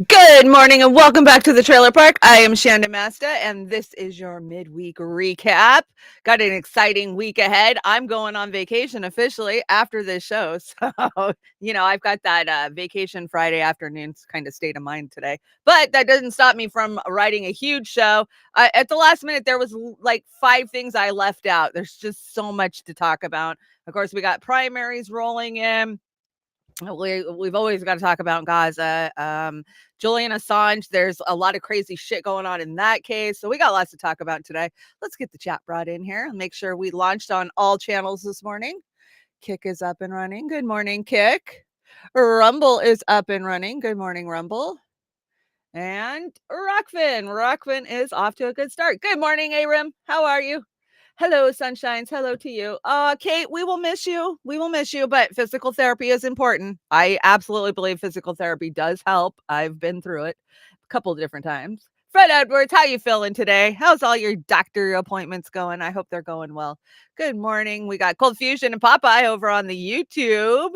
Good morning and welcome back to the trailer park. I am Chanda-Masta and this is your midweek recap. Got an exciting week ahead. I'm going on vacation officially after this show. So, I've got that vacation Friday afternoons kind of state of mind today. But that doesn't stop me from writing a huge show. At the last minute, there was like 5 things I left out. There's just so much to talk about. Of course, we got primaries rolling in. We've always got to talk about Gaza. Julian Assange, there's a lot of crazy shit going on in that case. So we got lots to talk about today. Let's get the chat brought in here and make sure we launched on all channels this morning. Kick is up and running. Good morning, Kick. Rumble is up and running. Good morning, Rumble. And Rokfin. Rokfin is off to a good start. Good morning, Aram. How are you? Hello, sunshines. Hello to you. Kate, we will miss you. We will miss you, but physical therapy is important. I absolutely believe physical therapy does help. I've been through it a couple of different times. Fred Edwards, how you feeling today? How's all your doctor appointments going? I hope they're going well. Good morning. We got Cold Fusion and Popeye over on the YouTube.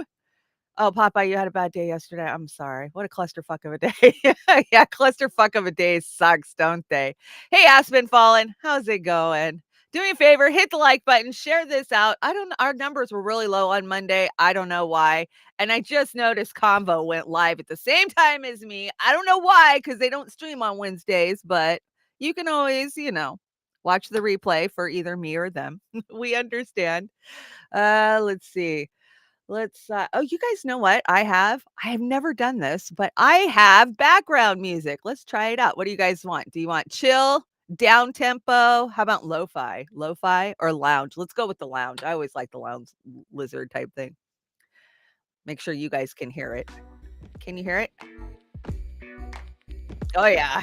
Oh, Popeye, you had a bad day yesterday. I'm sorry. What a clusterfuck of a day. Yeah, clusterfuck of a day sucks, don't they? Hey, Aspen Fallen, how's it going? Do me a favor, hit the like button, share this out. Our numbers were really low on Monday. I don't know why. And I just noticed Convo went live at the same time as me. I don't know why, because they don't stream on Wednesdays, but you can always, watch the replay for either me or them. We understand. Let's see. You guys know what I have? I have never done this, but I have background music. Let's try it out. What do you guys want? Do you want chill, down tempo? How about lo-fi? Lo-fi or lounge? Let's go with the lounge. I always like the lounge lizard type thing. Make sure you guys can hear it. Can you hear it? Oh yeah.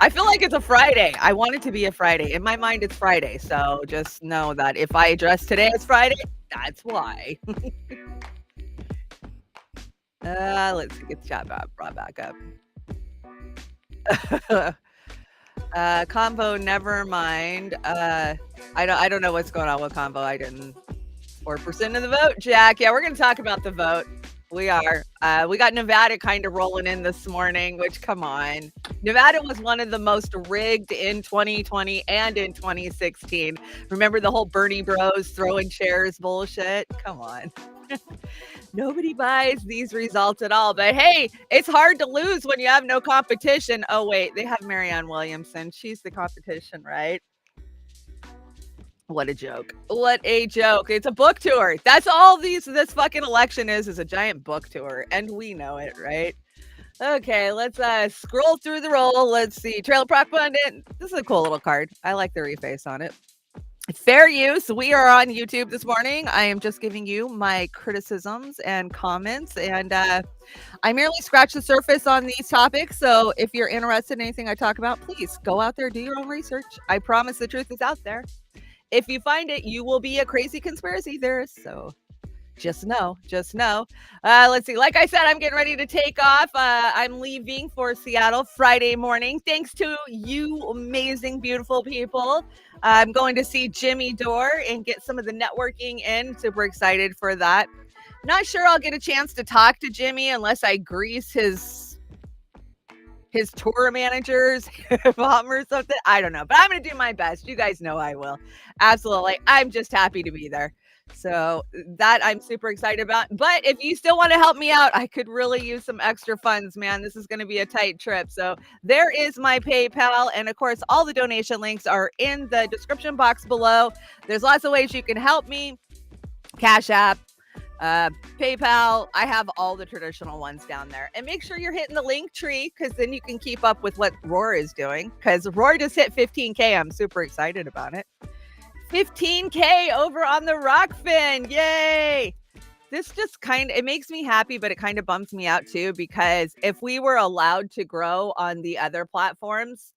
I feel like it's a Friday. I want it to be a Friday. In my mind, it's Friday. So just know that if I address today as Friday, that's why. Let's see, get the chat brought back up. Combo, never mind. I don't know what's going on with Combo. I didn't. 4% of the vote, Jack. Yeah, we're gonna talk about the vote. We are. We got Nevada kind of rolling in this morning, which come on. Nevada was one of the most rigged in 2020 and in 2016. Remember the whole Bernie Bros throwing chairs bullshit? Come on. Nobody buys these results at all. But hey, it's hard to lose when you have no competition. Oh, wait, they have Marianne Williamson. She's the competition, right? What a joke. What a joke. It's a book tour. That's all this fucking election is a giant book tour. And we know it, right? Okay, let's scroll through the roll. Let's see. Trailer Park Pundit. This is a cool little card. I like the reface on it. Fair use. We are on YouTube this morning. I am just giving you my criticisms and comments, and I merely scratch the surface on these topics. So if you're interested in anything I talk about, please go out there, do your own research. I promise the truth is out there. If you find it, you will be a crazy conspiracy theorist. So just know. Let's see. Like I said, I'm getting ready to take off. I'm leaving for Seattle Friday morning. Thanks to you amazing, beautiful people. I'm going to see Jimmy Dore and get some of the networking in. Super excited for that. Not sure I'll get a chance to talk to Jimmy unless I grease his tour manager's mom or something. I don't know, but I'm going to do my best. You guys know I will. Absolutely. I'm just happy to be there. So that I'm super excited about. But if you still want to help me out, I could really use some extra funds, man. This is going to be a tight trip. So there is my PayPal. And of course, all the donation links are in the description box below. There's lots of ways you can help me. Cash App, PayPal. I have all the traditional ones down there. And make sure you're hitting the link tree because then you can keep up with what Roar is doing. Because Roar just hit 15K. I'm super excited about it. 15K over on the Rokfin. Yay! This just it makes me happy, but it kind of bums me out too, because if we were allowed to grow on the other platforms,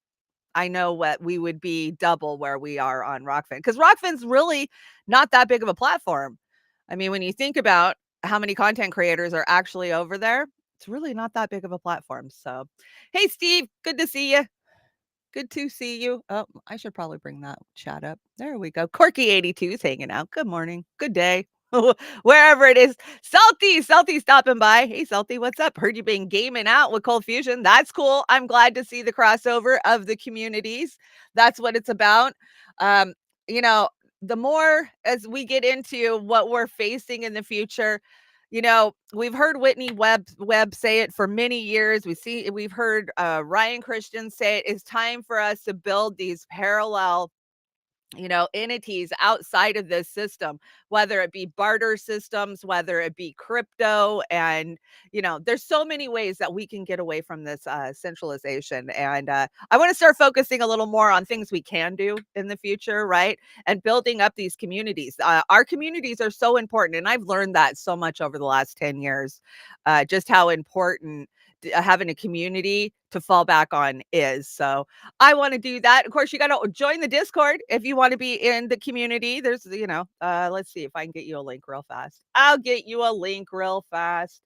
I know what we would be double where we are on Rokfin, because Rokfin's really not that big of a platform. I mean, when you think about how many content creators are actually over there, it's really not that big of a platform. So, hey, Steve, good to see you. Good to see you. Oh, I should probably bring that chat up. There we go. Corky82 is hanging out. Good morning. Good day. wherever it is. Salty stopping by. Hey, Salty, what's up? Heard you been gaming out with Cold Fusion. That's cool. I'm glad to see the crossover of the communities. That's what it's about. Um, you know, the more as we get into what we're facing in the future, we've heard Whitney Webb say it for many years. We've heard Ryan Christian say it. It's time for us to build these parallel entities outside of this system, whether it be barter systems, whether it be crypto. And, there's so many ways that we can get away from this centralization. And I want to start focusing a little more on things we can do in the future, right? And building up these communities. Our communities are so important. And I've learned that so much over the last 10 years, just how important having a community to fall back on is. So I want to do that. Of course, you got to join the Discord if you want to be in the community. There's, let's see if I can get you a link real fast. I'll get you a link real fast.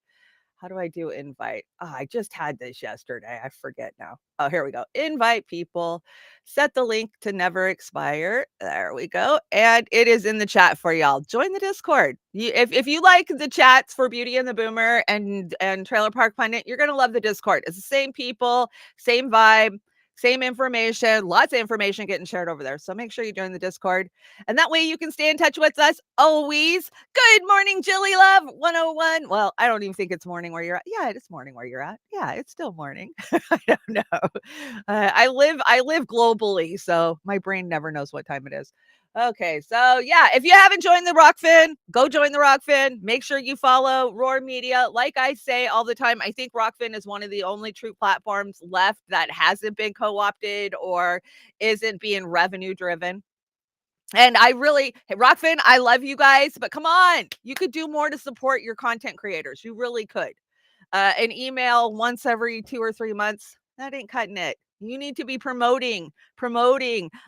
How do I do invite? Oh, I just had this yesterday. I forget now. Oh, here we go. Invite people. Set the link to never expire. There we go. And it is in the chat for y'all. Join the Discord. If you like the chats for Beauty and the Boomer and Trailer Park Pundit, you're gonna love the Discord. It's the same people, same vibe, same information, lots of information getting shared over there. So make sure you join the Discord. And that way you can stay in touch with us always. Good morning, Jilly Love 101. Well, I don't even think it's morning where you're at. Yeah, it is morning where you're at. Yeah, it's still morning. I don't know. I live globally, so my brain never knows what time it is. Okay, so yeah, if you haven't joined the Rokfin, go join the Rokfin. Make sure you follow Roar Media. Like I say all the time, I think Rokfin is one of the only true platforms left that hasn't been co-opted or isn't being revenue driven. And hey, Rokfin, I love you guys, but come on, you could do more to support your content creators. You really could. An email once every 2 or 3 months, that ain't cutting it. You need to be promoting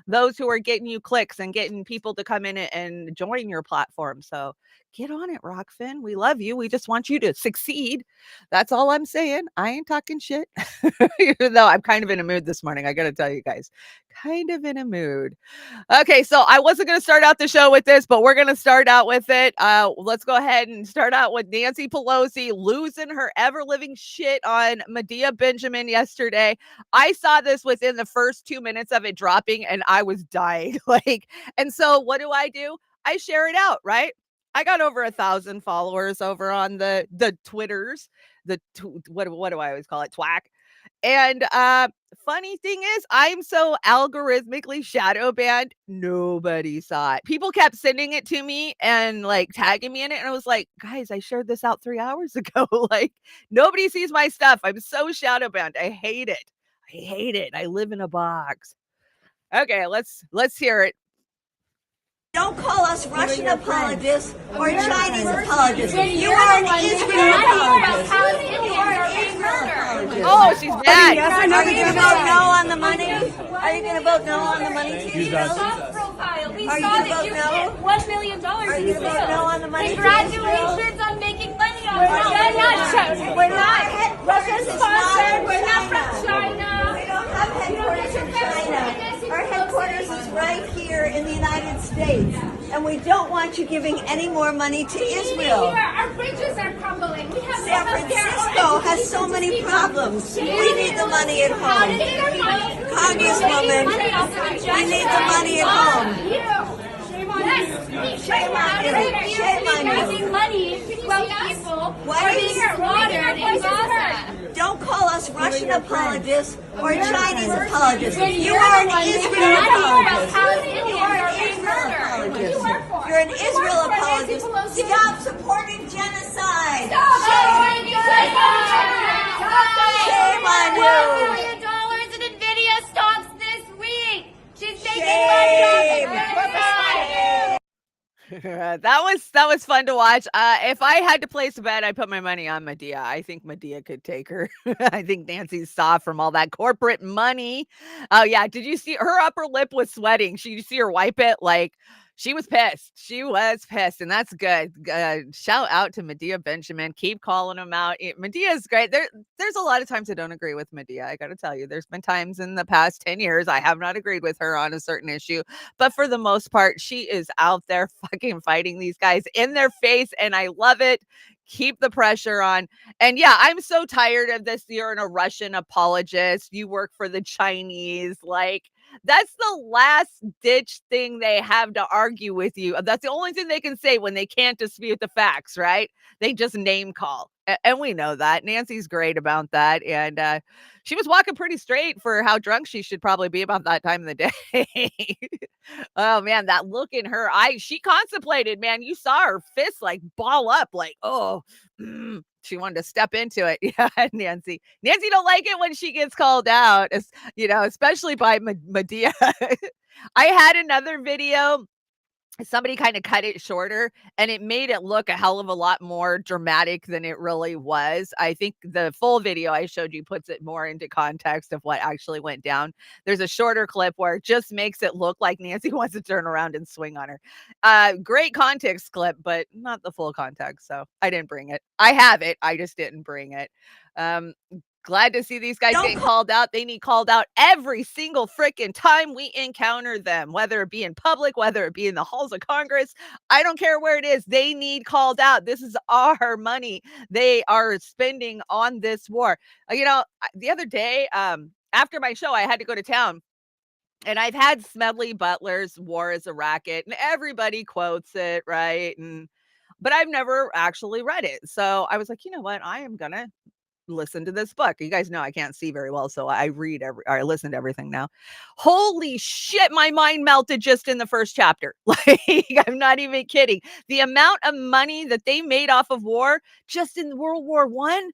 those who are getting you clicks and getting people to come in and join your platform. So get on it, Rokfin. We love you. We just want you to succeed. That's all I'm saying. I ain't talking shit. Even though I'm kind of in a mood this morning. I got to tell you guys, kind of in a mood. Okay, so I wasn't going to start out the show with this, but we're going to start out with it. Let's go ahead and start out with Nancy Pelosi losing her ever-living shit on Medea Benjamin yesterday. I saw this within the first 2 minutes of it dropping, and I was dying. And so what do? I share it out, right? I got over 1,000 followers over on the Twitters, what do I always call it? Twack. And funny thing is, I'm so algorithmically shadow banned, nobody saw it. People kept sending it to me and tagging me in it. And I was like, guys, I shared this out 3 hours ago. Nobody sees my stuff. I'm so shadow banned. I hate it. I live in a box. Okay, let's hear it. Don't call us Russian apologists or Chinese apologists. You are an Israel apologist. You are an Israel apologist. Oh, she's mad. Are you going to vote no on the money? Are you going to vote no on the money? Profile. We Are you saw gonna that vote you no? hit $1 million Are you going to vote no on the money? Congratulations on making money on it. We're not Russian sponsored. We're not from China. We don't have headquarters in China. Our headquarters is right here in the United States. And we don't want you giving any more money to Israel. Our bridges are crumbling. We have San Francisco has so many problems. We need the money at home. Congresswoman, we need the money at home. Shame on you. Shame on you. Raising money while people are being slaughtered in Gaza. Don't call us Russian apologists or Chinese apologists. You are an Israel apologist. You are an Israel apologist. You're an Israel apologist. Stop supporting genocide. Shame on you. $1 million in NVIDIA stocks this week. She's making money on the That was fun to watch. If I had to place a bet, I'd put my money on Medea. I think Medea could take her. I think Nancy's soft from all that corporate money. Oh yeah, did you see her upper lip was sweating? Did you see her wipe it? She was pissed. She was pissed, and that's good. Shout out to Medea Benjamin. Keep calling him out. Medea is great. There's a lot of times I don't agree with Medea. I got to tell you, there's been times in the past 10 years I have not agreed with her on a certain issue, but for the most part, she is out there fucking fighting these guys in their face, and I love it. Keep the pressure on. And yeah, I'm so tired of this. You're a Russian apologist. You work for the Chinese. Like, that's the last ditch thing they have to argue with you. That's the only thing they can say when they can't dispute the facts, right? They just name call. And we know that. Nancy's great about that. And she was walking pretty straight for how drunk she should probably be about that time of the day. Oh man, that look in her eye. She contemplated, man. You saw her fist like ball up, like, oh, she wanted to step into it. Yeah, Nancy. Nancy don't like it when she gets called out, especially by Medea. I had another video. Somebody kind of cut it shorter and it made it look a hell of a lot more dramatic than it really was. I think the full video I showed you puts it more into context of what actually went down. There's a shorter clip where it just makes it look like Nancy wants to turn around and swing on her. Great context clip, but not the full context. So I didn't bring it. I have it. I just didn't bring it. Glad to see these guys getting called out. They need called out every single freaking time we encounter them, whether it be in public, whether it be in the halls of Congress. I don't care where it is. They need called out. This is our money they are spending on this war. The other day, after my show, I had to go to town. And I've had Smedley Butler's War is a Racket, and everybody quotes it, right? But I've never actually read it. So I was like, you know what? I am going to listen to this book. You guys know I can't see very well, so I listen to everything now. Holy shit, my mind melted just in the first chapter. Like, I'm not even kidding. The amount of money that they made off of war just in World War I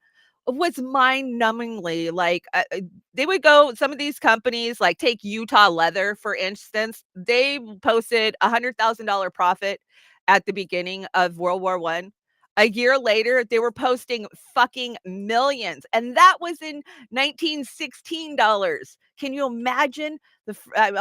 was mind-numbingly like they would go, some of these companies, like take Utah Leather, for instance, they posted $100,000 profit at the beginning of World War I. A year later, they were posting fucking millions. And that was in 1916 dollars. Can you imagine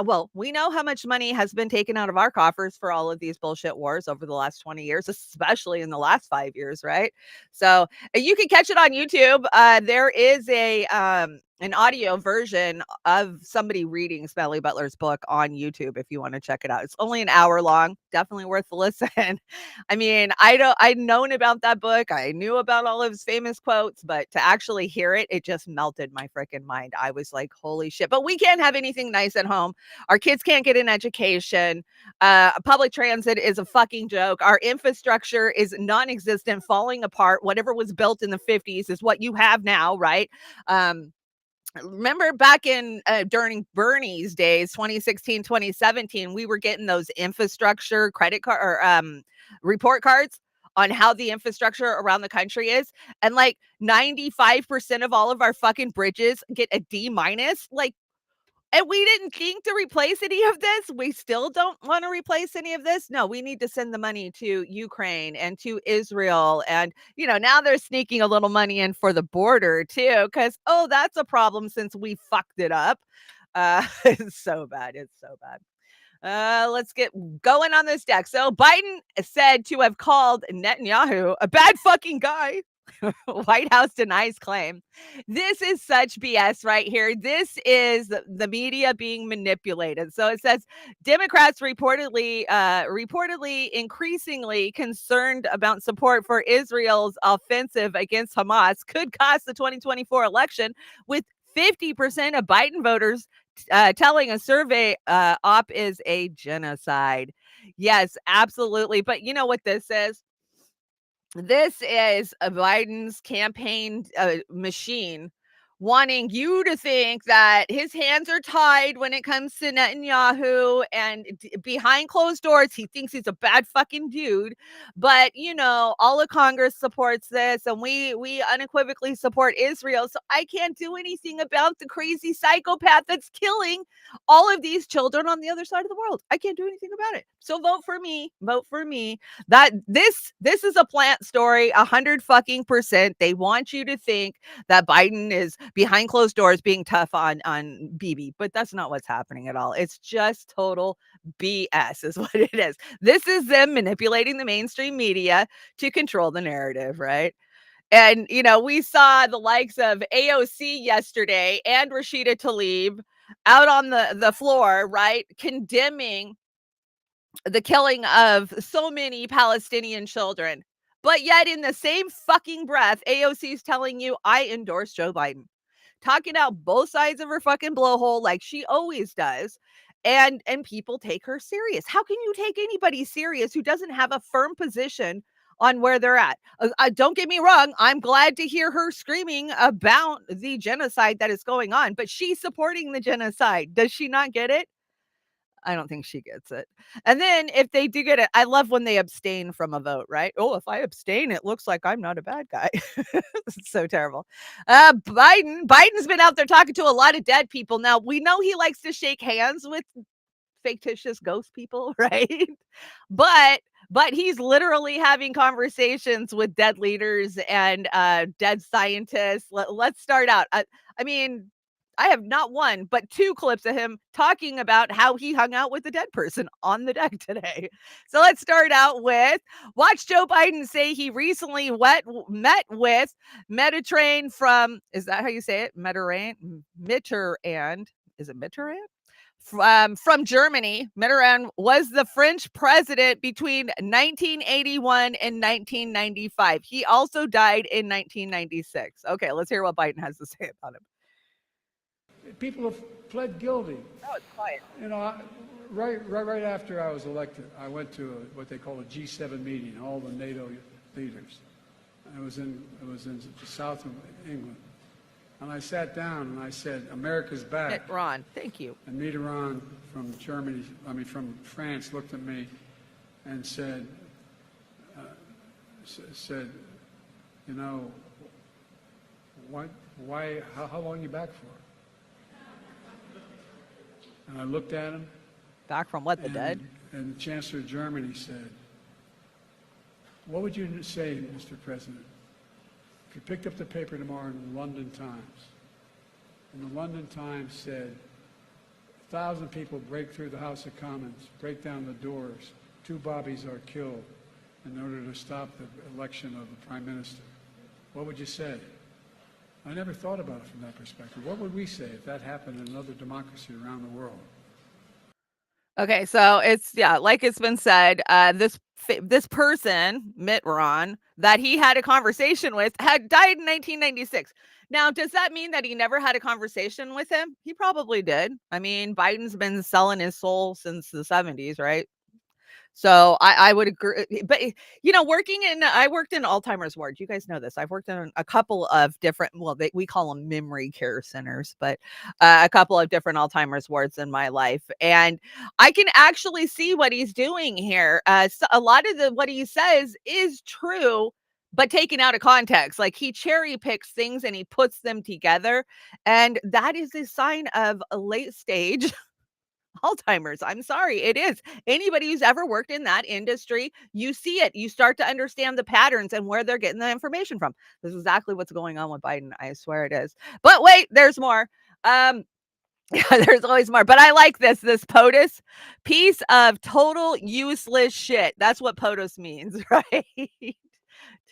well, we know how much money has been taken out of our coffers for all of these bullshit wars over the last 20 years, especially in the last 5 years, right? So you can catch it on YouTube. There is an audio version of somebody reading Smedley Butler's book on YouTube if you want to check it out. It's only an hour long. Definitely worth the listen. I mean, I'd known about that book. I knew about all of his famous quotes, but to actually hear it, it just melted my freaking mind. I was like, holy shit. But we can't have anything nice at home. Our kids can't get an education. Public transit is a fucking joke. Our infrastructure is non-existent, falling apart. Whatever was built in the 50s is what you have now, right? Remember back in during Bernie's days, 2016, 2017, we were getting those infrastructure credit card or report cards on how the infrastructure around the country is. And like 95% of all of our fucking bridges get a D-. Like, and we didn't think to replace any of this. We still don't want to replace any of this. No, we need to send the money to Ukraine and to Israel. And, now they're sneaking a little money in for the border too, because, that's a problem since we fucked it up. It's so bad. It's so bad. Let's get going on this deck. So Biden said to have called Netanyahu a bad fucking guy. White House denies claim. This is such BS right here. This is the media being manipulated. So it says Democrats reportedly increasingly concerned about support for Israel's offensive against Hamas could cost the 2024 election, with 50% of Biden voters telling a survey op is a genocide. Yes, absolutely. But you know what this is? This is a Biden's campaign machine wanting you to think that his hands are tied when it comes to Netanyahu, and behind closed doors, he thinks he's a bad fucking dude. But, all of Congress supports this, and we unequivocally support Israel. So I can't do anything about the crazy psychopath that's killing all of these children on the other side of the world. I can't do anything about it. So vote for me. Vote for me. That this is a plant story, 100 fucking %. They want you to think that Biden is behind closed doors being tough on BB, but that's not what's happening at all. It's just total BS is what it is. This is them manipulating the mainstream media to control the narrative, right? And, we saw the likes of AOC yesterday and Rashida Tlaib out on the floor, right, condemning the killing of so many Palestinian children. But yet, in the same fucking breath, AOC is telling you, I endorse Joe Biden, talking out both sides of her fucking blowhole like she always does. And people take her serious. How can you take anybody serious who doesn't have a firm position on where they're at? Don't get me wrong. I'm glad to hear her screaming about the genocide that is going on, but she's supporting the genocide. Does she not get it? I don't think she gets it. And then if they do get it, I love when they abstain from a vote, right? Oh, if I abstain, it looks like I'm not a bad guy. It's so terrible. Biden's been out there talking to a lot of dead people. Now, we know he likes to shake hands with fictitious ghost people, right? But he's literally having conversations with dead leaders and dead scientists. Let's start out. I mean, I have not one, but two clips of him talking about how he hung out with a dead person on the deck today. So let's start out with watch Joe Biden say he recently met with Mediterranean from, is that how you say it? Mitterrand. Is it Mitterrand? From Germany. Mitterrand was the French president between 1981 and 1995. He also died in 1996. Okay, let's hear what Biden has to say about him. People have pled guilty. Oh, it's quiet. Right after I was elected, I went to what they call a G7 meeting, all the NATO leaders. It was in the south of England. And I sat down and I said, America's back. Mitterrand, thank you. And Mitterrand from France looked at me and said, how long are you back for? And I looked at him. Back from what, the dead? And the Chancellor of Germany said, what would you say, Mr. President, if you picked up the paper tomorrow in the London Times, and the London Times said, 1,000 people break through the House of Commons, break down the doors, 2 bobbies are killed in order to stop the election of the Prime Minister. What would you say? I never thought about it from that perspective. What would we say if that happened in another democracy around the world? Okay, so like it's been said, this person, Mitterrand, that he had a conversation with had died in 1996. Now, does that mean that he never had a conversation with him? He probably did. I mean, Biden's been selling his soul since the 70s, right? So I would agree. But, I worked in Alzheimer's ward. You guys know this. I've worked in a couple of different, we call them memory care centers, but a couple of different Alzheimer's wards in my life. And I can actually see what he's doing here. So a lot of what he says is true, but taken out of context. Like he cherry picks things and he puts them together. And that is a sign of a late stage Alzheimer's. I'm sorry, it is. Anybody who's ever worked in that industry, you see it. You start to understand the patterns and where they're getting the information from. This is exactly what's going on with Biden. I swear it is. But wait, there's more. Yeah, there's always more. But I like this POTUS, piece of total useless shit. That's what POTUS means, right?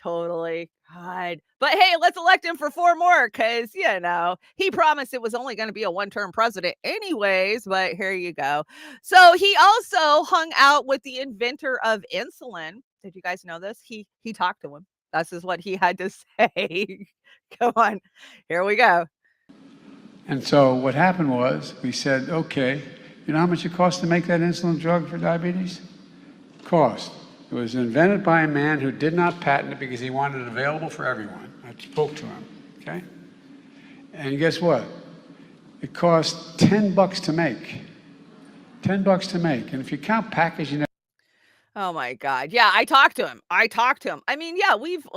Totally. God. But hey, let's elect him for 4 more because, he promised it was only going to be a 1-term president anyways, but here you go. So he also hung out with the inventor of insulin. Did you guys know this? He talked to him. That's just what he had to say. Come on. Here we go. And so what happened was we said, okay, you know how much it costs to make that insulin drug for diabetes? Cost. It was invented by a man who did not patent it because he wanted it available for everyone. I spoke to him, okay? And guess what? It cost $10 to make. $10 to make. And if you count packaging. Oh my God. Yeah, I talked to him. I mean,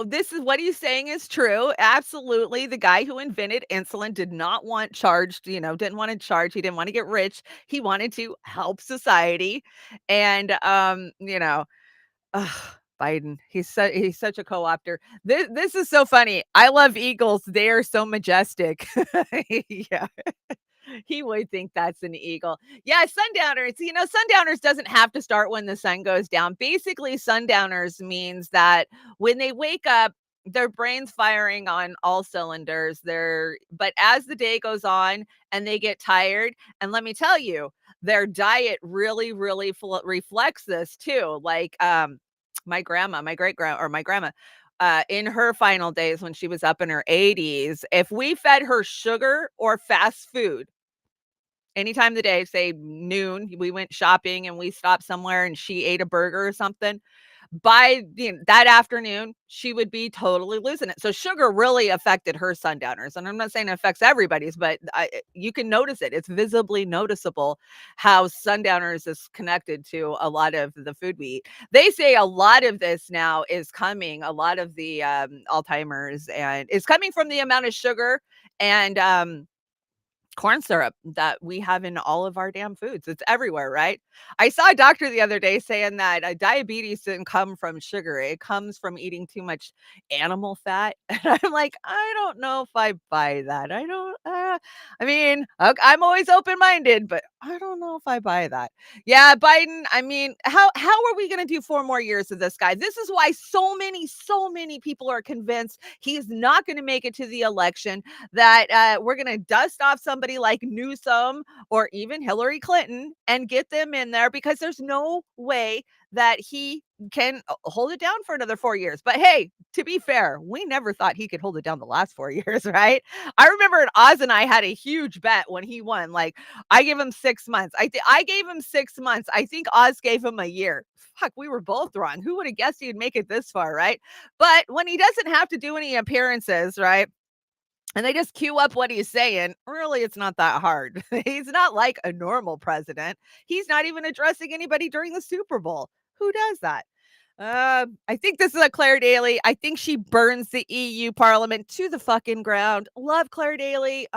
this is what he's saying is true. Absolutely. The guy who invented insulin did not want charged, didn't want to charge. He didn't want to get rich. He wanted to help society. And, ugh, Biden. He's such a co-opter. This is so funny. I love eagles. They are so majestic. Yeah. He would think that's an eagle. Yeah, sundowners. Sundowners doesn't have to start when the sun goes down. Basically, sundowners means that when they wake up, their brain's firing on all cylinders. But as the day goes on and they get tired, and let me tell you, their diet really, really reflects this too. Like my grandma, my grandma, in her final days when she was up in her 80s, if we fed her sugar or fast food anytime of the day, say noon, we went shopping and we stopped somewhere and she ate a burger or something, by that afternoon, she would be totally losing it. So sugar really affected her sundowners. And I'm not saying it affects everybody's, but you can notice it. It's visibly noticeable how sundowners is connected to a lot of the food we eat. They say a lot of this now is coming, a lot of the Alzheimer's, and it's coming from the amount of sugar and corn syrup that we have in all of our damn foods. It's everywhere, right? I saw a doctor the other day saying that diabetes didn't come from sugar. It comes from eating too much animal fat. And I'm like, I don't know if I buy that. I'm always open-minded, but I don't know if I buy that. Yeah, Biden, how are we going to do 4 more years of this guy? This is why so many people are convinced he's not going to make it to the election, that we're going to dust off somebody like Newsom or even Hillary Clinton and get them in there, because there's no way that he can hold it down for another 4 years. But hey, to be fair, we never thought he could hold it down the last 4 years, right? I remember Oz and I had a huge bet when he won. Like, I gave him 6 months. I gave him 6 months. I think Oz gave him a year. Fuck, we were both wrong. Who would have guessed he'd make it this far, right? But when he doesn't have to do any appearances, right, and they just cue up what he's saying, really, it's not that hard. He's not like a normal president. He's not even addressing anybody during the Super Bowl. Who does that? I think this is a Claire Daly. I think she burns the EU Parliament to the fucking ground. Love Claire Daly.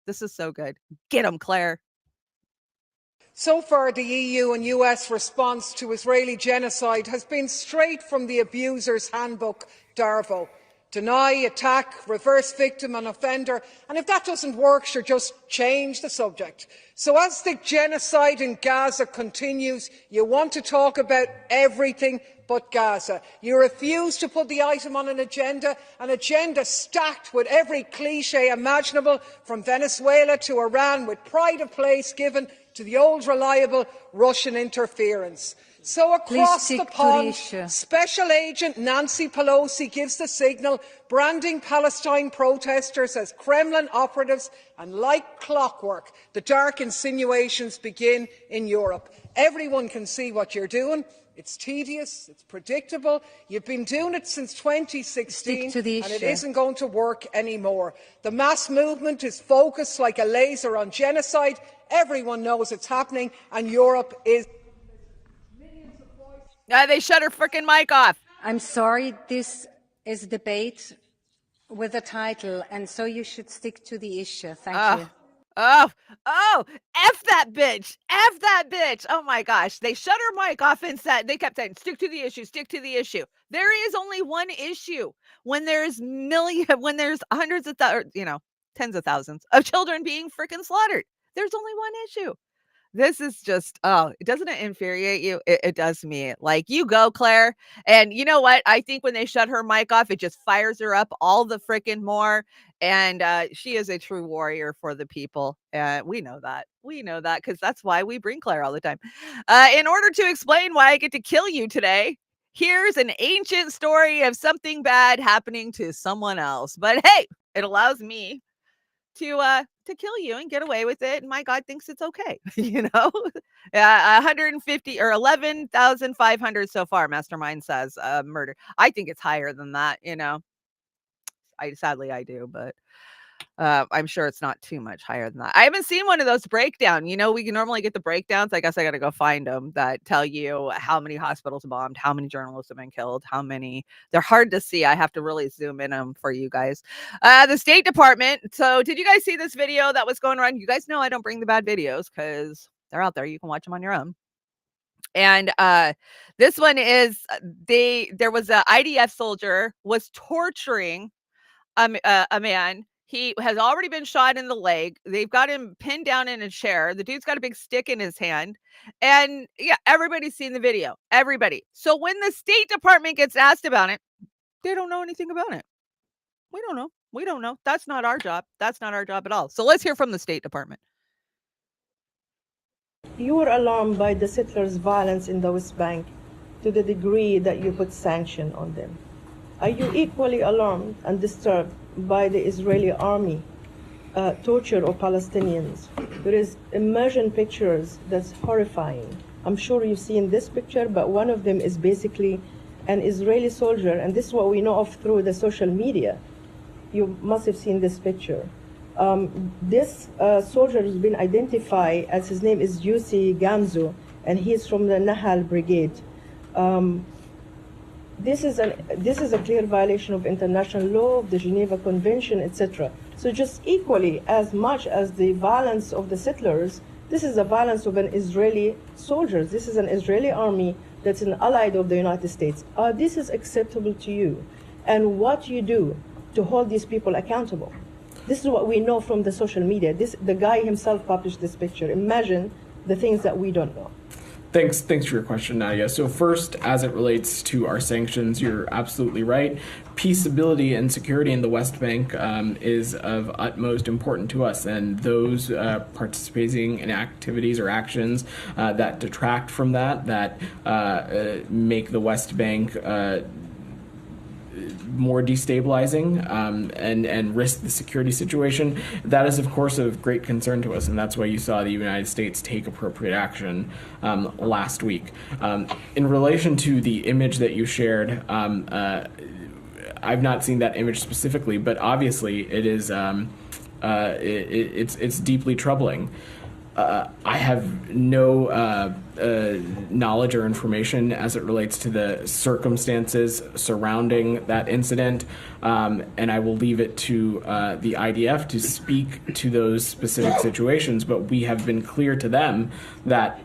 This is so good. Get him, Claire. So far, the EU and US response to Israeli genocide has been straight from the abuser's handbook, Darvo. Deny, attack, reverse victim and offender, and if that doesn't work, sure, just change the subject. So as the genocide in Gaza continues, you want to talk about everything but Gaza. You refuse to put the item on an agenda stacked with every cliché imaginable, from Venezuela to Iran, with pride of place given to the old reliable Russian interference. So across the pond, Special Agent Nancy Pelosi gives the signal, branding Palestine protesters as Kremlin operatives, and like clockwork, the dark insinuations begin in Europe. Everyone can see what you're doing. It's tedious, it's predictable. You've been doing it since 2016, and it isn't going to work anymore. The mass movement is focused like a laser on genocide. Everyone knows it's happening, and Europe is... They shut her freaking mic off. I'm sorry, this is a debate with a title, and so you should stick to the issue. Thank you. F that bitch. F that bitch. Oh my gosh. They shut her mic off and they kept saying, stick to the issue, stick to the issue. There is only one issue when there's hundreds of tens of thousands of children being freaking slaughtered. There's only one issue. This is just, doesn't it infuriate you? It does me. Like, you go, Claire. And you know what? I think when they shut her mic off, it just fires her up all the freaking more. And she is a true warrior for the people. We know that. We know that because that's why we bring Claire all the time. In order to explain why I get to kill you today, here's an ancient story of something bad happening to someone else. But hey, it allows me to kill you and get away with it, and my God thinks it's okay. 150 or 11,500 so far, Mastermind says, murder. I think it's higher than that. Sadly I do, but I'm sure it's not too much higher than that. I haven't seen one of those breakdown. We can normally get the breakdowns. I guess I got to go find them that tell you how many hospitals bombed, how many journalists have been killed, how many. They're hard to see. I have to really zoom in them for you guys. The State Department. So did you guys see this video that was going around? You guys know I don't bring the bad videos because they're out there. You can watch them on your own. And this one is there was a IDF soldier was torturing a man. He has already been shot in the leg. They've got him pinned down in a chair. The dude's got a big stick in his hand. And yeah, everybody's seen the video. Everybody. So when the State Department gets asked about it, they don't know anything about it. We don't know. We don't know. That's not our job. That's not our job at all. So let's hear from the State Department. You were alarmed by the settlers' violence in the West Bank to the degree that you put sanction on them. Are you equally alarmed and disturbed by the Israeli army torture of Palestinians? There is immersion pictures that's horrifying. I'm sure you've seen this picture, but one of them is basically an Israeli soldier, and this is what we know of through the social media. You must have seen this picture. This soldier has been identified as, his name is Yussi Gamzu, and he's from the Nahal Brigade. This is a clear violation of international law, of the Geneva Convention, etc. So just equally as much as the violence of the settlers, this is the violence of an Israeli soldiers. This is an Israeli army that's an ally of the United States. This is acceptable to you, and what you do to hold these people accountable. This is what we know from the social media. The guy himself published this picture. Imagine the things that we don't know. Thanks for your question, Nadia. So first, as it relates to our sanctions, you're absolutely right. Peaceability and security in the West Bank is of utmost importance to us, and those participating in activities or actions that detract from that make the West Bank more destabilizing and risk the security situation, that is of course of great concern to us, and that's why you saw the United States take appropriate action last week. In relation to the image that you shared, I've not seen that image specifically, but obviously it is it's deeply troubling. I have no knowledge or information as it relates to the circumstances surrounding that incident, and I will leave it to the IDF to speak to those specific situations, but we have been clear to them that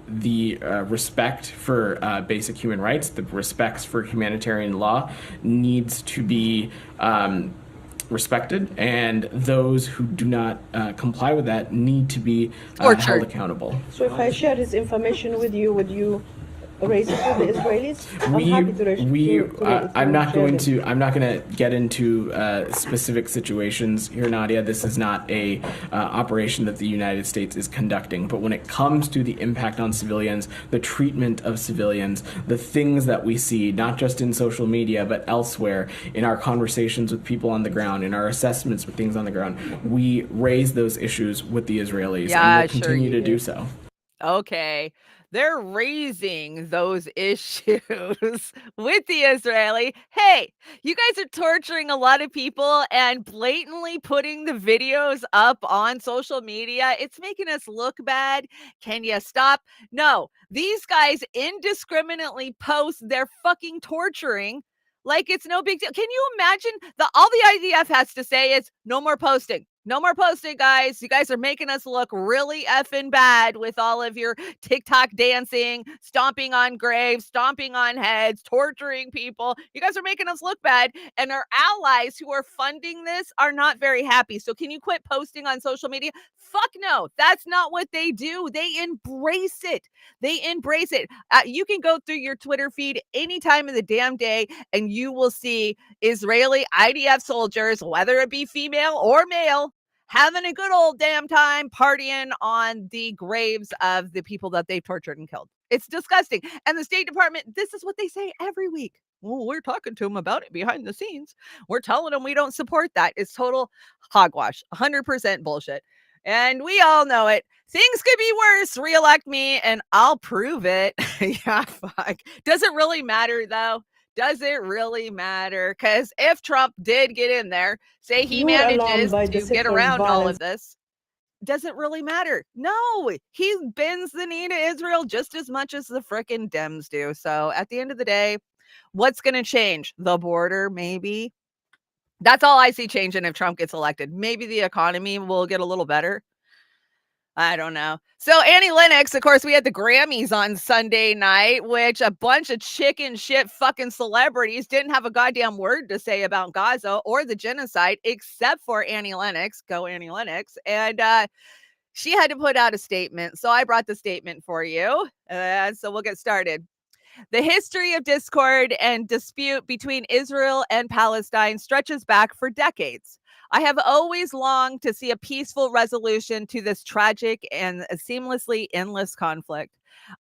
the respect for basic human rights, the respects for humanitarian law needs to be respected, and those who do not comply with that need to be held accountable. So if I share this information with you, would you raise it with the Israelis? I'm not going to get into specific situations here, Nadia. This is not a operation that the United States is conducting. But when it comes to the impact on civilians, the treatment of civilians, the things that we see, not just in social media, but elsewhere, in our conversations with people on the ground, in our assessments with things on the ground, we raise those issues with the Israelis, and we'll continue to do so. Okay. They're raising those issues with the Israeli. Hey, you guys are torturing a lot of people and blatantly putting the videos up on social media. It's making us look bad. Can you stop? No, these guys indiscriminately post their fucking torturing like it's no big deal. Can you imagine all the IDF has to say is no more posting. No more posting, guys. You guys are making us look really effing bad with all of your TikTok dancing, stomping on graves, stomping on heads, torturing people. You guys are making us look bad. And our allies who are funding this are not very happy. So can you quit posting on social media? Fuck no. That's not what they do. They embrace it. They embrace it. You can go through your Twitter feed any time of the damn day and you will see Israeli IDF soldiers, whether it be female or male, having a good old damn time partying on the graves of the people that they tortured and killed. It's disgusting. And the State Department, this is what they say every week. Well, we're talking to them about it behind the scenes. We're telling them we don't support that. It's total hogwash, 100% bullshit. And we all know it. Things could be worse. Reelect me and I'll prove it. Yeah, fuck. Does it really matter though? Does it really matter? Because if Trump did get in there, say he manages to get around all of this, does it really matter? No, he bends the knee to Israel just as much as the frickin' Dems do. So at the end of the day, what's going to change? The border, maybe. That's all I see changing if Trump gets elected. Maybe the economy will get a little better. I don't know. So Annie Lennox, of course, we had the Grammys on Sunday night, which a bunch of chicken shit fucking celebrities didn't have a goddamn word to say about Gaza or the genocide, except for Annie Lennox. Go Annie Lennox. And she had to put out a statement. So I brought the statement for you. So we'll get started. The history of discord and dispute between Israel and Palestine stretches back for decades. I have always longed to see a peaceful resolution to this tragic and seamlessly endless conflict.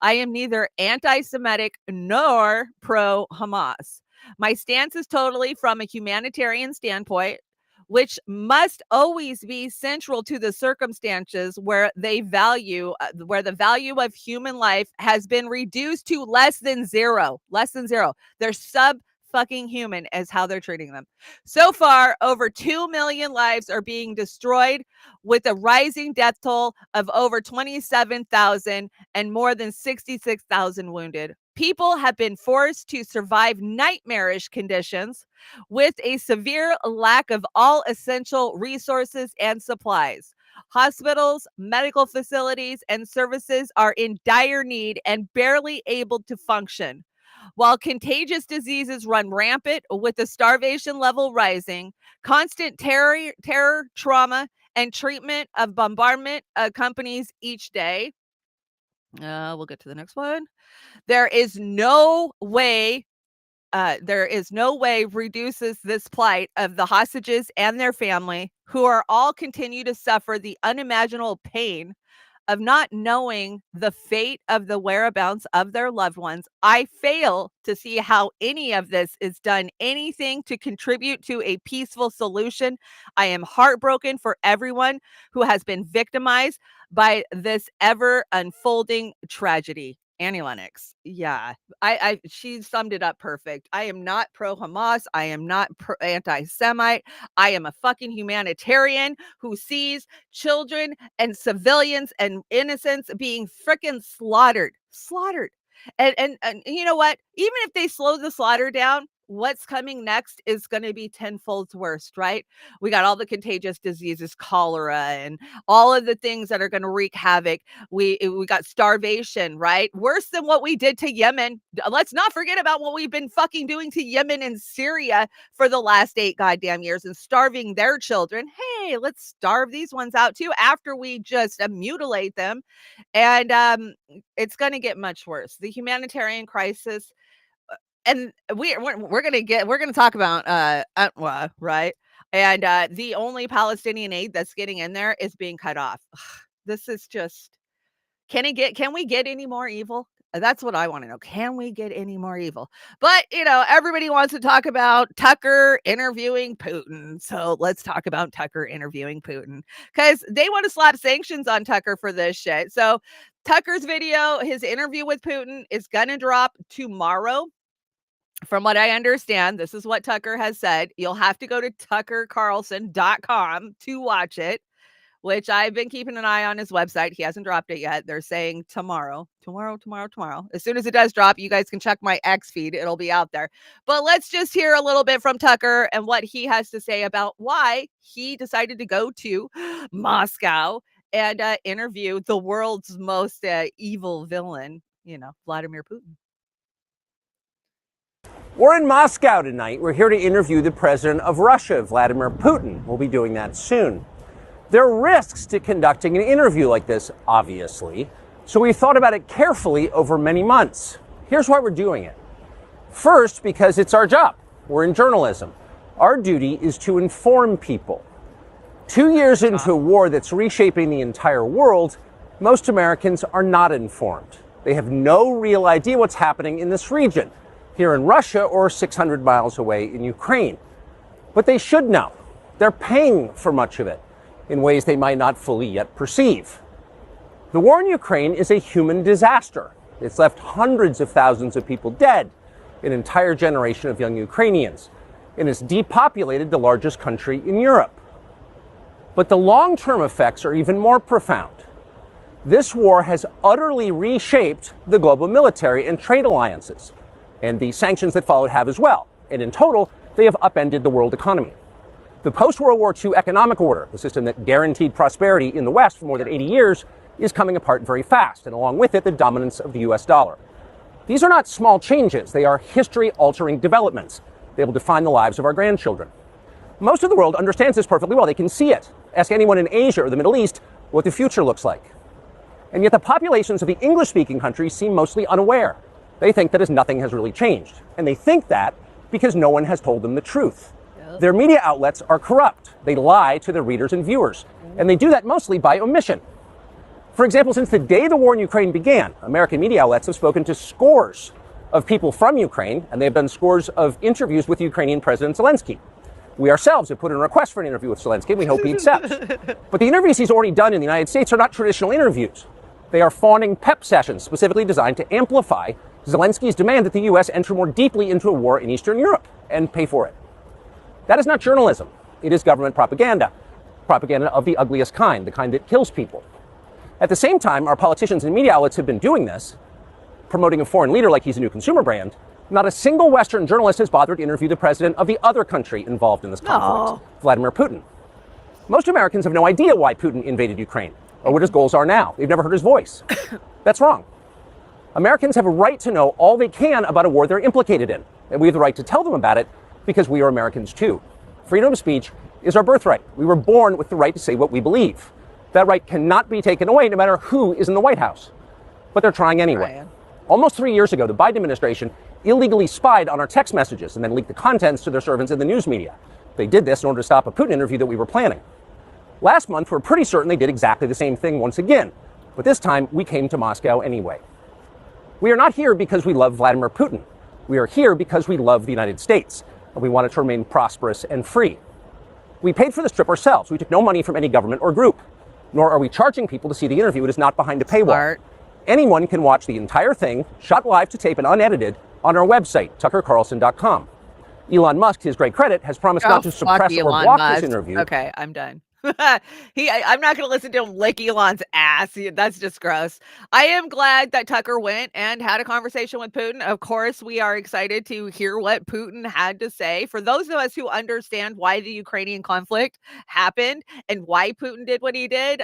I am neither anti Semitic nor pro Hamas. My stance is totally from a humanitarian standpoint, which must always be central to the circumstances where the value of human life has been reduced to less than zero. They're sub fucking human as how they're treating them. So far, over 2 million lives are being destroyed, with a rising death toll of over 27,000 and more than 66,000 wounded. People have been forced to survive nightmarish conditions with a severe lack of all essential resources and supplies. Hospitals, medical facilities, and services are in dire need and barely able to function. While contagious diseases run rampant with the starvation level rising, constant terror, trauma, and treatment of bombardment accompanies each day. We'll get to the next one. There is no way reduces this plight of the hostages and their family, who are all continue to suffer the unimaginable pain of not knowing the fate of the whereabouts of their loved ones. I fail to see how any of this is done anything to contribute to a peaceful solution. I am heartbroken for everyone who has been victimized by this ever unfolding tragedy. Annie Lennox. Yeah, she summed it up perfect. I am not pro Hamas. I am not anti-Semite. I am a fucking humanitarian who sees children and civilians and innocents being freaking slaughtered. And you know what? Even if they slow the slaughter down, what's coming next is going to be tenfold worse, right? We got all the contagious diseases, cholera, and all of the things that are going to wreak havoc. We got starvation, right? Worse than what we did to Yemen. Let's not forget about what we've been fucking doing to Yemen and Syria for the last 8 goddamn years and starving their children. Hey, let's starve these ones out too after we just mutilate them. And it's going to get much worse. The humanitarian crisis, and we're gonna talk about UNRWA, right? And the only Palestinian aid that's getting in there is being cut off. This is just, can we get any more evil? That's what I want to know. Can we get any more evil? But everybody wants to talk about Tucker interviewing Putin. So let's talk about Tucker interviewing Putin, because they want to slap sanctions on Tucker for this shit. So Tucker's video, his interview with Putin, is gonna drop tomorrow. From what I understand, this is what Tucker has said. You'll have to go to tuckercarlson.com to watch it, which I've been keeping an eye on his website. He hasn't dropped it yet. They're saying tomorrow. As soon as it does drop, you guys can check my X feed. It'll be out there. But let's just hear a little bit from Tucker and what he has to say about why he decided to go to Moscow and interview the world's most evil villain, Vladimir Putin. We're in Moscow tonight. We're here to interview the president of Russia, Vladimir Putin. We'll be doing that soon. There are risks to conducting an interview like this, obviously, so we thought about it carefully over many months. Here's why we're doing it. First, because it's our job. We're in journalism. Our duty is to inform people. 2 years into a war that's reshaping the entire world, most Americans are not informed. They have no real idea what's happening in this region, here in Russia or 600 miles away in Ukraine. But they should know. They're paying for much of it in ways they might not fully yet perceive. The war in Ukraine is a human disaster. It's left hundreds of thousands of people dead, an entire generation of young Ukrainians, and it's depopulated the largest country in Europe. But the long-term effects are even more profound. This war has utterly reshaped the global military and trade alliances, and the sanctions that followed have as well. And in total, they have upended the world economy. The post-World War II economic order, the system that guaranteed prosperity in the West for more than 80 years, is coming apart very fast, and along with it, the dominance of the US dollar. These are not small changes. They are history-altering developments. They will define the lives of our grandchildren. Most of the world understands this perfectly well. They can see it. Ask anyone in Asia or the Middle East what the future looks like. And yet the populations of the English-speaking countries seem mostly unaware. They think that nothing has really changed. And they think that because no one has told them the truth. Yep. Their media outlets are corrupt. They lie to their readers and viewers. And they do that mostly by omission. For example, since the day the war in Ukraine began, American media outlets have spoken to scores of people from Ukraine, and they have done scores of interviews with Ukrainian President Zelensky. We ourselves have put in a request for an interview with Zelensky, and we hope he accepts. But the interviews he's already done in the United States are not traditional interviews. They are fawning pep sessions specifically designed to amplify Zelensky's demand that the U.S. enter more deeply into a war in Eastern Europe and pay for it. That is not journalism. It is government propaganda. Propaganda of the ugliest kind, the kind that kills people. At the same time, our politicians and media outlets have been doing this, promoting a foreign leader like he's a new consumer brand. Not a single Western journalist has bothered to interview the president of the other country involved in this conflict, Vladimir Putin. Most Americans have no idea why Putin invaded Ukraine or what his goals are now. They've never heard his voice. That's wrong. Americans have a right to know all they can about a war they're implicated in, and we have the right to tell them about it because we are Americans too. Freedom of speech is our birthright. We were born with the right to say what we believe. That right cannot be taken away no matter who is in the White House. But they're trying anyway. Ryan. Almost 3 years ago, the Biden administration illegally spied on our text messages and then leaked the contents to their servants in the news media. They did this in order to stop a Putin interview that we were planning. Last month, we're pretty certain they did exactly the same thing once again. But this time, we came to Moscow anyway. We are not here because we love Vladimir Putin. We are here because we love the United States, and we want it to remain prosperous and free. We paid for this trip ourselves. We took no money from any government or group. Nor are we charging people to see the interview. It is not behind a paywall. Smart. Anyone can watch the entire thing, shot live to tape and unedited, on our website, tuckercarlson.com. Elon Musk, to his great credit, has promised not to suppress or block this interview. Okay, I'm done. I'm not going to listen to him lick Elon's ass. That's just gross. I am glad that Tucker went and had a conversation with Putin. Of course, we are excited to hear what Putin had to say. For those of us who understand why the Ukrainian conflict happened and why Putin did what he did,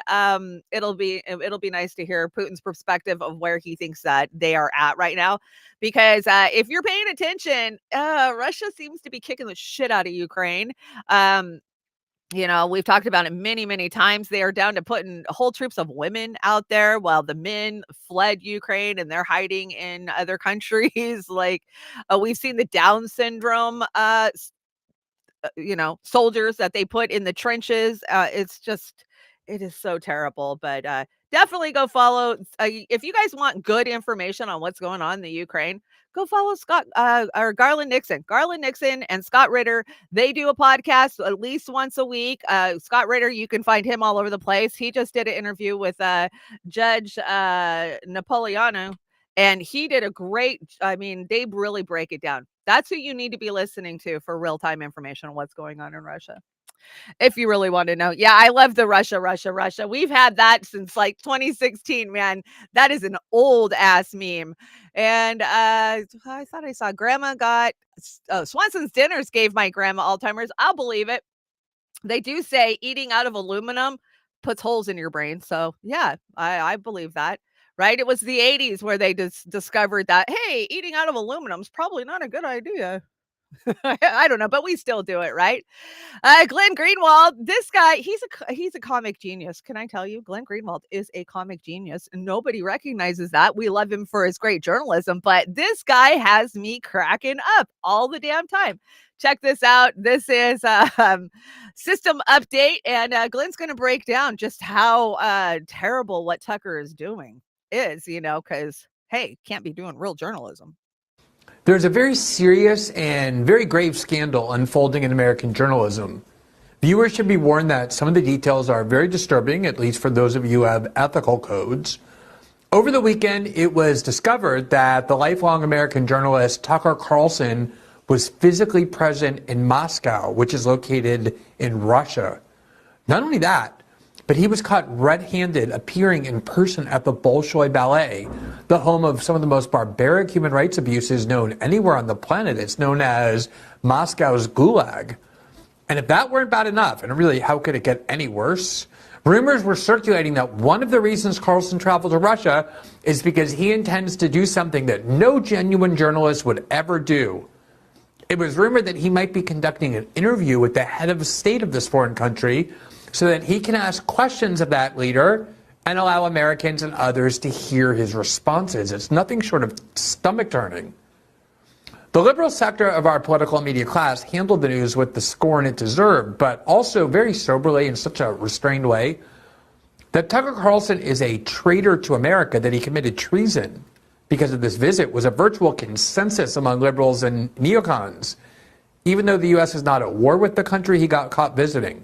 it'll be nice to hear Putin's perspective of where he thinks that they are at right now. Because if you're paying attention, Russia seems to be kicking the shit out of Ukraine. You know, we've talked about it many, many times. They are down to putting whole troops of women out there while the men fled Ukraine and they're hiding in other countries. Like we've seen the Down syndrome, soldiers that they put in the trenches. It is so terrible. But definitely go follow. If you guys want good information on what's going on in the Ukraine, go follow Garland Nixon. Garland Nixon and Scott Ritter, they do a podcast at least once a week. Scott Ritter, you can find him all over the place. He just did an interview with Judge Napolitano, and he did a great, they really break it down. That's who you need to be listening to for real-time information on what's going on in Russia. If you really want to know. Yeah, I love the Russia. We've had that since like 2016, man. That is an old ass meme. And I thought I saw grandma got Swanson's Dinners gave my grandma Alzheimer's. I'll believe it. They do say eating out of aluminum puts holes in your brain. So yeah, I believe that. Right? It was the 80s where they discovered that, hey, eating out of aluminum is probably not a good idea. I don't know, but we still do it, right? Glenn Greenwald, this guy, he's a comic genius. Can I tell you? Glenn Greenwald is a comic genius, and nobody recognizes that. We love him for his great journalism, but this guy has me cracking up all the damn time. Check this out. This is system update, and Glenn's going to break down just how terrible what Tucker is doing is, because, hey, can't be doing real journalism. There's a very serious and very grave scandal unfolding in American journalism. Viewers should be warned that some of the details are very disturbing, at least for those of you who have ethical codes. Over the weekend, it was discovered that the lifelong American journalist Tucker Carlson was physically present in Moscow, which is located in Russia. Not only that, but he was caught red-handed appearing in person at the Bolshoi Ballet, the home of some of the most barbaric human rights abuses known anywhere on the planet. It's known as Moscow's Gulag. And if that weren't bad enough, and really, how could it get any worse? Rumors were circulating that one of the reasons Carlson traveled to Russia is because he intends to do something that no genuine journalist would ever do. It was rumored that he might be conducting an interview with the head of state of this foreign country so that he can ask questions of that leader and allow Americans and others to hear his responses. It's nothing short of stomach-turning. The liberal sector of our political and media class handled the news with the scorn it deserved, but also very soberly in such a restrained way that Tucker Carlson is a traitor to America, that he committed treason because of this visit was a virtual consensus among liberals and neocons. Even though the U.S. is not at war with the country he got caught visiting.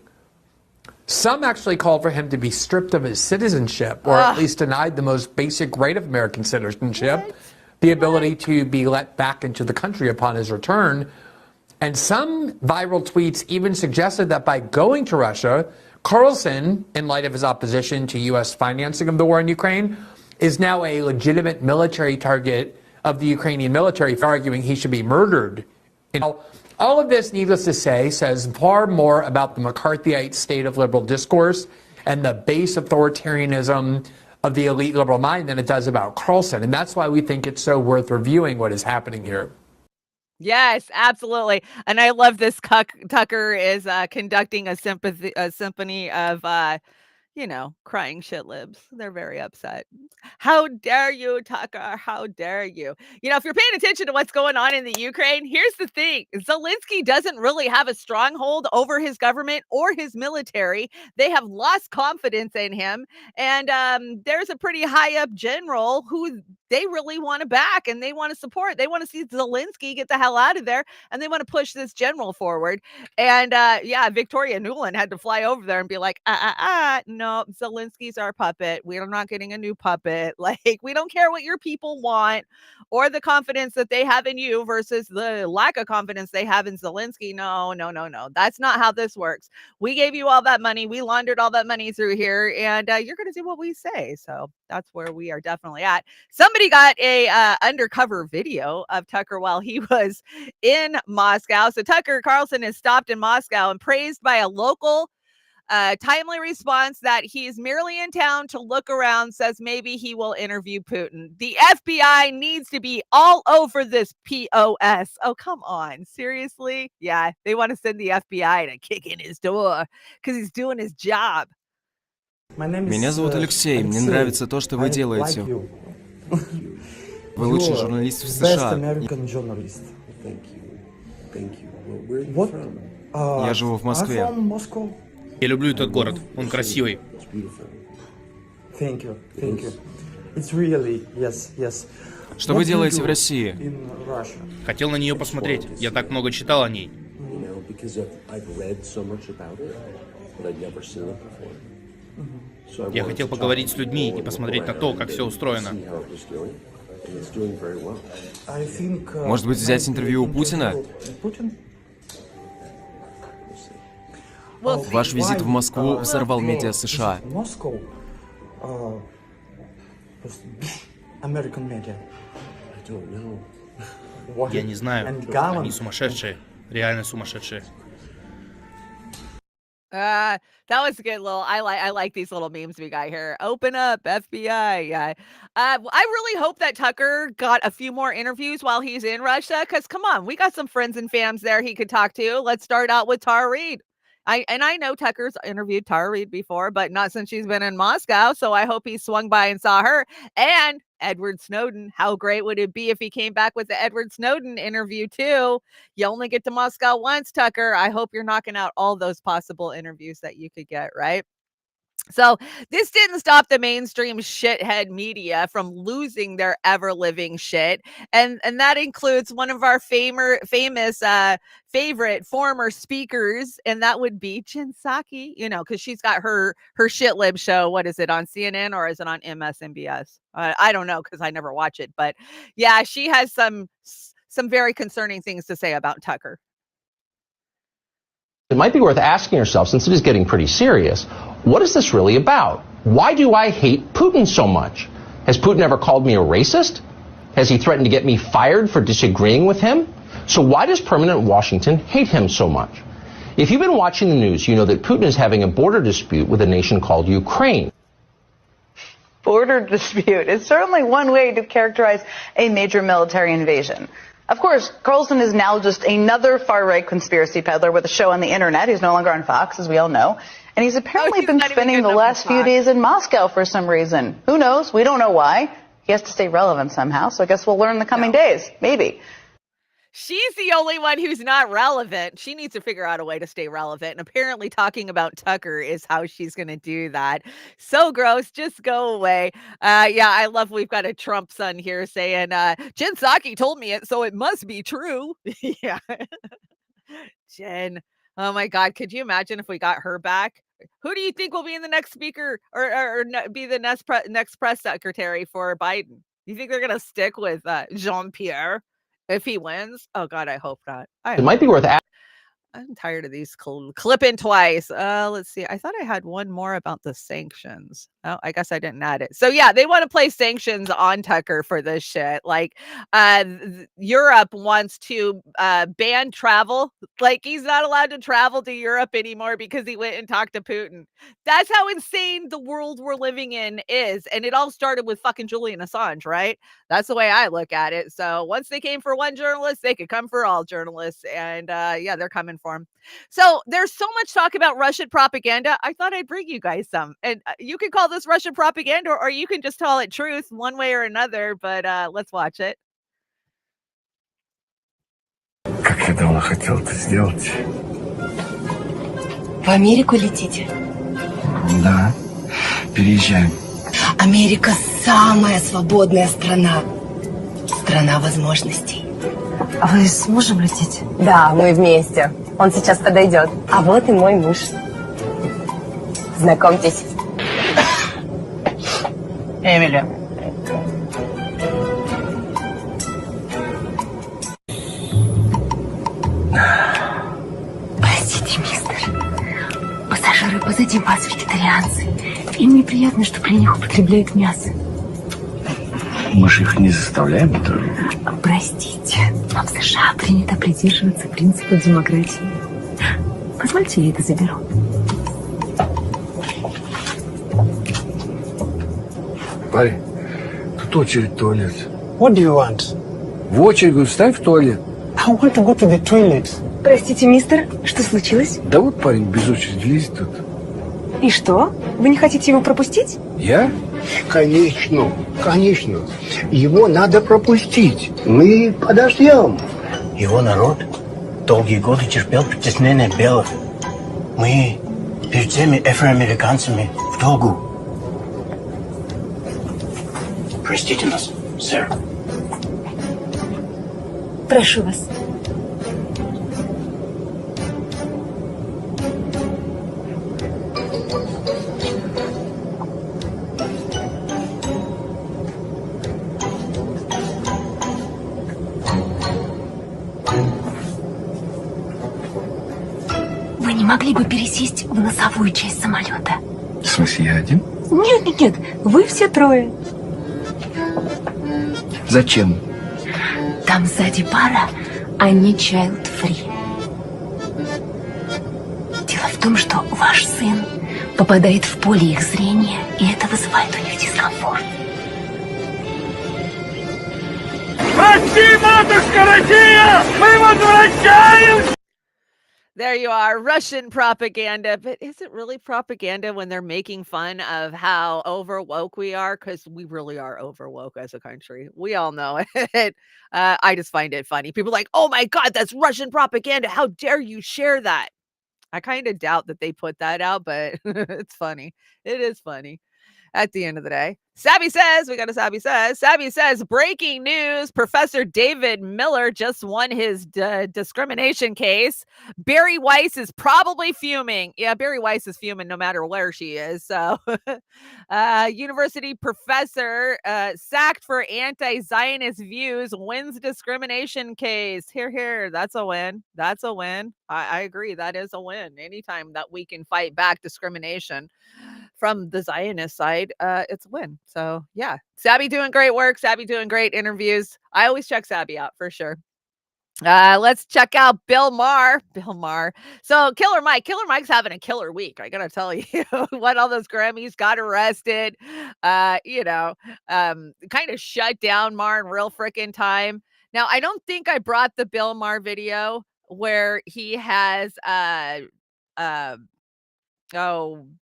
Some actually called for him to be stripped of his citizenship, or at least denied the most basic right of American citizenship, the ability to be let back into the country upon his return. And some viral tweets even suggested that by going to Russia, Carlson, in light of his opposition to U.S. financing of the war in Ukraine, is now a legitimate military target of the Ukrainian military, arguing he should be murdered. All of this, needless to say, says far more about the McCarthyite state of liberal discourse and the base authoritarianism of the elite liberal mind than it does about Carlson. And that's why we think it's so worth reviewing what is happening here. Yes, absolutely. And I love this. Tucker is conducting a symphony of, crying shit libs. They're very upset. How dare you, Tucker? How dare you? If you're paying attention to what's going on in the Ukraine, here's the thing. Zelensky doesn't really have a stronghold over his government or his military. They have lost confidence in him. And there's a pretty high up general who they really want to back and they want to support. They want to see Zelensky get the hell out of there, and they want to push this general forward. And Victoria Nuland had to fly over there and be like, no, Zelensky's our puppet. We are not getting a new puppet. Like, we don't care what your people want or the confidence that they have in you versus the lack of confidence they have in Zelensky. No. That's not how this works. We gave you all that money. We laundered all that money through here, and you're going to do what we say. So that's where we are definitely at. Somebody got a undercover video of Tucker while he was in Moscow. So Tucker Carlson is stopped in Moscow and praised by a local timely response that he's merely in town to look around, says maybe he will interview Putin. The FBI needs to be all over this POS. Oh, come on. Seriously? Yeah, they want to send the FBI to kick in his door because he's doing his job. Меня зовут Алексей. Мне нравится то, что вы делаете. Вы лучший журналист в США. Я живу в Москве. Я люблю этот город. Он красивый. Что вы делаете в России? Хотел на нее посмотреть. Я так много читал о ней. Я хотел поговорить с людьми и посмотреть на то, как все устроено. Может быть, взять интервью у Путина? Ваш визит в Москву взорвал медиа США. Я не знаю. Они сумасшедшие. Реально сумасшедшие. That was a good little. I like these little memes we got here. Open up, FBI. Yeah. I really hope that Tucker got a few more interviews while he's in Russia. Because come on, we got some friends and fams there he could talk to. Let's start out with Tara Reid. I know Tucker's interviewed Tara Reid before, but not since she's been in Moscow. So I hope he swung by and saw her. And Edward Snowden. How great would it be if he came back with the Edward Snowden interview too? You only get to Moscow once, Tucker. I hope you're knocking out all those possible interviews that you could get, right? So this didn't stop the mainstream shithead media from losing their ever-living shit. And that includes one of our famous favorite former speakers, and that would be Jen Psaki, because she's got her shit lib show. What is it, on CNN or is it on MSNBS? I don't know because I never watch it. But yeah, she has some very concerning things to say about Tucker. It might be worth asking yourself, since it is getting pretty serious, what is this really about? Why do I hate Putin so much? Has Putin ever called me a racist? Has he threatened to get me fired for disagreeing with him? So why does permanent Washington hate him so much? If you've been watching the news, you know that Putin is having a border dispute with a nation called Ukraine. Border dispute is certainly one way to characterize a major military invasion. Of course, Carlson is now just another far-right conspiracy peddler with a show on the internet. He's no longer on Fox, as we all know. And he's apparently been spending the last few days in Moscow for some reason. Who knows? We don't know why. He has to stay relevant somehow, so I guess we'll learn in the coming days. Maybe. She's the only one who's not relevant. She needs to figure out a way to stay relevant. And apparently talking about Tucker is how she's going to do that. So gross. Just go away. Yeah, I love we've got a Trump son here saying, Jen Psaki told me it, so it must be true. Yeah. Jen. Oh my God. Could you imagine if we got her back? Who do you think will be in the next speaker or be the next press secretary for Biden? You think they're going to stick with Jean-Pierre? If he wins, oh God, I hope not. It might be worth I'm tired of these clipping twice. Let's see. I thought I had one more about the sanctions. Oh, I guess I didn't add it. So yeah, they want to place sanctions on Tucker for this shit. Like, Europe wants to ban travel. Like, he's not allowed to travel to Europe anymore because he went and talked to Putin. That's how insane the world we're living in is. And it all started with fucking Julian Assange, right? That's the way I look at it. So once they came for one journalist, they could come for all journalists. And yeah, they're coming for him. So there's so much talk about Russian propaganda. I thought I'd bring you guys some. And you can call this Russian propaganda or you can just call it truth one way or another. But let's watch it. Как я давно хотел это сделать. В Америку летите? Да, переезжаем. Америка самая свободная страна. Страна возможностей. А вы с мужем летите? Да, мы вместе. Он сейчас подойдет. А вот и мой муж. Знакомьтесь. Эмили. Простите, мистер. Пассажиры позади вас вегетарианцы. Им неприятно, что при них употребляют мясо. Мы же их не заставляем это. Простите, но в США принято придерживаться принципа демократии. Позвольте, я это заберу. Парень, тут очередь в туалет. What do you want? В очередь, говорю, встань в туалет. I want to go to the toilet. Простите, мистер, что случилось? Да вот парень без очереди лезет тут. И что? Вы не хотите его пропустить? Я? Конечно, конечно. Его надо пропустить. Мы подождем. Его народ долгие годы терпел притеснение белых. Мы перед теми афроамериканцами в долгу. Простите нас, сэр. Прошу вас. Вы не могли бы пересесть в носовую часть самолета? В смысле, я один? Нет, вы все трое. Зачем? Там сзади пара, они child-free. Дело в том, что ваш сын попадает в поле их зрения, и это вызывает у них дискомфорт. Прости, матушка Россия! Мы возвращаемся! There you are, Russian propaganda. But is it really propaganda when they're making fun of how over woke we are? Because we really are over woke as a country. We all know it. I just find it funny. People are like, oh my God, that's Russian propaganda. How dare you share that? I kind of doubt that they put that out, but it's funny. It is funny at the end of the day. Sabby says, we got a Sabby says, breaking news, Professor David Miller just won his discrimination case. Barry Weiss is probably fuming. Yeah, Barry Weiss is fuming no matter where she is. So, university professor sacked for anti-Zionist views wins discrimination case. Here. That's a win. That's a win. I agree. That is a win. Anytime that we can fight back discrimination from the Zionist side, it's a win. So yeah, Sabby doing great work. Sabby doing great interviews. I always check Sabby out for sure. Let's check out Bill Maher. Bill Maher. So Killer Mike's having a killer week. I gotta tell you, won all those Grammys, got arrested. Kind of shut down Maher in real freaking time. Now, I don't think I brought the Bill Maher video where he has uh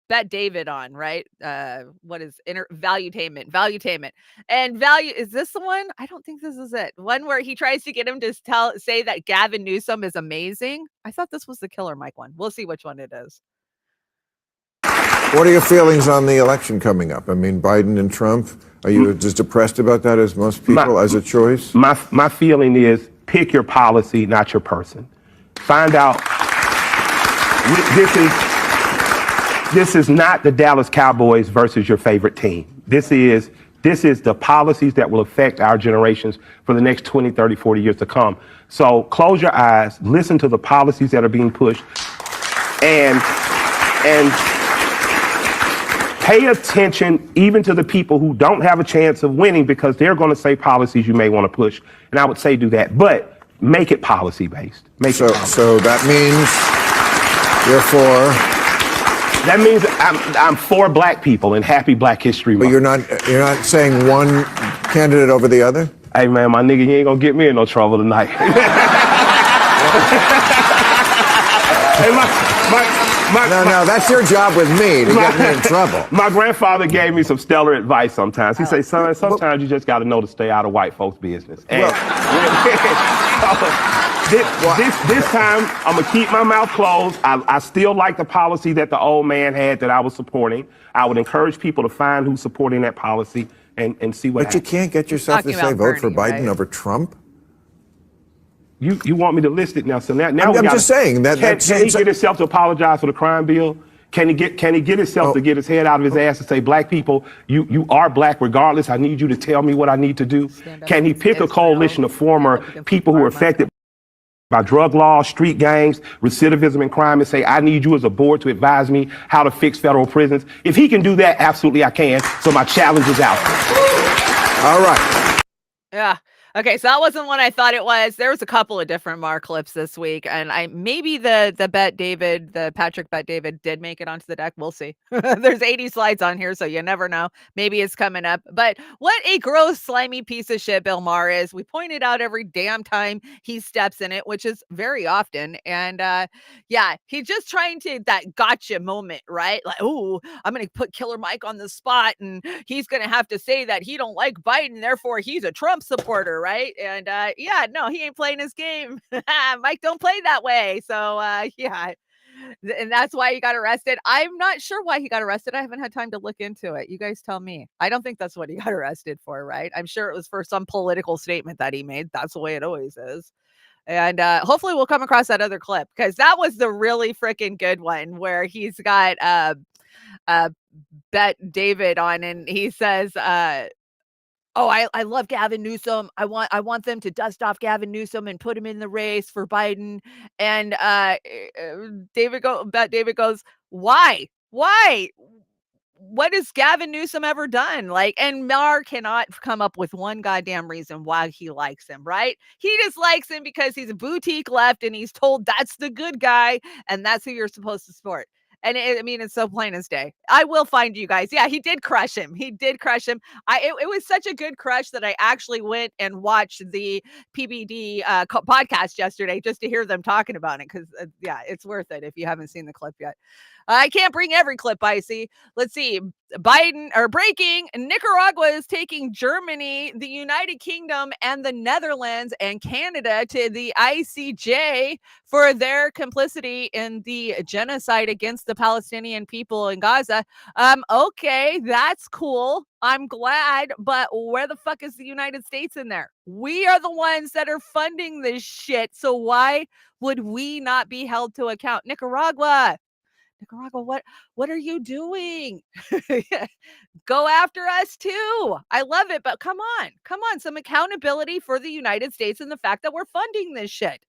Bet David on, right? What is Valuetainment. And value, is this the one? I don't think this is it. One where he tries to get him to say that Gavin Newsom is amazing. I thought this was the Killer Mike one. We'll see which one it is. What are your feelings on the election coming up? I mean, Biden and Trump, are you as depressed about that as most people as a choice? My feeling is pick your policy, not your person. Find out. This is not the Dallas Cowboys versus your favorite team. This is the policies that will affect our generations for the next 20, 30, 40 years to come. So close your eyes, listen to the policies that are being pushed, and pay attention even to the people who don't have a chance of winning, because they're going to say policies you may want to push. And I would say do that, but make it policy-based. So that means you're for... That means I'm for black people and happy Black History Month. But you're not saying one candidate over the other? Hey man, my nigga, you ain't gonna get me in no trouble tonight. Hey, no, that's your job with me, to get me in trouble. My grandfather gave me some stellar advice sometimes. He said, son, sometimes you just gotta know to stay out of white folks' business. And this time, I'm gonna keep my mouth closed. I still like the policy that the old man had that I was supporting. I would encourage people to find who's supporting that policy and see what happens. But you can't get yourself to say vote for Biden over Trump? You want me to list it now? So now I'm just saying that. Can he get himself to apologize for the crime bill? Can he get himself to get his head out of his ass and say, black people, you are black regardless. I need you to tell me what I need to do. Can he pick a coalition of former people who are affected by drug laws, street gangs, recidivism and crime, and say, I need you as a board to advise me how to fix federal prisons? If he can do that, absolutely I can. So my challenge is out. All right. Yeah. Okay, so that wasn't what I thought it was. There was a couple of different Maher clips this week, and maybe the Patrick Bet David did make it onto the deck. We'll see. There's 80 slides on here, so you never know. Maybe it's coming up. But what a gross, slimy piece of shit Bill Maher is. We point it out every damn time he steps in it, which is very often. And yeah, he's just trying to that gotcha moment, right? Like, oh, I'm gonna put Killer Mike on the spot, and he's gonna have to say that he don't like Biden, therefore he's a Trump supporter. Right. And yeah, no, he ain't playing his game. Mike don't play that way. So yeah. And that's why he got arrested. I'm not sure why he got arrested. I haven't had time to look into it. You guys tell me. I don't think that's what he got arrested for, right? I'm sure it was for some political statement that he made. That's the way it always is. And hopefully we'll come across that other clip, because that was the really freaking good one where he's got Bet David on, and he says, oh, I love Gavin Newsom. I want them to dust off Gavin Newsom and put him in the race for Biden. And Bet David goes, why? What has Gavin Newsom ever done? Like, and Maher cannot come up with one goddamn reason why he likes him, right? He just likes him because he's a boutique left and he's told that's the good guy and that's who you're supposed to support. And it's so plain as day. I will find you guys. Yeah, he did crush him. It was such a good crush that I actually went and watched the PBD podcast yesterday just to hear them talking about it. Because yeah, it's worth it if you haven't seen the clip yet. I can't bring every clip, Icy. Let's see. Breaking. Nicaragua is taking Germany, the United Kingdom, and the Netherlands and Canada to the ICJ for their complicity in the genocide against the Palestinian people in Gaza. Okay, that's cool. I'm glad, but where the fuck is the United States in there? We are the ones that are funding this shit. So why would we not be held to account? Nicaragua, what are you doing? Go after us too. I love it, but come on, some accountability for the United States and the fact that we're funding this shit.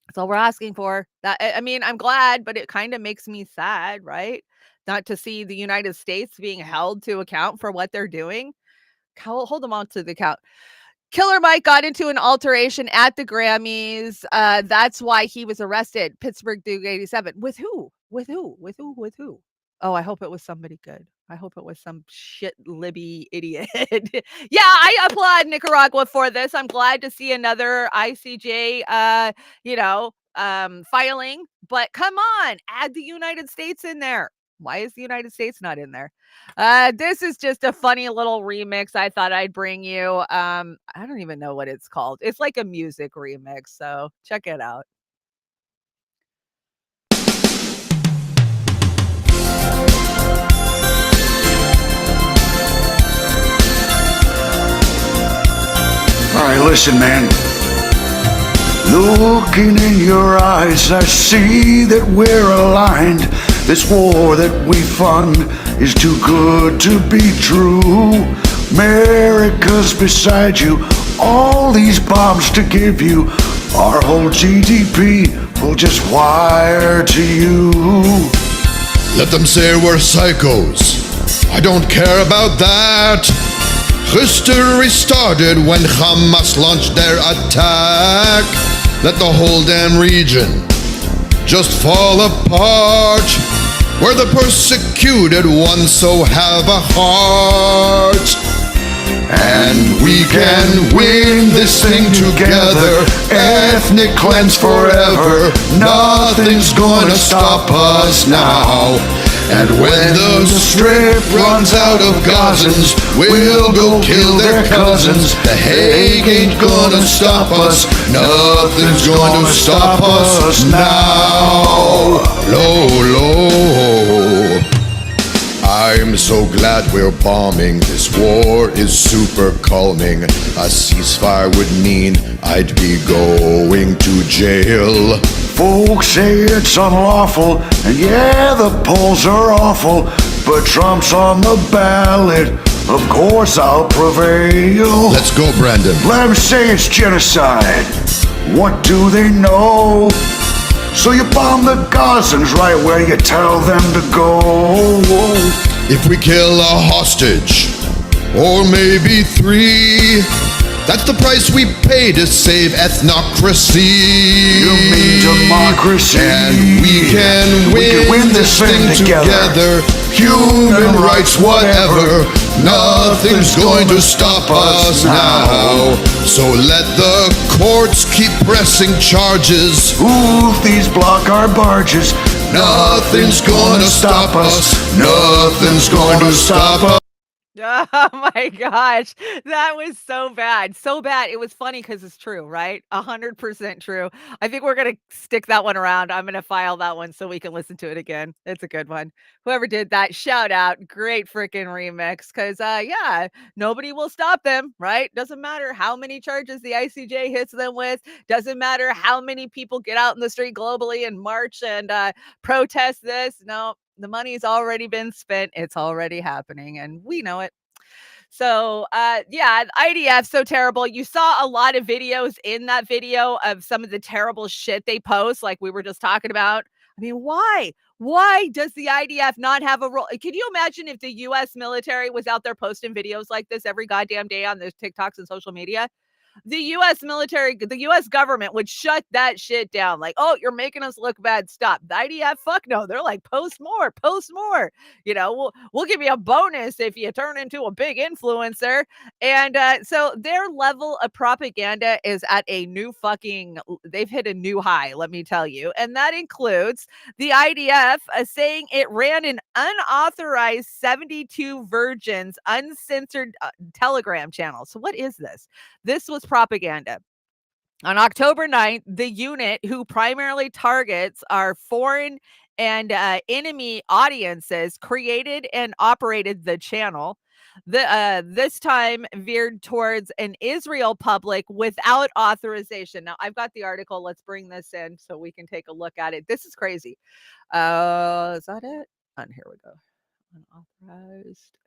That's all we're asking for. I'm glad, but it kind of makes me sad, right? Not to see the United States being held to account for what they're doing. Hold them on to the account. Killer Mike got into an alteration at the Grammys. That's why he was arrested. Pittsburgh Duke 87. With who? With who? With who? With who? Oh, I hope it was somebody good. I hope it was some shit Libby idiot. Yeah, I applaud Nicaragua for this. I'm glad to see another ICJ, filing. But come on, add the United States in there. Why is the United States not in there? This is just a funny little remix I thought I'd bring you. I don't even know what it's called. It's like a music remix, so check it out. All right, listen, man. Looking in your eyes, I see that we're aligned. This war that we fund is too good to be true. America's beside you, all these bombs to give you. Our whole GDP will just wire to you. Let them say we're psychos. I don't care about that. History started when Hamas launched their attack. Let the whole damn region just fall apart. We're the persecuted ones, so have a heart. And we can win this thing together. Ethnic cleanse forever. Nothing's gonna stop us now. And when the strip runs out of Gazans, we'll go kill their cousins. The Hague ain't gonna stop us. Nothing's gonna stop us now. Low. I'm so glad we're bombing. This war is super calming. A ceasefire would mean I'd be going to jail. Folks say it's unlawful, and yeah, the polls are awful, but Trump's on the ballot. Of course I'll prevail. Let's go, Brandon. Let them say it's genocide. What do they know? So you bomb the Gazans right where you tell them to go. If we kill a hostage, or maybe 3, that's the price we pay to save ethnocracy. You mean democracy? And we can win this thing together. Human rights, whatever. Nothing's going to stop us now. So let the courts keep pressing charges. Ooh, these block our barges. Nothing's gonna stop us. Nothing's going to stop us. Oh my gosh, that was so bad. So bad. It was funny because it's true, right? 100% true. I think we're going to stick that one around. I'm going to file that one so we can listen to it again. It's a good one. Whoever did that, shout out. Great freaking remix. Because, yeah, nobody will stop them, right? Doesn't matter how many charges the ICJ hits them with. Doesn't matter how many people get out in the street globally and march and protest this. No. The money's already been spent. It's already happening, and we know it. So, yeah, IDF, so terrible. You saw a lot of videos in that video of some of the terrible shit they post, like we were just talking about. I mean, why? Why does the IDF not have a role? Can you imagine if the U.S. military was out there posting videos like this every goddamn day on their TikToks and social media? The U.S. military, the U.S. government would shut that shit down. Like, oh, you're making us look bad. Stop. The IDF, fuck no. They're like, post more. You know, we'll give you a bonus if you turn into a big influencer. And so their level of propaganda is at a new they've hit a new high, let me tell you. And that includes the IDF saying it ran an unauthorized 72 Virgins uncensored Telegram channel. So what is this? This was propaganda. On October 9th, the unit, who primarily targets our foreign and enemy audiences, created and operated the channel. This time veered towards an Israel public without authorization. Now, I've got the article. Let's bring this in so we can take a look at it. This is crazy. Is that it? And here we go. Unauthorized.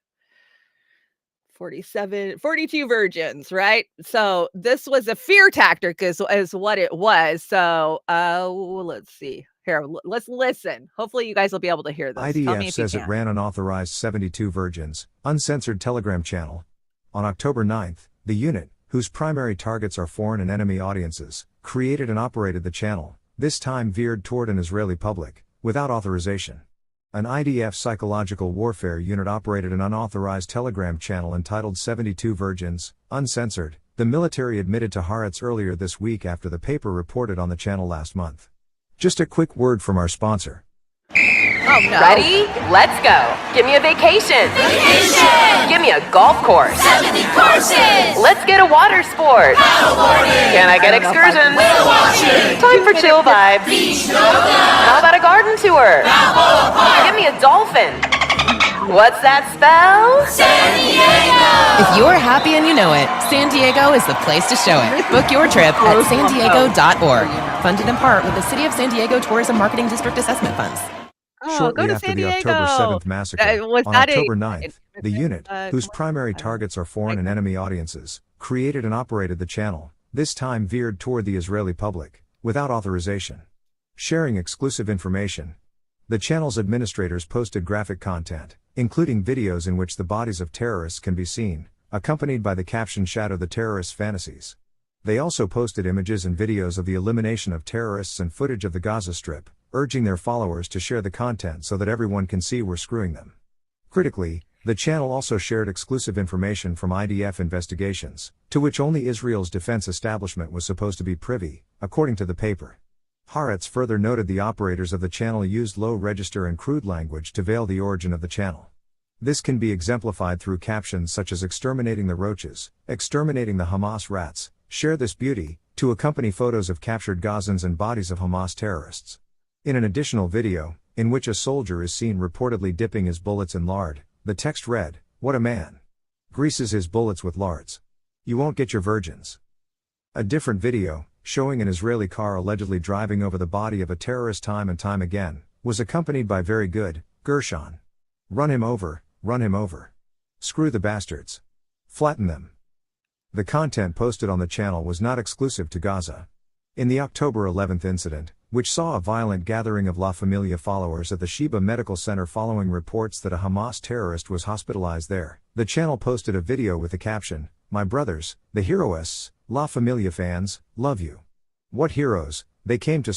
42 virgins, right? So this was a fear tactic is what it was. So let's see. Here, let's listen. Hopefully you guys will be able to hear this. IDF says it ran unauthorized 72 Virgins, uncensored Telegram channel. On October 9th, the unit, whose primary targets are foreign and enemy audiences, created and operated the channel, this time veered toward an Israeli public, without authorization. An IDF psychological warfare unit operated an unauthorized Telegram channel entitled 72 Virgins, Uncensored, the military admitted to Haaretz earlier this week after the paper reported on the channel last month. Just a quick word from our sponsor. Oh, no. Ready? Let's go. Give me a vacation. Vacation! Give me a golf course. 70 courses! Let's get a water sport. Paddleboarding! Can I get excursions? Whale watching! Time for chill vibes. Beach yoga! How about a garden tour? Balboa Park! Give me a dolphin. What's that spell? San Diego! If you're happy and you know it, San Diego is the place to show it. Book your trip at sandiego.org. Funded in part with the City of San Diego Tourism Marketing District Assessment Funds. Shortly after the October 7th massacre, on October 9th, the unit, whose primary targets are foreign and enemy audiences, created and operated the channel, this time veered toward the Israeli public, without authorization. Sharing exclusive information. The channel's administrators posted graphic content, including videos in which the bodies of terrorists can be seen, accompanied by the caption "Shadow the Terrorists' Fantasies." They also posted images and videos of the elimination of terrorists and footage of the Gaza Strip, urging their followers to share the content so that everyone can see we're screwing them. Critically, the channel also shared exclusive information from IDF investigations, to which only Israel's defense establishment was supposed to be privy, according to the paper. Haaretz further noted the operators of the channel used low register and crude language to veil the origin of the channel. This can be exemplified through captions such as "exterminating the roaches," "exterminating the Hamas rats," "share this beauty," to accompany photos of captured Gazans and bodies of Hamas terrorists. In an additional video, in which a soldier is seen reportedly dipping his bullets in lard, the text read, "What a man. Greases his bullets with lards. You won't get your virgins." A different video, showing an Israeli car allegedly driving over the body of a terrorist time and time again, was accompanied by "Very good, Gershon. Run him over, run him over. Screw the bastards. Flatten them." The content posted on the channel was not exclusive to Gaza. In the October 11th incident, which saw a violent gathering of La Familia followers at the Sheba Medical Center following reports that a Hamas terrorist was hospitalized there, the channel posted a video with the caption, "My brothers, the heroists, La Familia fans, love you. What heroes, they came to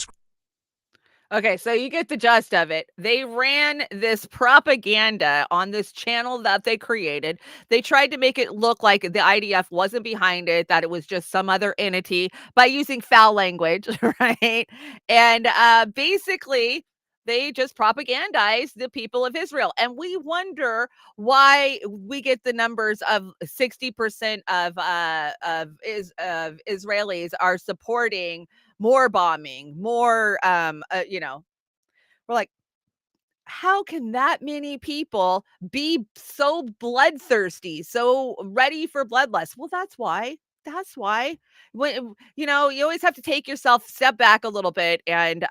Okay, so you get the gist of it. They ran this propaganda on this channel that they created. They tried to make it look like the IDF wasn't behind it, that it was just some other entity by using foul language, right? And basically, they just propagandized the people of Israel. And we wonder why we get the numbers of 60% of Israelis are supporting more bombing, more, we're like, how can that many people be so bloodthirsty, so ready for bloodlust? Well, that's why. That's why. When, you always have to take yourself, step back a little bit and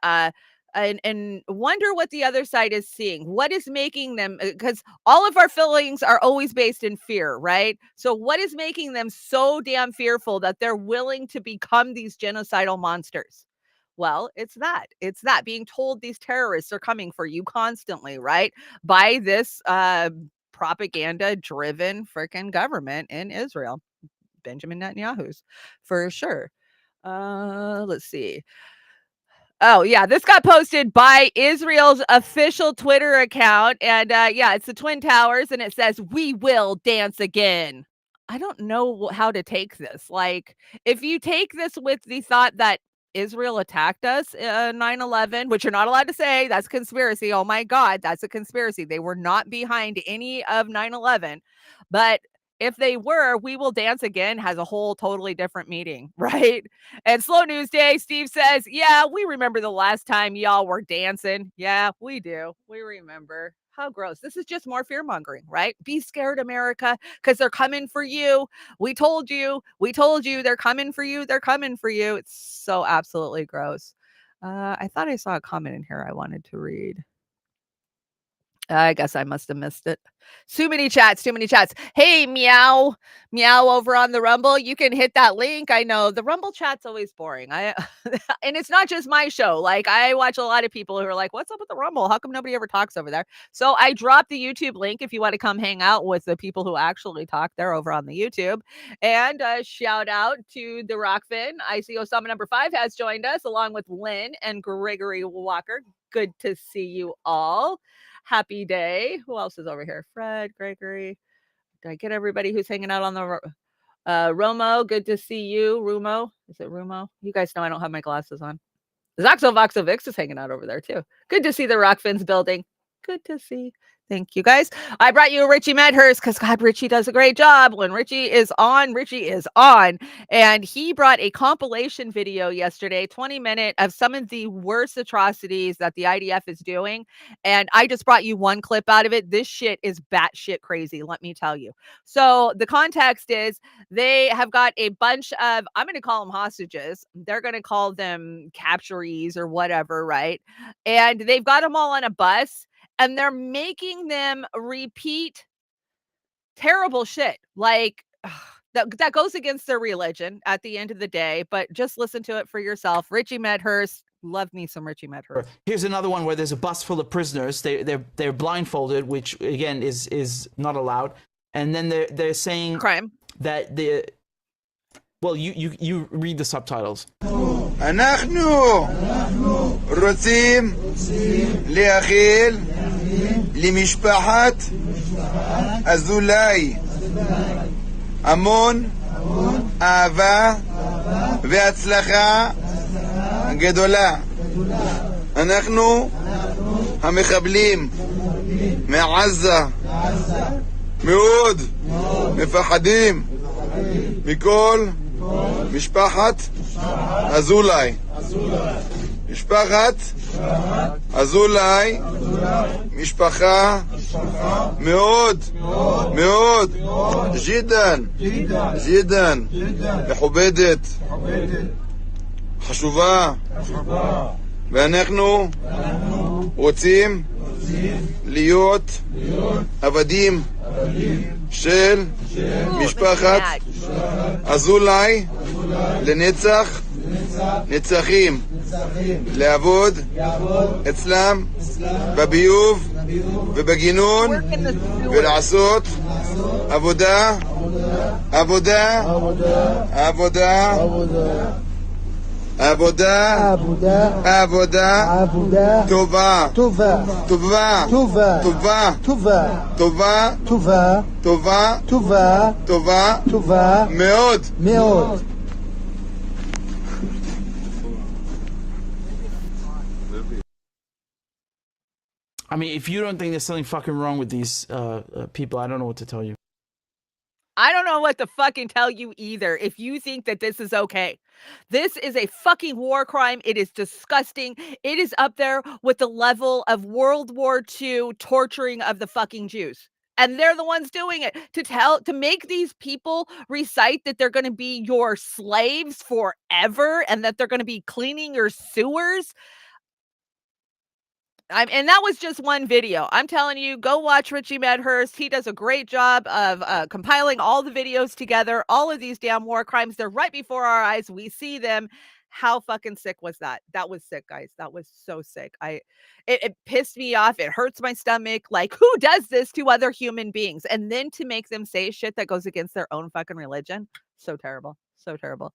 wonder what the other side is seeing. What is making them, because all of our feelings are always based in fear, right? So what is making them so damn fearful that they're willing to become these genocidal monsters? Well, it's that being told these terrorists are coming for you constantly, right? By this propaganda driven freaking government in Israel, Benjamin Netanyahu's, for sure. Let's see. Oh, yeah, this got posted by Israel's official Twitter account. And yeah, it's the Twin Towers, and it says, "We will dance again." I don't know how to take this. Like, if you take this with the thought that Israel attacked us 9/11, which you're not allowed to say, that's conspiracy. Oh my God, that's a conspiracy. They were not behind any of 9/11. But if they were, "We will dance again" has a whole totally different meaning, right? And Slow News Day, Steve says, "Yeah, we remember the last time y'all were dancing." Yeah, we do. We remember. How gross. This is just more fear mongering, right? Be scared, America, because they're coming for you. We told you. We told you they're coming for you. They're coming for you. It's so absolutely gross. I thought I saw a comment in here I wanted to read. I guess I must have missed it. Too many chats. Hey, meow over on the Rumble. You can hit that link. I know the Rumble chat's always boring. And it's not just my show. Like, I watch a lot of people who are like, what's up with the Rumble? How come nobody ever talks over there? So I dropped the YouTube link if you want to come hang out with the people who actually talk. They're over on the YouTube. And shout out to the Rokfin. I see Osama number 5 has joined us along with Lynn and Gregory Walker. Good to see you all. Happy day. Who else is over here? Fred, Gregory. Did I get everybody who's hanging out on the Romo? Good to see you. Rumo. Is it Rumo? You guys know I don't have my glasses on. Zoxo Voxo Vix is hanging out over there too. Good to see the Rokfin's building. Good to see. Thank you, guys. I brought you Richie Medhurst because God, Richie does a great job. When Richie is on. And he brought a compilation video yesterday, 20-minute of some of the worst atrocities that the IDF is doing. And I just brought you one clip out of it. This shit is batshit crazy, let me tell you. So the context is they have got a bunch of, I'm going to call them hostages. They're going to call them capturees or whatever, right? And they've got them all on a bus. And they're making them repeat terrible shit. Like, that goes against their religion at the end of the day. But just listen to it for yourself. Richie Medhurst. Love me some Richie Medhurst. Here's another one where there's a bus full of prisoners. They're blindfolded, which, again, is not allowed. And then they're saying crime that the... Well, you read the subtitles. אנחנו רוצים לאחל למשפחת אזולאי המון אהבה והצלחה גדולה. אנחנו המחבלים מעזה מאוד מפחדים מכל משפחת אזולאי. משפחת אזולאי משפחה מאוד מאוד ג'ידן מכובדת חשובה, ואנחנו רוצים להיות עבדים של משפחת אזולאי לנצח נצחים, לעבוד אצלם בביוב ובגינון ולעשות עבודה טובה מאוד. I mean, if you don't think there's something fucking wrong with these people, I don't know what to tell you. I don't know what to fucking tell you either if you think that this is okay. This is a fucking war crime. It is disgusting. It is up there with the level of World War II torturing of the fucking Jews. And they're the ones doing it to make these people recite that they're going to be your slaves forever and that they're going to be cleaning your sewers. And that was just one video. I'm telling you, go watch Richie Medhurst. He does a great job of compiling all the videos together. All of these damn war crimes, they're right before our eyes. We see them. How fucking sick was that? That was sick, guys. That was so sick. It pissed me off. It hurts my stomach. Like, who does this to other human beings? And then to make them say shit that goes against their own fucking religion. So terrible. So terrible.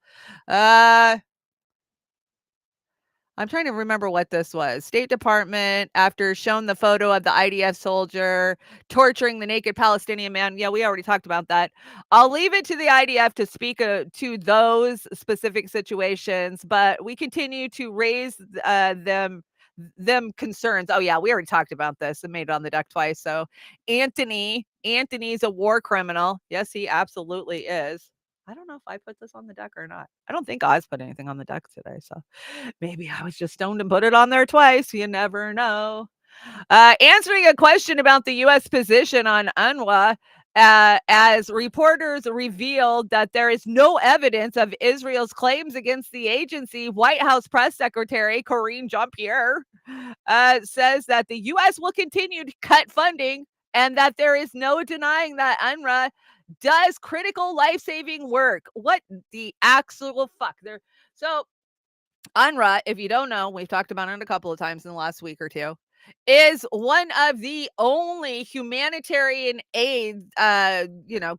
I'm trying to remember what this was. State Department, after shown the photo of the IDF soldier torturing the naked Palestinian man. Yeah, we already talked about that. I'll leave it to the IDF to speak to those specific situations, but we continue to raise them concerns. Oh yeah, we already talked about this and made it on the deck twice. So Anthony's a war criminal. Yes, he absolutely is. I don't know if I put this on the deck or not. I don't think Oz put anything on the deck today. So maybe I was just stoned and put it on there twice. You never know. Answering a question about the U.S. position on UNRWA, as reporters revealed that there is no evidence of Israel's claims against the agency, White House Press Secretary Karine Jean-Pierre says that the U.S. will continue to cut funding and that there is no denying that UNRWA does critical life-saving work. What the actual fuck? So UNRWA, if you don't know, we've talked about it a couple of times in the last week or two, is one of the only humanitarian aid,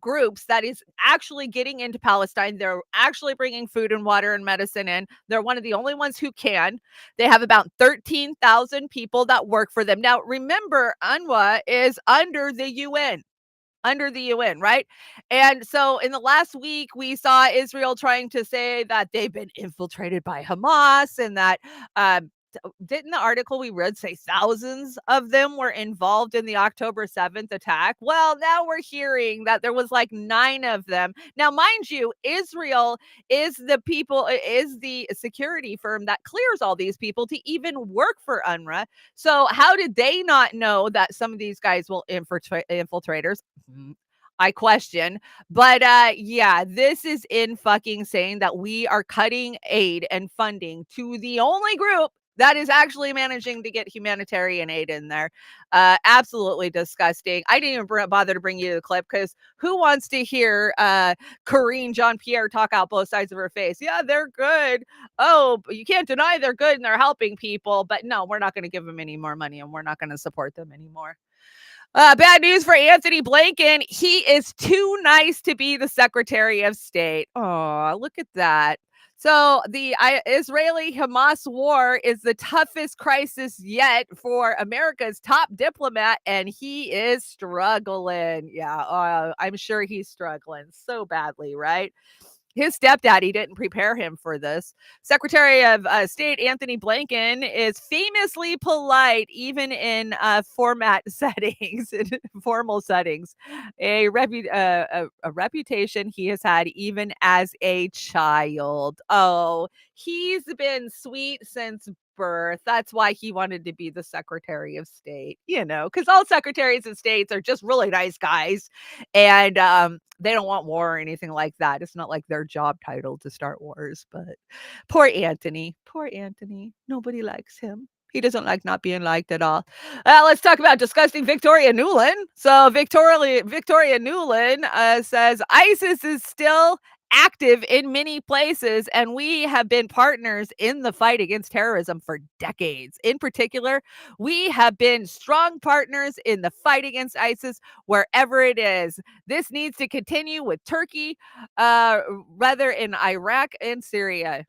groups that is actually getting into Palestine. They're actually bringing food and water and medicine in. They're one of the only ones who can. They have about 13,000 people that work for them. Now, remember, UNRWA is under the UN. Right? And so in the last week, we saw Israel trying to say that they've been infiltrated by Hamas and that didn't the article we read say thousands of them were involved in the October 7th attack? Well, now we're hearing that there was like 9 of them. Now, mind you, Israel is the security firm that clears all these people to even work for UNRWA. So how did they not know that some of these guys will infiltrators? I question. But this is in fucking saying that we are cutting aid and funding to the only group that is actually managing to get humanitarian aid in there. Absolutely disgusting. I didn't even bother to bring you the clip because who wants to hear Corinne Jean-Pierre talk out both sides of her face? Yeah, they're good. Oh, but you can't deny they're good and they're helping people. But no, we're not going to give them any more money and we're not going to support them anymore. Bad news for Anthony Blinken. He is too nice to be the Secretary of State. Oh, look at that. So the Israeli-Hamas war is the toughest crisis yet for America's top diplomat, and he is struggling. Yeah, I'm sure he's struggling so badly, right? His stepdaddy didn't prepare him for this. Secretary of State Anthony Blinken is famously polite, even in formal settings, a reputation he has had even as a child. Oh, he's been sweet since birth. That's why he wanted to be the Secretary of State, because all secretaries of states are just really nice guys. And they don't want war or anything like that. It's not like their job title to start wars, but poor Anthony. Nobody likes him. He doesn't like not being liked at all. Let's talk about disgusting Victoria Nuland. So Victoria Nuland says ISIS is still active in many places, and we have been partners in the fight against terrorism for decades. In particular, we have been strong partners in the fight against ISIS wherever it is. This needs to continue with Turkey, rather in Iraq and Syria.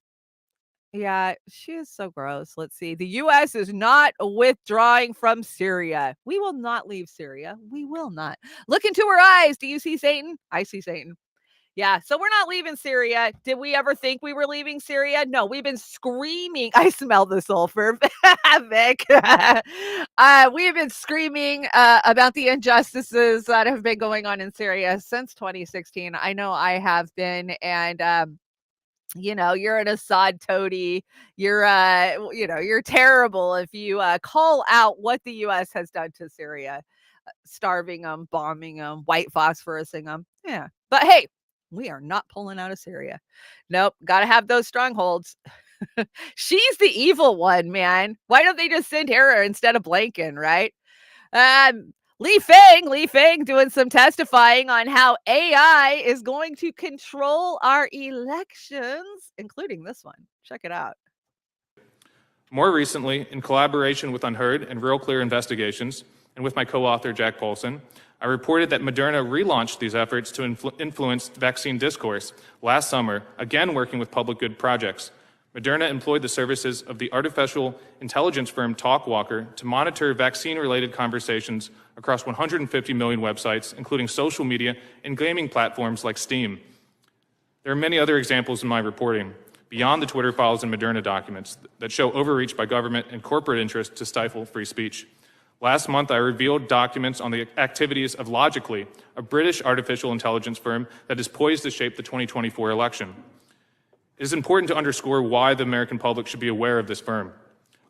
Yeah, she is so gross. Let's see. The U.S. is not withdrawing from Syria. We will not leave Syria. We will not. Look into her eyes. Do you see Satan? I see Satan. Yeah, so we're not leaving Syria. Did we ever think we were leaving Syria? No, we've been screaming. I smell the sulfur, Vic. We've been screaming about the injustices that have been going on in Syria since 2016. I know I have been, and you're an Assad toady. You're terrible if you call out what the U.S. has done to Syria, starving them, bombing them, white phosphorusing them. Yeah, but hey, we are not pulling out of Syria. Nope. Got to have those strongholds. She's the evil one, man. Why don't they just send her instead of Blinken, right? Li Feng doing some testifying on how AI is going to control our elections, including this one. Check it out. More recently, in collaboration with Unheard and Real Clear Investigations, and with my co-author Jack Polson, I reported that Moderna relaunched these efforts to influence vaccine discourse last summer, again working with public good projects. Moderna employed the services of the artificial intelligence firm Talkwalker to monitor vaccine-related conversations across 150 million websites, including social media and gaming platforms like Steam. There are many other examples in my reporting, beyond the Twitter files and Moderna documents, that show overreach by government and corporate interests to stifle free speech. Last month, I revealed documents on the activities of Logically, a British artificial intelligence firm that is poised to shape the 2024 election. It is important to underscore why the American public should be aware of this firm.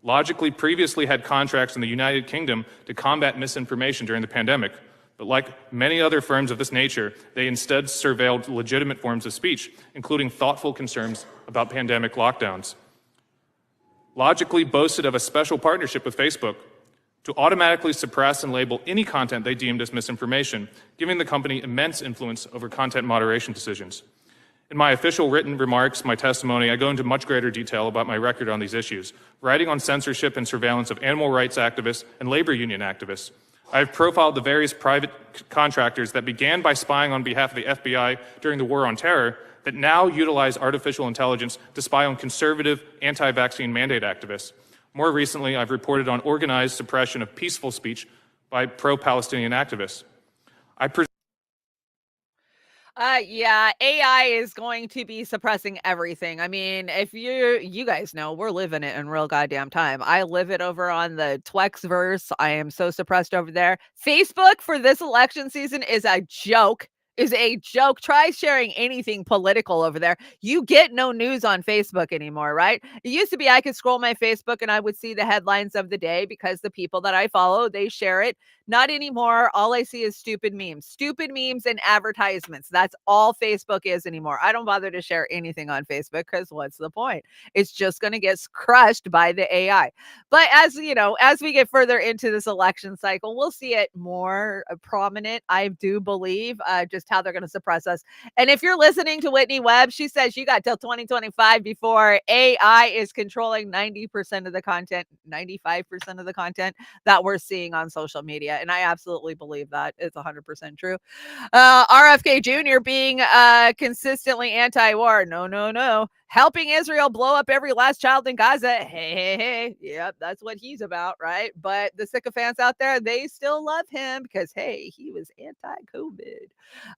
Logically previously had contracts in the United Kingdom to combat misinformation during the pandemic, but like many other firms of this nature, they instead surveilled legitimate forms of speech, including thoughtful concerns about pandemic lockdowns. logically boasted of a special partnership with Facebook to automatically suppress and label any content they deemed as misinformation, giving the company immense influence over content moderation decisions. In my official written remarks, my testimony, I go into much greater detail about my record on these issues, writing on censorship and surveillance of animal rights activists and labor union activists. I have profiled the various private contractors that began by spying on behalf of the FBI during the War on Terror that now utilize artificial intelligence to spy on conservative anti-vaccine mandate activists. More recently, I've reported on organized suppression of peaceful speech by pro-Palestinian activists. Yeah, AI is going to be suppressing everything. I mean, if you guys know, we're living it in real goddamn time. I live it over on the Twexverse. I am so suppressed over there. Facebook for this election season is a joke. Try sharing anything political over there. You get no news on Facebook anymore, right? It used to be I could scroll my Facebook and I would see the headlines of the day because the people that I follow, they share it. Not anymore. All I see is stupid memes and advertisements. That's all Facebook is anymore. I don't bother to share anything on Facebook because what's the point? It's just going to get crushed by the AI. But as we get further into this election cycle, we'll see it more prominent. I do believe just how they're going to suppress us. And if you're listening to Whitney Webb, she says you got till 2025 before AI is controlling 90% of the content, 95% of the content that we're seeing on social media. And I absolutely believe that. It's 100% true. RFK Jr. being consistently anti-war. No. Helping Israel blow up every last child in Gaza. Hey. Yep, that's what he's about, right? But the sycophants out there, they still love him because, hey, he was anti-COVID.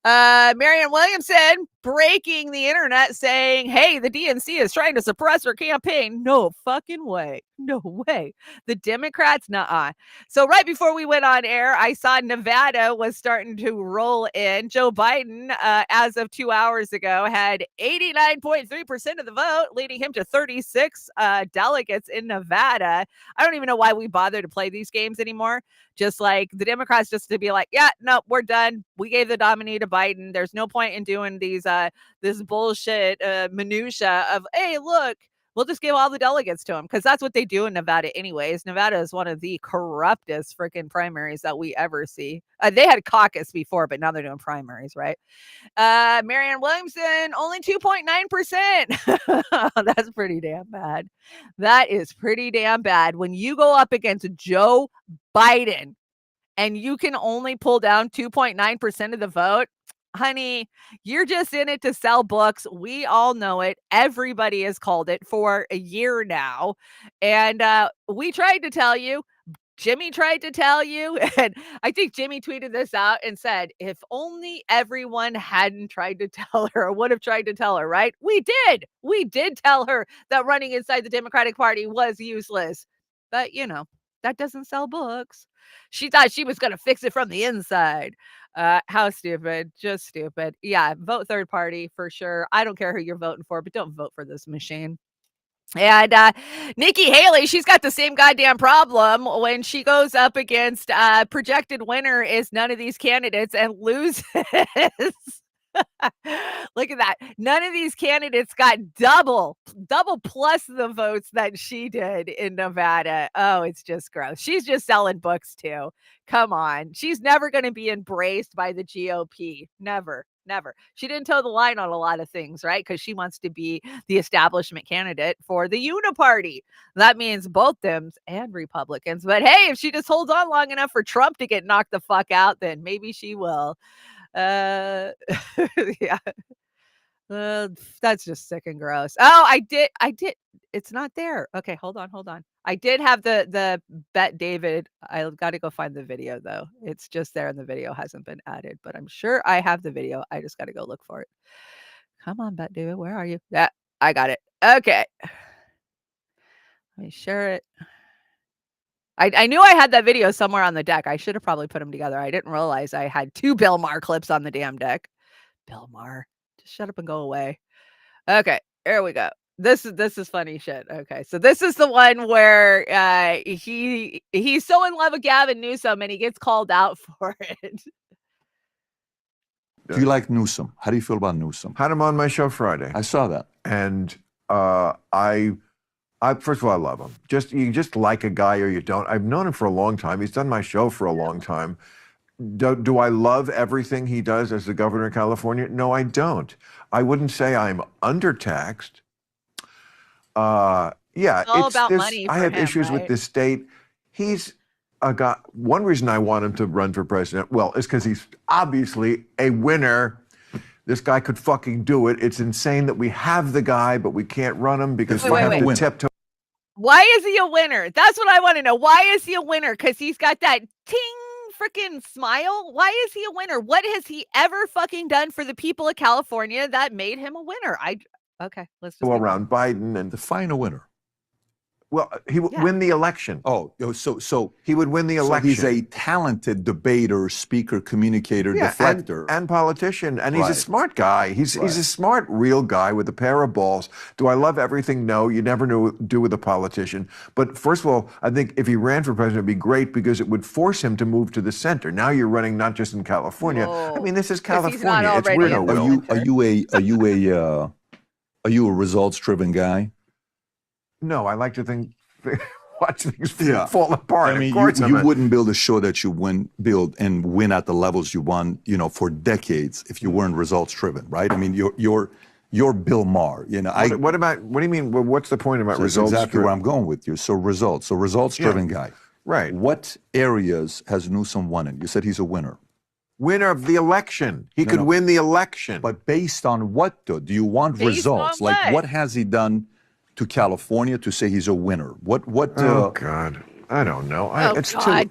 Marianne Williamson breaking the internet saying, hey, the DNC is trying to suppress her campaign. No fucking way. No way. The Democrats, nuh-uh. So right before we went on air, I saw Nevada was starting to roll in. Joe Biden, as of 2 hours ago, had 89.3% of the vote, leading him to 36 delegates in Nevada. I don't even know why we bother to play these games anymore. Just like the Democrats, just to be like, yeah, no, we're done. We gave the nominee to Biden. There's no point in doing these this bullshit minutia of, hey, look, we'll just give all the delegates to him because that's what they do in Nevada anyways. Nevada is one of the corruptest freaking primaries that we ever see. They had caucus before, but now they're doing primaries, right? Marianne Williamson, only 2.9%. That's pretty damn bad. That is pretty damn bad. When you go up against Joe Biden and you can only pull down 2.9% of the vote, honey, you're just in it to sell books. We all know it. Everybody has called it for a year now. And we tried to tell you. Jimmy tried to tell you. And I think Jimmy tweeted this out and said, if only everyone hadn't tried to tell her or would have tried to tell her, right? We did. We did tell her that running inside the Democratic Party was useless. But, that doesn't sell books. She thought she was going to fix it from the inside. How stupid. Just stupid. Yeah, vote third party for sure. I don't care who you're voting for, but don't vote for this machine. And Nikki Haley, she's got the same goddamn problem when she goes up against projected winner is none of these candidates and loses. Look at that. None of these candidates got double plus the votes that she did in Nevada. Oh, it's just gross. She's just selling books too. Come on. She's never going to be embraced by the GOP. Never. She didn't toe the line on a lot of things, right? Because she wants to be the establishment candidate for the Uniparty. That means both Dems and Republicans. But hey, if she just holds on long enough for Trump to get knocked the fuck out, then maybe she will. Yeah. That's just sick and gross. Oh, I did. It's not there. Okay, hold on. I did have the Bet David. I got to go find the video though. It's just there and the video hasn't been added, but I'm sure I have the video. I just got to go look for it. Come on, Bet David. Where are you? Yeah, I got it. Okay. Let me share it. I knew I had that video somewhere on the deck. I should have probably put them together. I didn't realize I had 2 Bill Maher clips on the damn deck. Bill Maher, just shut up and go away. Okay, here we go. This is funny shit. Okay, so this is the one where he's so in love with Gavin Newsom and he gets called out for it. Do you like Newsom? How do you feel about Newsom? Had him on my show Friday. I saw that. And I First of all, I love him. You just like a guy or you don't. I've known him for a long time. He's done my show for a long time. Do I love everything he does as the governor of California? No, I don't. I wouldn't say I'm undertaxed. Yeah, it's all about money. I have issues with this state. He's a guy. One reason I want him to run for president, well, is because he's obviously a winner. This guy could fucking do it. It's insane that we have the guy, but we can't run him because we have to tiptoe. Why is he a winner? That's what I want to know. Why is he a winner? Because he's got that ting freaking smile. Why is he a winner? What has he ever fucking done for the people of California that made him a winner? Okay, let's just go around Biden and define a winner. Well, he would win the election. Oh, so he would win the election. So he's a talented debater, speaker, communicator, deflector, and politician, and he's a smart guy. He's a smart, real guy with a pair of balls. Do I love everything? No, you never do with a politician. But first of all, I think if he ran for president, it'd be great because it would force him to move to the center. Now you're running not just in California. Whoa. I mean, this is California. It's weird. Are you a results-driven guy? No, I like to watch things fall apart. I mean, of course you wouldn't build a show that you build and win at the levels you won, for decades if you weren't results-driven, right? I mean, you're Bill Maher. What do you mean? What's the point about results? That's exactly where I'm going with you. So results-driven guy. Right. What areas has Newsom won in? You said he's a winner. Winner of the election. He could win the election. But based on what, though? Do you want results? Like, what has he done to California to say he's a winner? What? Oh God, I don't know.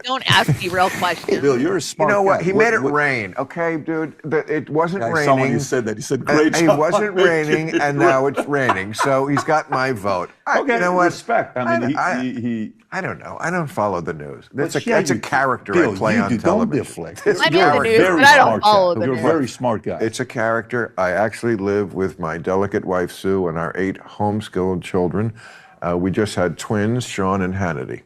Don't ask me real questions. Bill, you're a smart. You know what? guy. He made it rain. Okay, dude. It wasn't raining. Someone who said that. He said, "Great job." It wasn't raining, and now it's raining. So he's got my vote. Okay, you know what? Respect. I mean, I don't know. I don't follow the news. That's a character Bill, I play on television. Don't deflect. I know the news, but I don't follow the news. You're a very smart guy. It's a character. I actually live with my delicate wife, Sue, and our 8 homeschooled children. We just had twins, Sean and Hannity.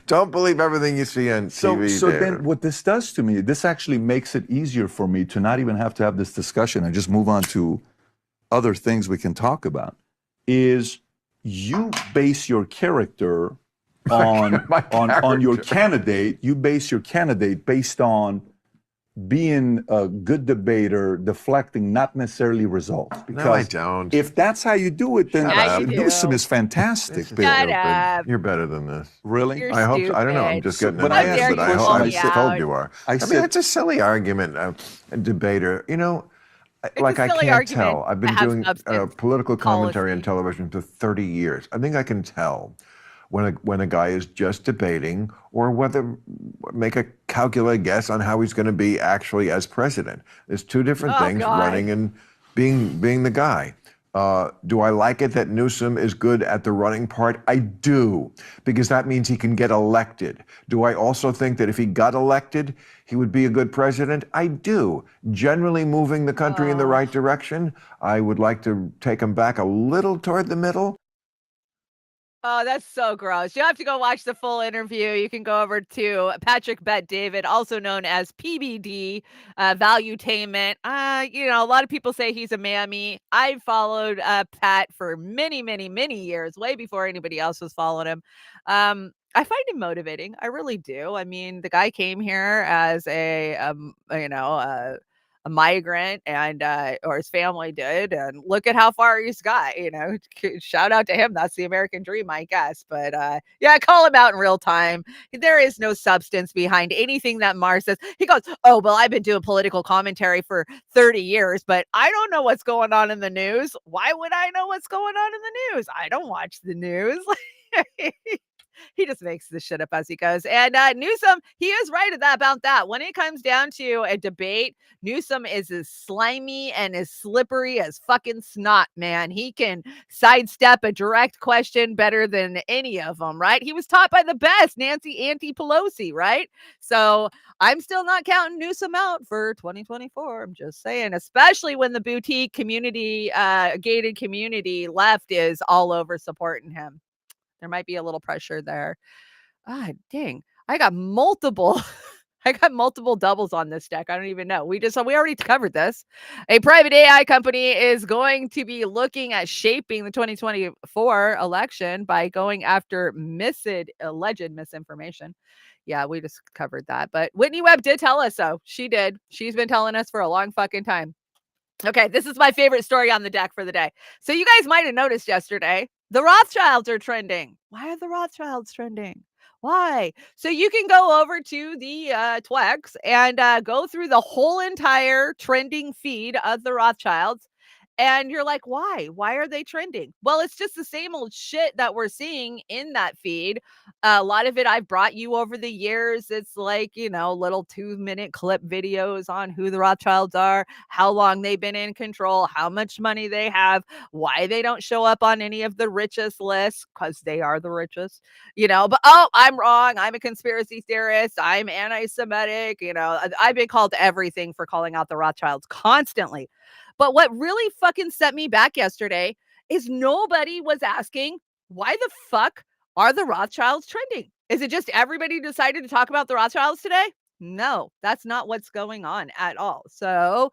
Don't believe everything you see on TV. So then what this does to me, this actually makes it easier for me to not even have to have this discussion and just move on to other things we can talk about, is you base your character on your candidate. You base your candidate based on being a good debater, deflecting, not necessarily results. Because no, I don't. If that's how you do it, then Newsom is fantastic. Shut up. You're better than this. Really? You're I hope so. I don't know. I'm just getting an answer, but I told you are. I mean, it's a silly argument, a debater. I can't tell. I've been doing political commentary on television for 30 years. I think I can tell when a guy is just debating or make a calculated guess on how he's going to be actually as president. There's two different things, running and being the guy. Do I like it that Newsom is good at the running part? I do, because that means he can get elected. Do I also think that if he got elected, he would be a good president? I do. Generally moving the country in the right direction. I would like to take him back a little toward the middle. Oh, that's so gross. You have to go watch the full interview. You can go over to Patrick Bet David, also known as PBD, Valuetainment. A lot of people say he's a mammy. I followed Pat for many, many, many years, way before anybody else was following him. I find him motivating. I really do. I mean, the guy came here as a migrant, and or his family did, and look at how far he's got. Shout out to him. That's the American dream, I guess. But call him out in real time. There is no substance behind anything that Maher says. He goes, "Oh, well, I've been doing political commentary for 30 years, but I don't know what's going on in the news. Why would I know what's going on in the news? I don't watch the news." He just makes the shit up as he goes. And Newsom, he is right about that. When it comes down to a debate, Newsom is as slimy and as slippery as fucking snot, man. He can sidestep a direct question better than any of them, right? He was taught by the best, Nancy Auntie Pelosi, right? So I'm still not counting Newsom out for 2024. I'm just saying, especially when the boutique community, gated community left is all over supporting him. There might be a little pressure there. Dang. I got multiple I got multiple doubles on this deck. I don't even know. We already covered this. A private AI company is going to be looking at shaping the 2024 election by going after alleged misinformation. Yeah, we just covered that. But Whitney Webb did tell us so. She did. She's been telling us for a long fucking time. Okay, this is my favorite story on the deck for the day. So you guys might have noticed yesterday, the Rothschilds are trending. Why are the Rothschilds trending? Why? So you can go over to the Twex and go through the whole entire trending feed of the Rothschilds. And you're like, why? Why are they trending? Well, it's just the same old shit that we're seeing in that feed. A lot of it I've brought you over the years. It's like, little 2-minute clip videos on who the Rothschilds are, how long they've been in control, how much money they have, why they don't show up on any of the richest lists, because they are the richest, but I'm wrong. I'm a conspiracy theorist. I'm anti-Semitic. I've been called everything for calling out the Rothschilds constantly. But what really fucking set me back yesterday is nobody was asking, why the fuck are the Rothschilds trending? Is it just everybody decided to talk about the Rothschilds today? No, that's not what's going on at all. So,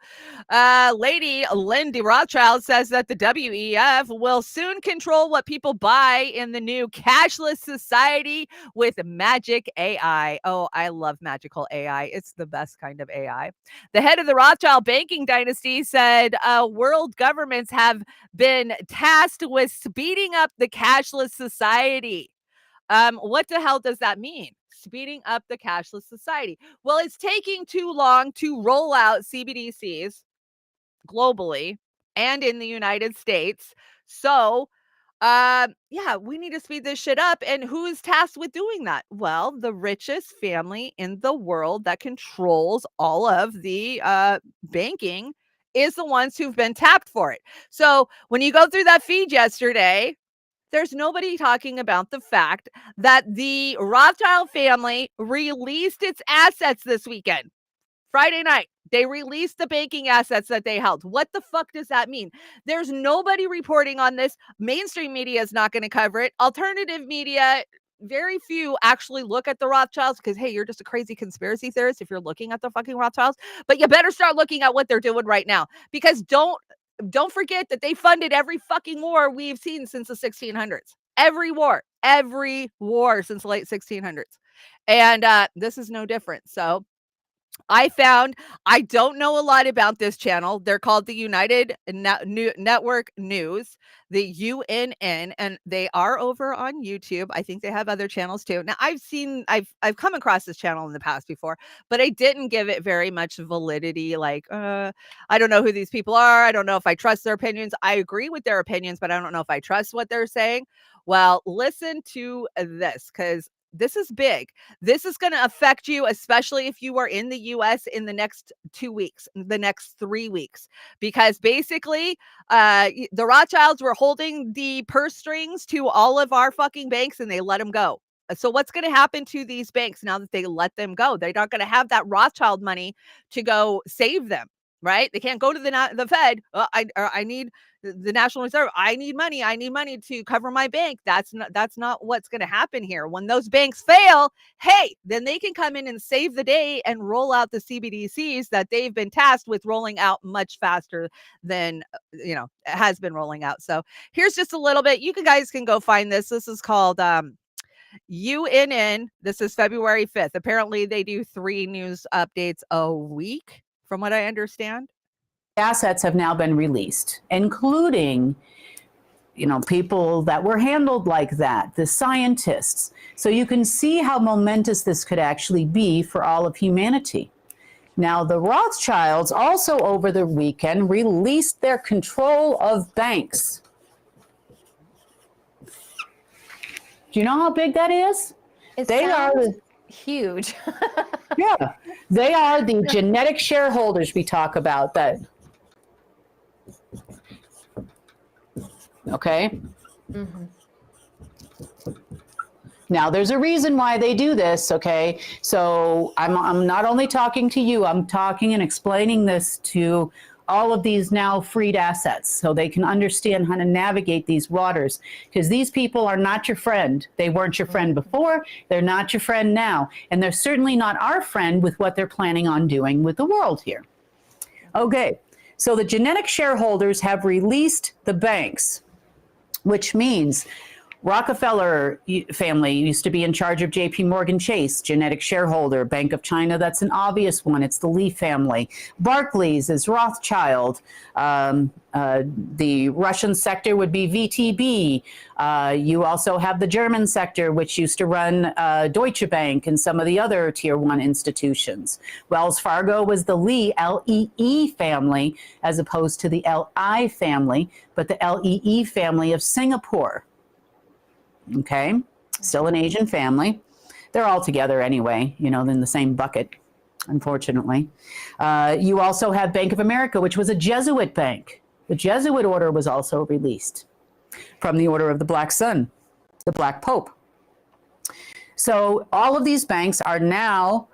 Lady Lindy Rothschild says that the WEF will soon control what people buy in the new cashless society with magic AI. Oh, I love magical AI. It's the best kind of AI. The head of the Rothschild banking dynasty said world governments have been tasked with speeding up the cashless society. What the hell does that mean? Speeding up the cashless society. Well, it's taking too long to roll out CBDCs globally and in the United States. So, we need to speed this shit up. And who is tasked with doing that? Well, the richest family in the world that controls all of the banking is the ones who've been tapped for it. So when you go through that feed yesterday, there's nobody talking about the fact that the Rothschild family released its assets this weekend. Friday night, they released the banking assets that they held. What the fuck does that mean? There's nobody reporting on this. Mainstream media is not going to cover it. Alternative media, very few actually look at the Rothschilds because, hey, you're just a crazy conspiracy theorist if you're looking at the fucking Rothschilds. But you better start looking at what they're doing right now, because don't forget that they funded every fucking war we've seen since the 1600s. Every war since the late 1600s. And this is no different. So I don't know a lot about this channel. They're called the United Network News, the UNN, and they are over on YouTube. I think they have other channels too. Now I've come across this channel in the past before, but I didn't give it very much validity. Like, I don't know who these people are. I don't know if I trust their opinions. I agree with their opinions, but I don't know if I trust what they're saying. Well, listen to this, because this is big. This is going to affect you, especially if you are in the US in the next 2 weeks, the next 3 weeks, because basically the Rothschilds were holding the purse strings to all of our fucking banks and they let them go. So what's going to happen to these banks now that they let them go? They're not going to have that Rothschild money to go save them, right? They can't go to the Fed. I need the National Reserve. I need money to cover my bank. That's not what's going to happen here. When those banks fail, hey, then they can come in and save the day and roll out the CBDCs that they've been tasked with rolling out much faster than it has been rolling out. So here's just a little bit. You guys can go find this. This is called UNN. This is February 5th. Apparently they do 3 news updates a week, from what I understand. Assets have now been released, including, people that were handled like that, the scientists. So you can see how momentous this could actually be for all of humanity. Now, the Rothschilds also over the weekend released their control of banks. Do you know how big that is? They are huge. Yeah, they are the genetic shareholders we talk about. That. Okay. Mm-hmm. Now, there's a reason why they do this. Okay, so I'm not only talking to you. I'm talking and explaining this to all of these now freed assets so they can understand how to navigate these waters, because these people are not your friend. They weren't your friend before. They're not your friend now. And they're certainly not our friend with what they're planning on doing with the world here. Okay, so the genetic shareholders have released the banks, which means Rockefeller family used to be in charge of JP Morgan Chase, genetic shareholder. Bank of China, that's an obvious one. It's the Lee family. Barclays is Rothschild. The Russian sector would be VTB. You also have the German sector, which used to run Deutsche Bank and some of the other tier one institutions. Wells Fargo was the Lee, L-E-E family, as opposed to the L-I family, but the L-E-E family of Singapore. Okay, still an Asian family. They're all together anyway, you know, in the same bucket, unfortunately. You also have Bank of America, which was a Jesuit bank. The Jesuit order was also released from the Order of the Black Sun, the Black Pope. So all of these banks are now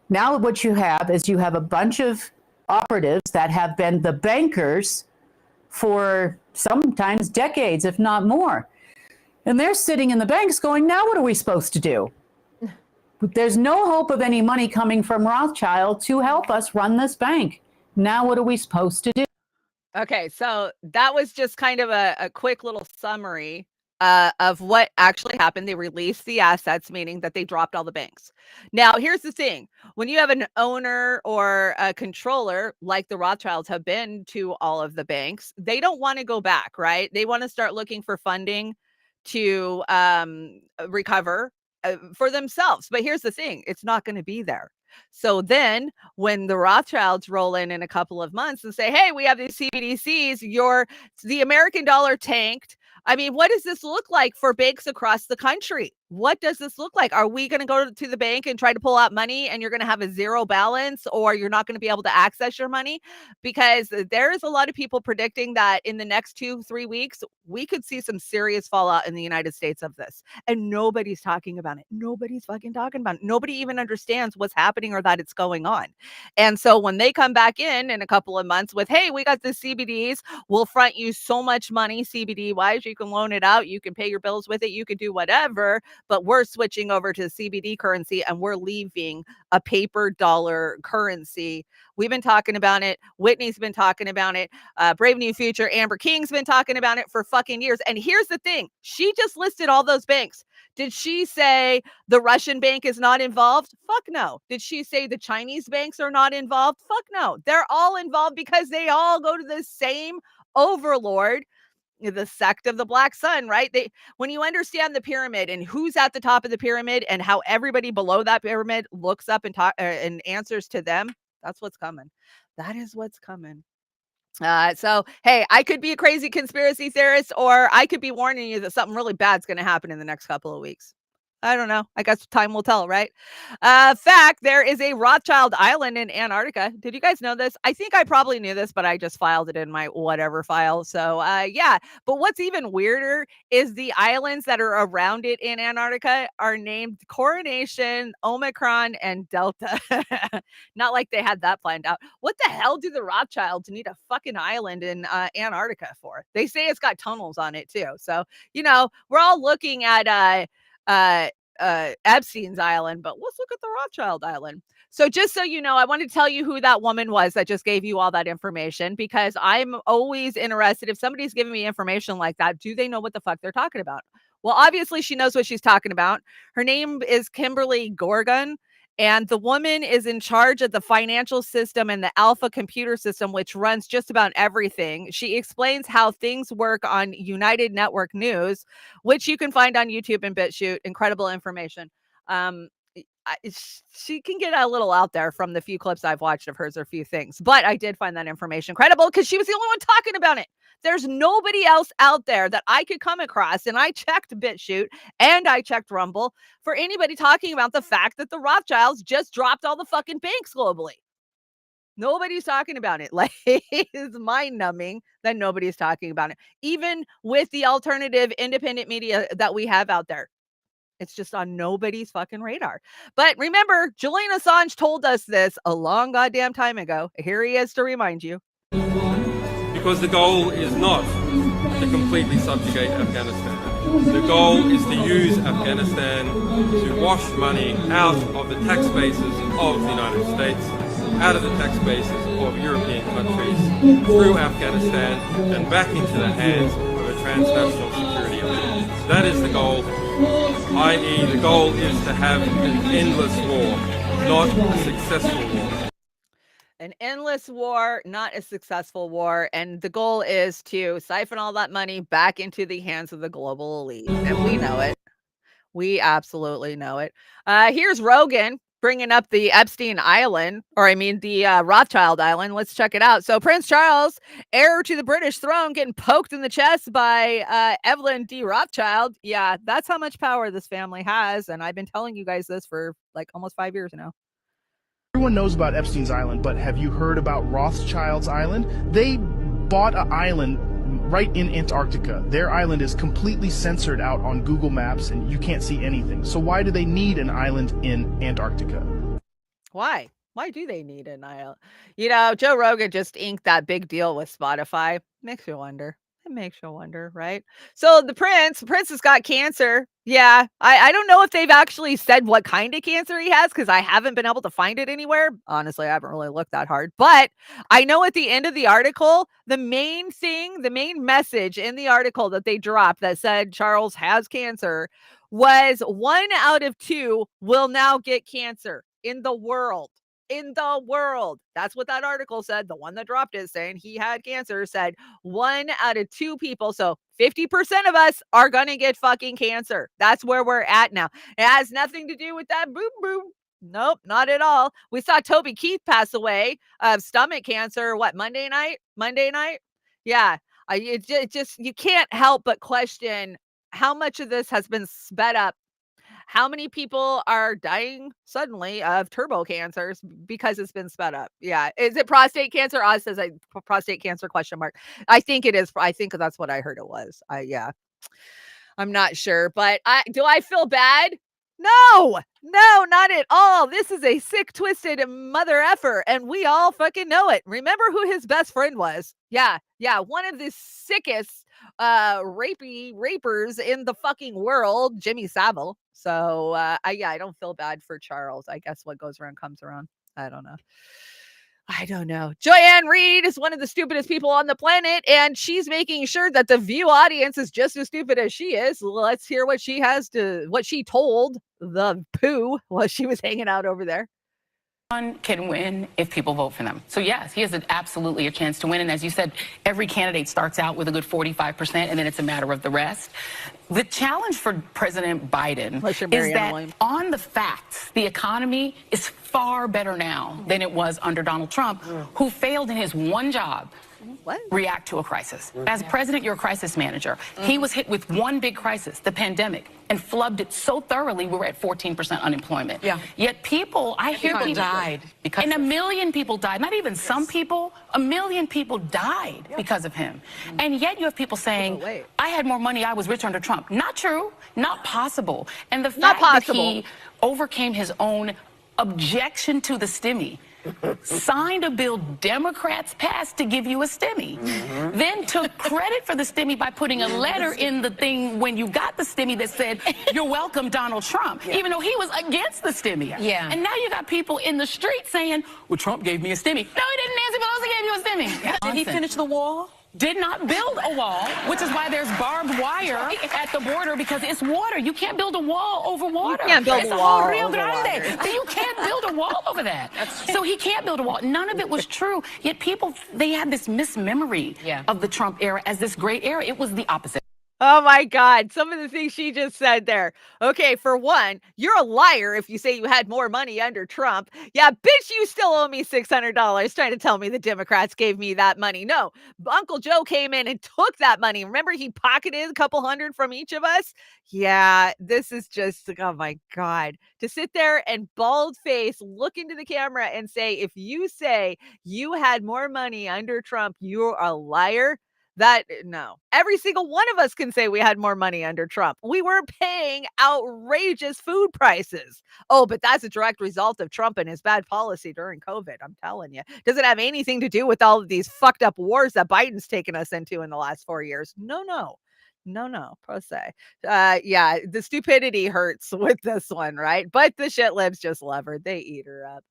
what you have is you have a bunch of operatives that have been the bankers for sometimes decades, if not more. And they're sitting in the banks going, now what are we supposed to do? There's no hope of any money coming from Rothschild to help us run this bank. Now what are we supposed to do? Okay, so that was just kind of a quick little summary of what actually happened. They released the assets, meaning that they dropped all the banks. Now, here's the thing. When you have an owner or a controller, like the Rothschilds have been to all of the banks, they don't want to go back, right? They want to start looking for funding to recover for themselves. But here's the thing, it's not going to be there. So then when the Rothschilds roll in a couple of months and say, hey, we have these CBDCs, the American dollar tanked. I mean, what does this look like for banks across the country? What does this look like? Are we going to go to the bank and try to pull out money and you're going to have a zero balance, or you're not going to be able to access your money? Because there is a lot of people predicting that in the next 2-3 weeks, we could see some serious fallout in the United States of this. And nobody's talking about it. Nobody's fucking talking about it. Nobody even understands what's happening or that it's going on. And so when they come back in a couple of months with, hey, we got the CBDs, we'll front you so much money CBD wise, you can loan it out, you can pay your bills with it, you can do whatever, but we're switching over to CBD currency and we're leaving a paper dollar currency. We've been talking about it. Whitney's been talking about it. Brave New Future, Amber King's been talking about it for fucking years. And here's the thing. She just listed all those banks. Did she say the Russian bank is not involved? Fuck no. Did she say the Chinese banks are not involved? Fuck no. They're all involved because they all go to the same overlord, the sect of the Black Sun, right? When you understand the pyramid and who's at the top of the pyramid and how everybody below that pyramid looks up and answers to them, that's what's coming. That is what's coming. So, hey, I could be a crazy conspiracy theorist, or I could be warning you that something really bad's going to happen in the next couple of weeks. I don't know. I guess time will tell, right? Fact, there is a Rothschild Island in Antarctica. Did you guys know this? I think I probably knew this, but I just filed it in my whatever file. So, yeah. But what's even weirder is the islands that are around it in Antarctica are named Coronation, Omicron, and Delta. Not like they had that planned out. What the hell do the Rothschilds need a fucking island in Antarctica for? They say it's got tunnels on it too. So, you know, we're all looking at Epstein's Island, but let's look at the Rothschild Island. So just so you know, I want to tell you who that woman was that just gave you all that information, because I'm always interested if somebody's giving me information like that, do they know what the fuck they're talking about? Well, obviously she knows what she's talking about. Her name is Kimberly Gorgon. And the woman is in charge of the financial system and the Alpha computer system, which runs just about everything. She explains how things work on United Network News, which you can find on YouTube and BitChute. Incredible information. She can get a little out there from the few clips I've watched of hers or a few things. But I did find that information credible because she was the only one talking about it. There's nobody else out there that I could come across, and I checked BitChute and I checked Rumble for anybody talking about the fact that the Rothschilds just dropped all the fucking banks globally. Nobody's talking about it. Like, it's mind-numbing that nobody's talking about it, even with the alternative independent media that we have out there. It's just on nobody's fucking radar. But remember, Julian Assange told us this a long goddamn time ago. Here he is to remind you. Because the goal is not to completely subjugate Afghanistan. The goal is to use Afghanistan to wash money out of the tax bases of the United States, out of the tax bases of European countries, through Afghanistan, and back into the hands of a transnational security elite. That is the goal, i.e. the goal is to have an endless war, not a successful war. An endless war, not a successful war. And the goal is to siphon all that money back into the hands of the global elite. And we know it. We absolutely know it. Here's Rogan bringing up the Epstein Island, the Rothschild Island. Let's check it out. So Prince Charles, heir to the British throne, getting poked in the chest by Evelyn D. Rothschild. Yeah, that's how much power this family has. And I've been telling you guys this for like almost 5 years now. Everyone knows about Epstein's Island, but have you heard about Rothschild's Island? They bought an island right in Antarctica. Their island is completely censored out on Google Maps and you can't see anything. So why do they need an island in Antarctica? Why? Why do they need an island? Joe Rogan just inked that big deal with Spotify. Makes you wonder. It makes you wonder, right? So the prince has got cancer. Yeah, I don't know if they've actually said what kind of cancer he has because I haven't been able to find it anywhere. Honestly, I haven't really looked that hard. But I know at the end of the article, the main message in the article that they dropped that said Charles has cancer was 1 out of 2 will now get cancer in the world. That's what that article said. The one that dropped it saying he had cancer said 1 out of 2 people. So 50% of us are going to get fucking cancer. That's where we're at now. It has nothing to do with that boom boom. Nope, not at all. We saw Toby Keith pass away of stomach cancer. What, Monday night? Yeah. You can't help but question how much of this has been sped up. How many people are dying suddenly of turbo cancers because it's been sped up? Yeah. Is it prostate cancer? Oz says prostate cancer ? I think it is. I think that's what I heard it was. I'm not sure, but do I feel bad? No, not at all. This is a sick, twisted mother effer, and we all fucking know it. Remember who his best friend was? Yeah. One of the sickest rapers in the fucking world, Jimmy Savile. So I don't feel bad for Charles. I guess what goes around comes around. I don't know. Joanne Reed is one of the stupidest people on the planet, and she's making sure that the View audience is just as stupid as she is. Let's hear what she told the poo while she was hanging out over there. Can win if people vote for them. So yes, he has absolutely a chance to win. And as you said, every candidate starts out with a good 45%, and then it's a matter of the rest. The challenge for President Biden is that on the facts, the economy is far better now than it was under Donald Trump, who failed in his one job. React to a crisis. As president, you're a crisis manager. He was hit with one big crisis, the pandemic, and flubbed it so thoroughly we were at 14% unemployment. Yet people, I hear people died because and 1 million people died. Not even some people, 1 million people died because of him. And yet you have people saying, I had more money, I was rich under Trump. Not true, not possible. And the fact that he overcame his own objection to the stimmy, signed a bill Democrats passed to give you a stimmy, then took credit for the stimmy by putting a letter in the thing when you got the stimmy that said, you're welcome, Donald Trump, even though he was against the stimmy. And now you got people in the street saying, well, Trump gave me a stimmy. No, he didn't. Nancy Pelosi gave you a stimmy. Did he finish the wall? Did not build a wall, which is why there's barbed wire at the border, because it's water. You can't build a wall over water. You can't build a wall over Rio Grande. So you can't build a wall over that. So he can't build a wall. None of it was true. Yet people, they had this mismemory of the Trump era as this great era. It was the opposite. Oh my God. Some of the things she just said there. Okay, for one, you're a liar if you say you had more money under Trump. Yeah, bitch, you still owe me $600 trying to tell me the Democrats gave me that money. No, Uncle Joe came in and took that money. Remember, he pocketed a couple hundred from each of us? Yeah, this is just, oh my God. To sit there and bald face, look into the camera and say, if you say you had more money under Trump, you're a liar. No. Every single one of us can say we had more money under Trump. We were paying outrageous food prices. Oh, but that's a direct result of Trump and his bad policy during COVID. I'm telling you. Doesn't have anything to do with all of these fucked up wars that Biden's taken us into in the last 4 years. No, pro se. Yeah, the stupidity hurts with this one, right? But the shit libs just love her. They eat her up.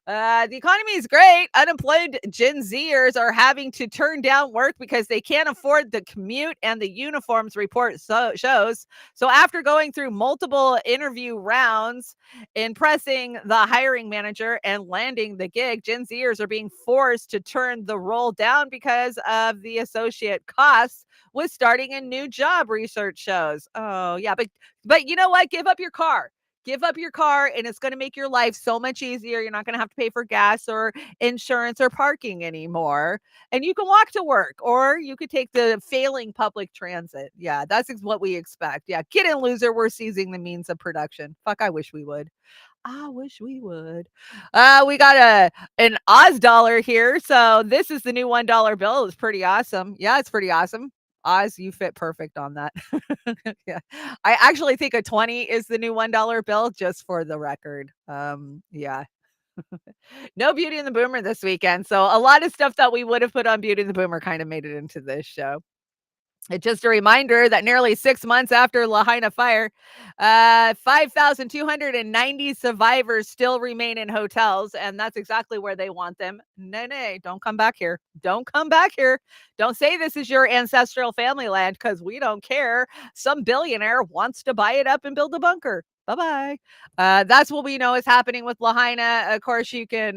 The economy is great. Unemployed Gen Zers are having to turn down work because they can't afford the commute and the uniforms, report shows. So after going through multiple interview rounds, impressing the hiring manager and landing the gig, Gen Zers are being forced to turn the role down because of the associate costs with starting a new job, research shows. Oh, yeah. But you know what? Give up your car. Give up your car and it's going to make your life so much easier. You're not going to have to pay for gas or insurance or parking anymore. And you can walk to work or you could take the failing public transit. Yeah, that's what we expect. Yeah, get in, loser. We're seizing the means of production. Fuck, I wish we would. I wish we would. We got an Oz dollar here. So this is the new $1 bill. It's pretty awesome. Yeah, it's pretty awesome. Oz, you fit perfect on that. Yeah. I actually think a 20 is the new $1 bill, just for the record. Yeah. No Beauty and the Boomer this weekend. So a lot of stuff that we would have put on Beauty and the Boomer kind of made it into this show. It's just a reminder that nearly 6 months after Lahaina fire, 5,290 survivors still remain in hotels, and that's exactly where they want them. Nay, don't come back here. Don't come back here. Don't say this is your ancestral family land, because we don't care. Some billionaire wants to buy it up and build a bunker. Bye-bye. That's what we know is happening with Lahaina. Of course, you can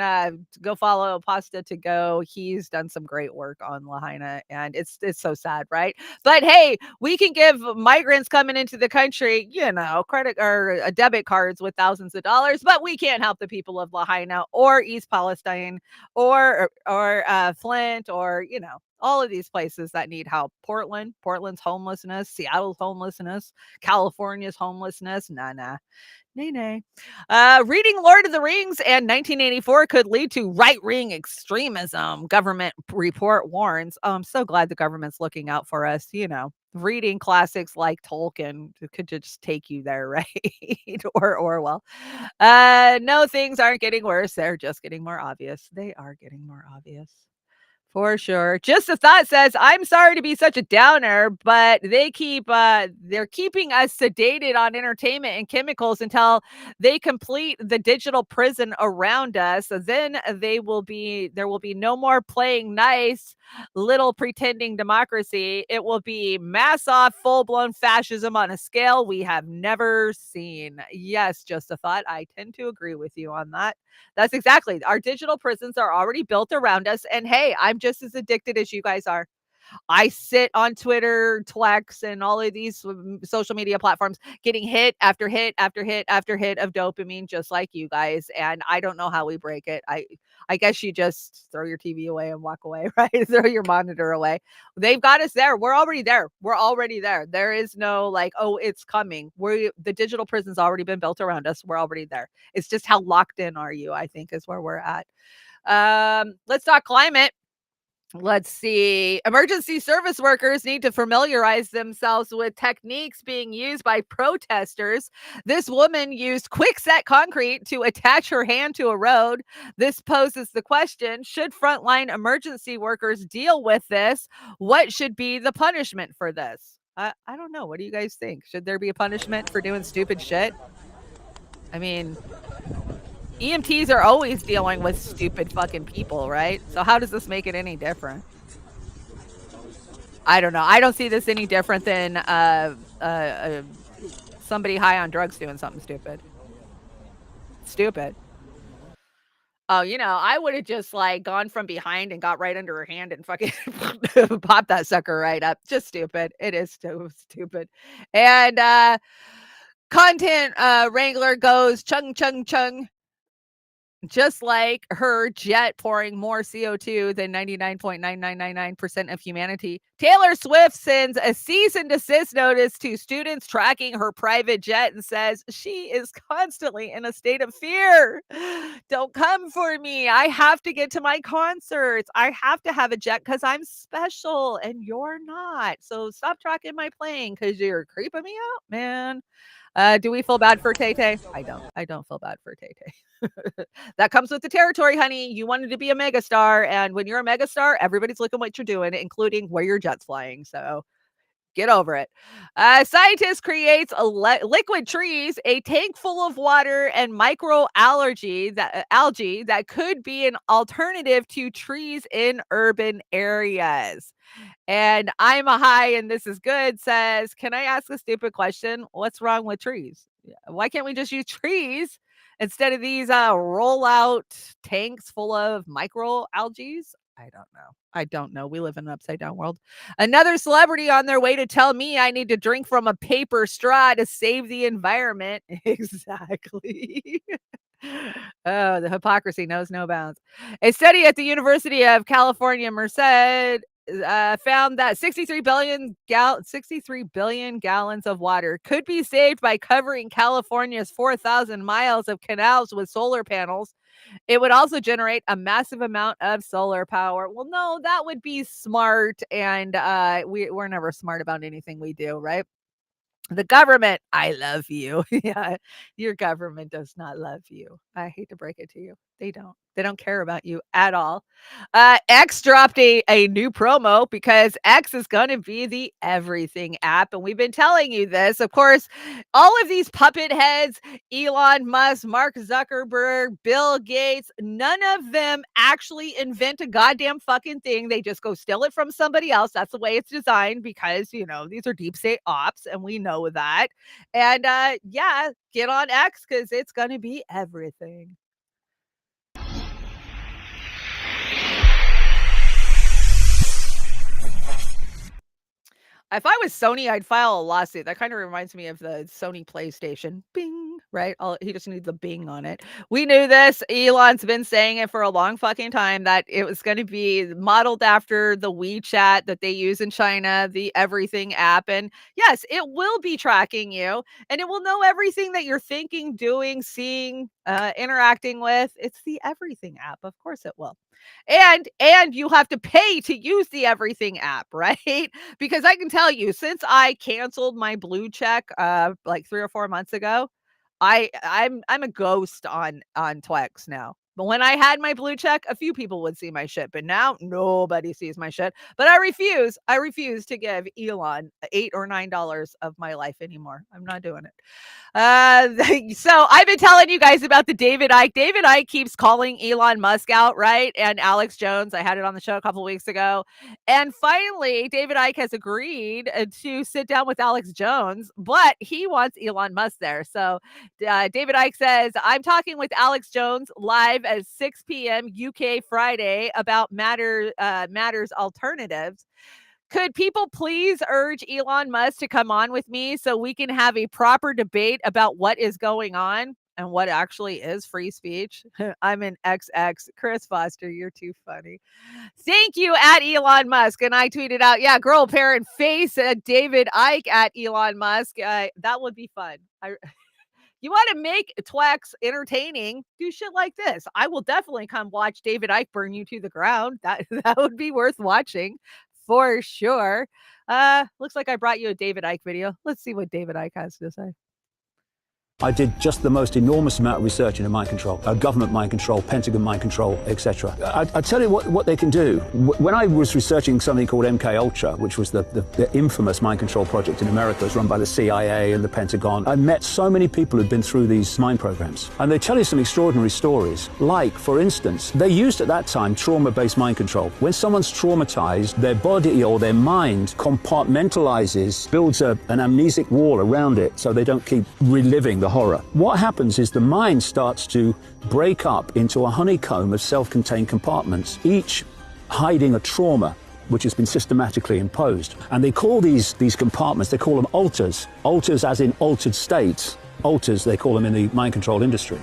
go follow Pasta to Go. He's done some great work on Lahaina, and it's so sad, right? But hey, we can give migrants coming into the country, credit or debit cards with thousands of dollars, but we can't help the people of Lahaina or East Palestine or Flint or, all of these places that need help. Portland's homelessness, Seattle's homelessness, California's homelessness. Nah. Nay. Reading Lord of the Rings and 1984 could lead to right-wing extremism. Government report warns. I'm so glad the government's looking out for us. Reading classics like Tolkien could just take you there, right? Or Orwell. No, things aren't getting worse. They're just getting more obvious. They are getting more obvious. For sure. Just a thought says, I'm sorry to be such a downer, but they're keeping us sedated on entertainment and chemicals until they complete the digital prison around us. Then there will be no more playing nice little pretending democracy. It will be mass off, full-blown fascism on a scale we have never seen. Yes, just a thought. I tend to agree with you on that. That's exactly. Our digital prisons are already built around us. And hey, I'm just as addicted as you guys are. I sit on Twitter, Tlex, and all of these social media platforms getting hit after hit after hit after hit of dopamine, just like you guys. And I don't know how we break it. I guess you just throw your TV away and walk away, right? Throw your monitor away. They've got us there. We're already there. There is no like, oh, it's coming. The digital prison's already been built around us. We're already there. It's just how locked in are you, I think, is where we're at. Let's talk climate. Let's see. Emergency service workers need to familiarize themselves with techniques being used by protesters. This woman used quickset concrete to attach her hand to a road. This poses the question, should frontline emergency workers deal with this? What should be the punishment for this? I don't know. What do you guys think? Should there be a punishment for doing stupid shit? I mean, EMTs are always dealing with stupid fucking people, right? So how does this make it any different? I don't know. I don't see this any different than somebody high on drugs doing something stupid. Oh, I would have just like gone from behind and got right under her hand and fucking popped that sucker right up. Just stupid. It is so stupid. And content wrangler goes chung. just like her jet pouring more CO2 than 99.9999% of humanity, Taylor Swift sends a cease and desist notice to students tracking her private jet and says she is constantly in a state of fear. Don't come for me. I have to get to my concerts. I have to have a jet because I'm special and you're not. So stop tracking my plane because you're creeping me out, man. Do we feel bad for Tay-Tay? I don't feel bad for Tay-Tay. That comes with the territory, honey. You wanted to be a megastar, and when you're a megastar, everybody's looking what you're doing, including where your jet's flying. So get over it. Scientists creates liquid trees, a tank full of water and algae that could be an alternative to trees in urban areas. And I'm a high and this is good says, can I ask a stupid question? What's wrong with trees? Why can't we just use trees instead of these rollout tanks full of microalgae? I don't know. We live in an upside down world. Another celebrity on their way to tell me I need to drink from a paper straw to save the environment. Exactly. Oh, the hypocrisy knows no bounds. A study at the University of California, Merced, found that 63 billion gallons of water could be saved by covering California's 4,000 miles of canals with solar panels. It would also generate a massive amount of solar power. Well, no, that would be smart, and we're never smart about anything we do, right? The government, I love you. Yeah, your government does not love you. I hate to break it to you. They don't. They don't care about you at all. X dropped a new promo because X is going to be the everything app. And we've been telling you this. Of course, all of these puppet heads, Elon Musk, Mark Zuckerberg, Bill Gates, none of them actually invent a goddamn fucking thing. They just go steal it from somebody else. That's the way it's designed because, these are deep state ops and we know that. And yeah, get on X because it's going to be everything. If I was Sony, I'd file a lawsuit. That kind of reminds me of the Sony PlayStation. Bing, right? He just needs a bing on it. We knew this. Elon's been saying it for a long fucking time that it was going to be modeled after the WeChat that they use in China, the everything app. And yes, it will be tracking you and it will know everything that you're thinking, doing, seeing, interacting with. It's the everything app. Of course it will. And you have to pay to use the everything app, right? Because I can tell you, since I canceled my blue check like 3 or 4 months ago, I'm a ghost on Twex now. But when I had my blue check, a few people would see my shit, but now nobody sees my shit. But I refuse to give Elon $8 or $9 of my life anymore. I'm not doing it. So I've been telling you guys about the David Icke. David Icke keeps calling Elon Musk out, right? And Alex Jones. I had it on the show a couple weeks ago. And finally, David Icke has agreed to sit down with Alex Jones, but he wants Elon Musk there. So David Icke says, I'm talking with Alex Jones live at 6 p.m. UK Friday about Matters alternatives. Could people please urge Elon Musk to come on with me so we can have a proper debate about what is going on and what actually is free speech? I'm an XX. Chris Foster, you're too funny. Thank you at Elon Musk. And I tweeted out, yeah, girl parent face David Icke at Elon Musk. That would be fun. You want to make Twex entertaining, do shit like this. I will definitely come watch David Icke burn you to the ground. That would be worth watching. For sure. Looks like I brought you a David Icke video. Let's see what David Icke has to say. I did just the most enormous amount of research into mind control, government mind control, Pentagon mind control, etc. I tell you what they can do. When I was researching something called MK-Ultra, which was the infamous mind control project in America, it was run by the CIA and the Pentagon, I met so many people who'd been through these mind programs. And they tell you some extraordinary stories. Like, for instance, they used at that time trauma-based mind control. When someone's traumatized, their body or their mind compartmentalizes, builds an amnesic wall around it so they don't keep reliving the horror. What happens is the mind starts to break up into a honeycomb of self-contained compartments, each hiding a trauma which has been systematically imposed. And they call these compartments, they call them alters. Alters as in altered states. Alters, they call them in the mind control industry.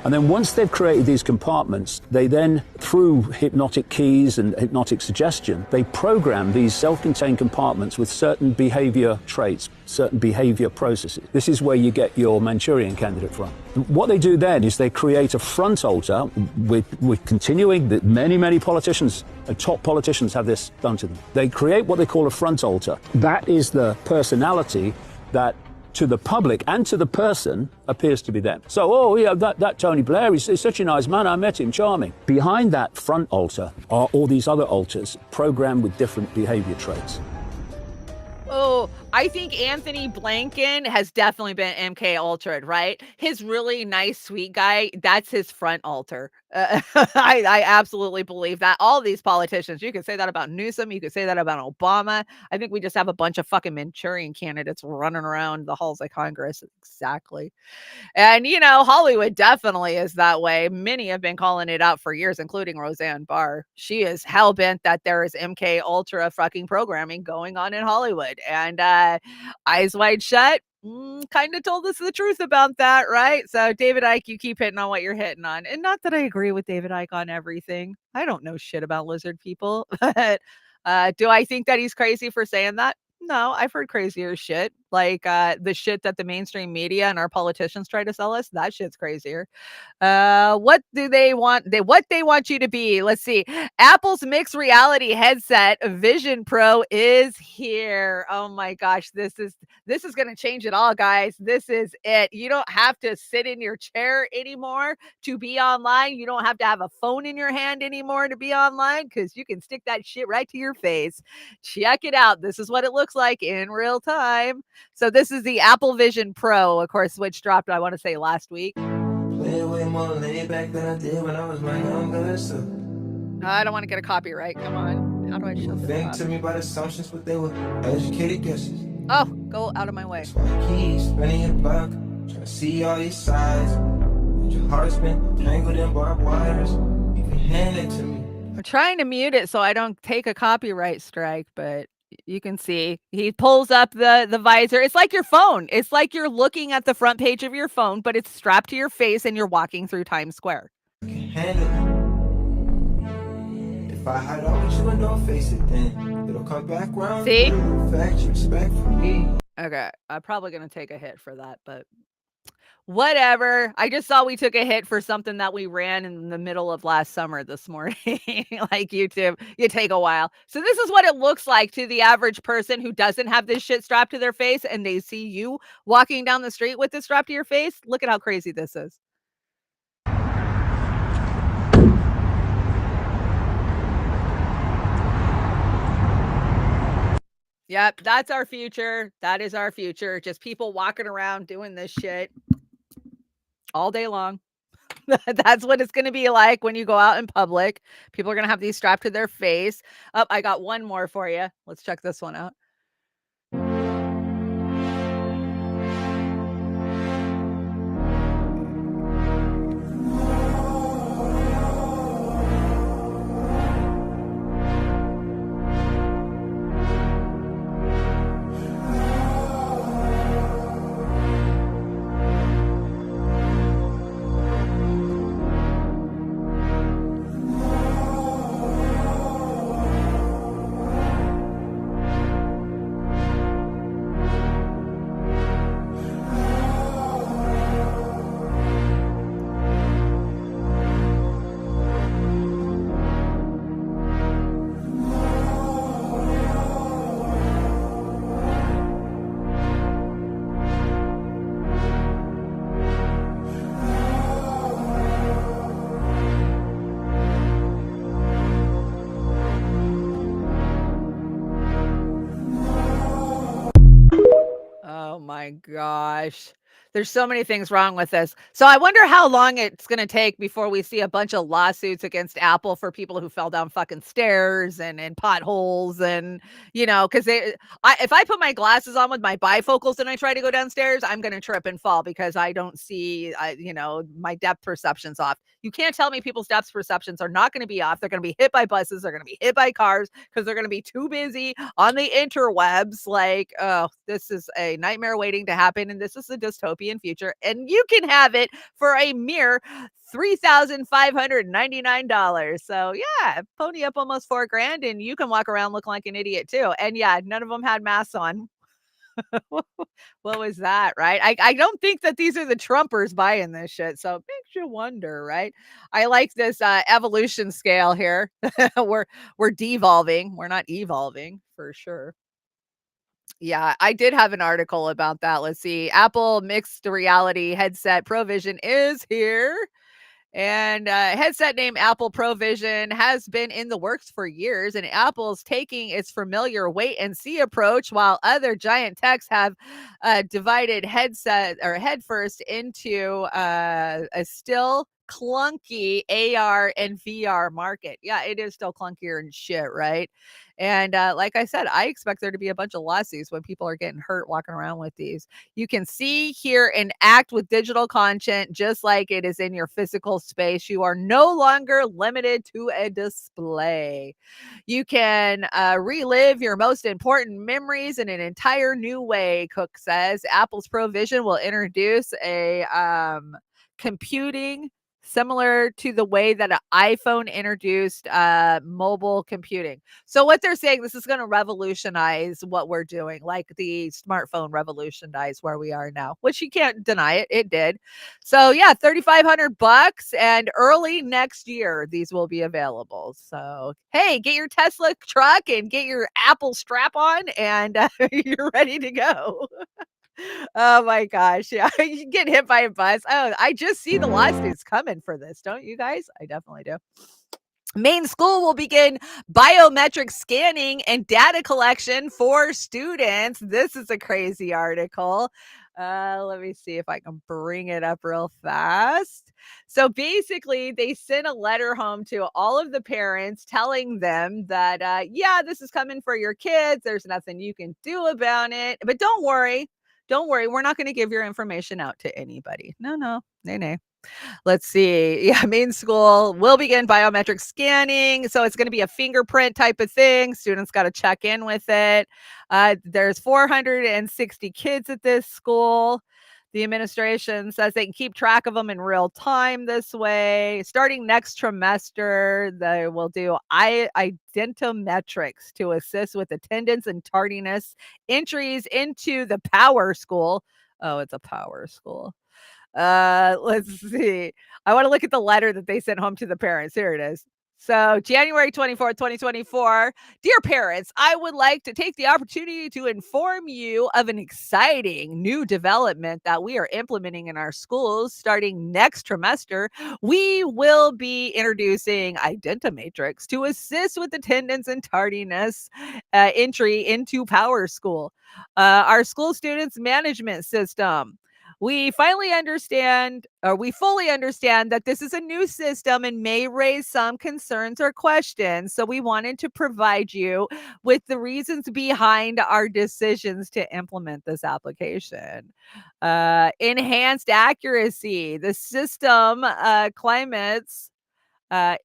And then once they've created these compartments, they then, through hypnotic keys and hypnotic suggestion, they program these self-contained compartments with certain behavior traits, certain behavior processes. This is where you get your Manchurian candidate from. What they do then is they create a front altar with continuing that many politicians, top politicians have this done to them. They create what they call a front altar. That is the personality that to the public and to the person appears to be them. So, oh yeah, that Tony Blair, he's such a nice man, I met him, charming. Behind that front altar are all these other altars programmed with different behavior traits. Oh, I think Anthony Blinken has definitely been MK Ultra'd, right? His really nice, sweet guy, that's his front altar. I absolutely believe that. All these politicians, you could say that about Newsom, you could say that about Obama. I think we just have a bunch of fucking Manchurian candidates running around the halls of Congress. Exactly. And, Hollywood definitely is that way. Many have been calling it out for years, including Roseanne Barr. She is hell-bent that there is MK Ultra fucking programming going on in Hollywood. And Eyes Wide Shut kind of told us the truth about that, right? So, David Icke, you keep hitting on what you're hitting on. And not that I agree with David Icke on everything. I don't know shit about lizard people. But do I think that he's crazy for saying that? No, I've heard crazier shit, like the shit that the mainstream media and our politicians try to sell us. That shit's crazier. What do they want? What they want you to be? Let's see. Apple's mixed reality headset Vision Pro is here. Oh my gosh, this is going to change it all, guys. This is it. You don't have to sit in your chair anymore to be online. You don't have to have a phone in your hand anymore to be online, because you can stick that shit right to your face. Check it out. This is what it looks like in real time. So this is the Apple Vision Pro, of course, which dropped, I want to say, last week. Way more laid back than I did when I was my younger self. I don't want to get a copyright. Come on. How do I show this? Think to me about assumptions, but they were educated guesses. Oh, go out of my way. Keys, spinning your buck, trying to see all these sides. Your heart's been tangled in barbed wires. You can hand it to me. I'm trying to mute it so I don't take a copyright strike, but you can see he pulls up the visor. It's like your phone. It's like you're looking at the front page of your phone, but it's strapped to your face and you're walking through Times Square. If I hide out with you and don't face it, then it'll come back round. See? Respect for me. Okay, I'm probably going to take a hit for that, but whatever. I just saw we took a hit for something that we ran in the middle of last summer this morning. Like YouTube, you take a while. So this is what it looks like to the average person who doesn't have this shit strapped to their face and they see you walking down the street with it strapped to your face. Look at how crazy this is. Yep, that's our future. That is our future. Just people walking around doing this shit all day long. That's what it's going to be like when you go out in public. People are going to have these strapped to their face. Oh, I got one more for you. Let's check this one out. My gosh. There's so many things wrong with this. So I wonder how long it's going to take before we see a bunch of lawsuits against Apple for people who fell down fucking stairs and in potholes. And, because if I put my glasses on with my bifocals and I try to go downstairs, I'm going to trip and fall because I don't see, my depth perception's off. You can't tell me people's depth perceptions are not going to be off. They're going to be hit by buses. They're going to be hit by cars because they're going to be too busy on the interwebs. Like, oh, this is a nightmare waiting to happen. And this is a dystopia dystopian future, and you can have it for a mere $3,599. So yeah, pony up almost $4,000 and you can walk around looking like an idiot too. And yeah, none of them had masks on. What was that, right? I don't think that these are the Trumpers buying this shit. So it makes you wonder, right? I like this evolution scale here. we're devolving. We're not evolving for sure. Yeah, I did have an article about that. Let's see. Apple mixed reality headset Provision is here. And headset named Apple Provision has been in the works for years, and Apple's taking its familiar wait and see approach, while other giant techs have divided headset or headfirst into a still clunky AR and VR market. Yeah, it is still clunkier and shit, right? And like I said, I expect there to be a bunch of lawsuits when people are getting hurt walking around with these. You can see, hear, and act with digital content just like it is in your physical space. You are no longer limited to a display. You can relive your most important memories in an entire new way, Cook says. Apple's Provision will introduce a computing similar to the way that an iPhone introduced mobile computing. So what they're saying, this is going to revolutionize what we're doing, like the smartphone revolutionized where we are now, which you can't deny it. It did. So yeah, $3,500, and early next year, these will be available. So, hey, get your Tesla truck and get your Apple strap on, and you're ready to go. Oh my gosh. Yeah. You get hit by a bus. Oh, I just see the lawsuits coming for this. Don't you guys? I definitely do. Maine school will begin biometric scanning and data collection for students. This is a crazy article. Let me see if I can bring it up real fast. So basically, they sent a letter home to all of the parents telling them that, yeah, this is coming for your kids. There's nothing you can do about it. But don't worry. Don't worry. We're not going to give your information out to anybody. No, nay. Let's see. Yeah, Maine school will begin biometric scanning. So it's going to be a fingerprint type of thing. Students got to check in with it. There's 460 kids at this school. The administration says they can keep track of them in real time this way. Starting next trimester, they will do identimetrics to assist with attendance and tardiness entries into the power school. Oh, it's a power school. Let's see. I want to look at the letter that they sent home to the parents. Here it is. So January 24th, 2024. Dear parents, I would like to take the opportunity to inform you of an exciting new development that we are implementing in our schools starting next trimester. We will be introducing Identimatrix to assist with attendance and tardiness entry into Power School, our school students management system. We fully understand that this is a new system and may raise some concerns or questions. So we wanted to provide you with the reasons behind our decisions to implement this application. Enhanced accuracy. The system climates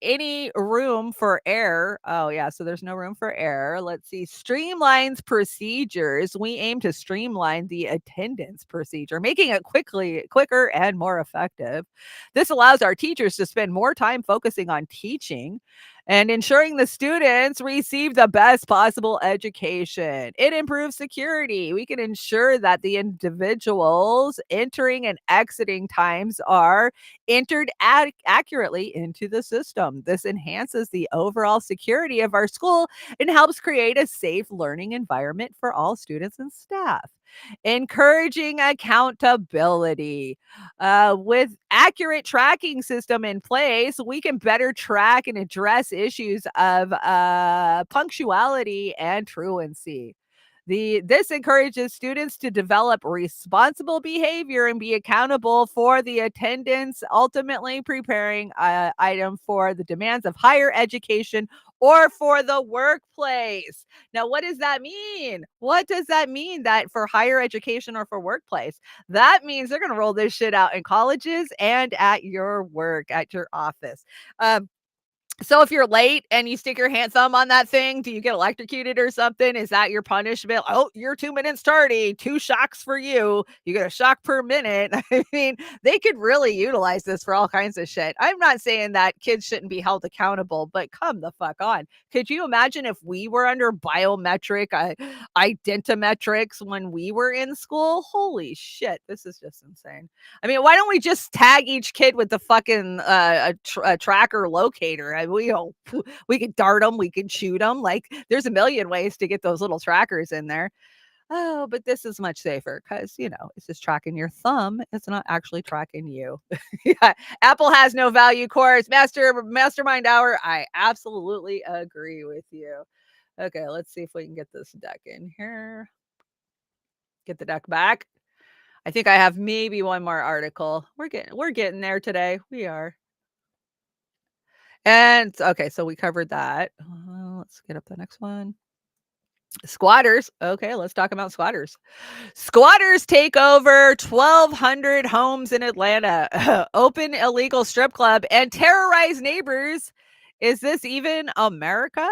any room for error. Oh, yeah. So there's no room for error. Let's see. Streamlines procedures. We aim to streamline the attendance procedure, making it quicker and more effective. This allows our teachers to spend more time focusing on teaching and ensuring the students receive the best possible education. It improves security. We can ensure that the individuals entering and exiting times are entered accurately into the system. This enhances the overall security of our school and helps create a safe learning environment for all students and staff. Encouraging accountability. With accurate tracking system in place, we can better track and address issues of punctuality and truancy. This encourages students to develop responsible behavior and be accountable for the attendance, ultimately preparing an item for the demands of higher education or for the workplace. Now, what does that mean? What does that mean that for higher education or for workplace? That means they're going to roll this shit out in colleges and at your work, at your office. So if you're late and you stick your thumb on that thing, do you get electrocuted or something? Is that your punishment? Oh, you're 2 minutes tardy. 2 shocks for you. You get a shock per minute. I mean, they could really utilize this for all kinds of shit. I'm not saying that kids shouldn't be held accountable, but come the fuck on. Could you imagine if we were under biometric identimetrics when we were in school? Holy shit, this is just insane. I mean, why don't we just tag each kid with the fucking a tracker locator? We could dart them, we can shoot them. Like, there's a million ways to get those little trackers in there. Oh, but this is much safer because, it's just tracking your thumb. It's not actually tracking you. Yeah. Apple has no value, course. Mastermind hour. I absolutely agree with you. Okay, let's see if we can get this deck in here. Get the deck back. I think I have maybe one more article. We're getting there today. We are. And okay, so we covered that. Let's get up the next one. Squatters. Okay, let's talk about squatters. Squatters take over 1,200 homes in Atlanta, open illegal strip club, and terrorize neighbors. Is this even America?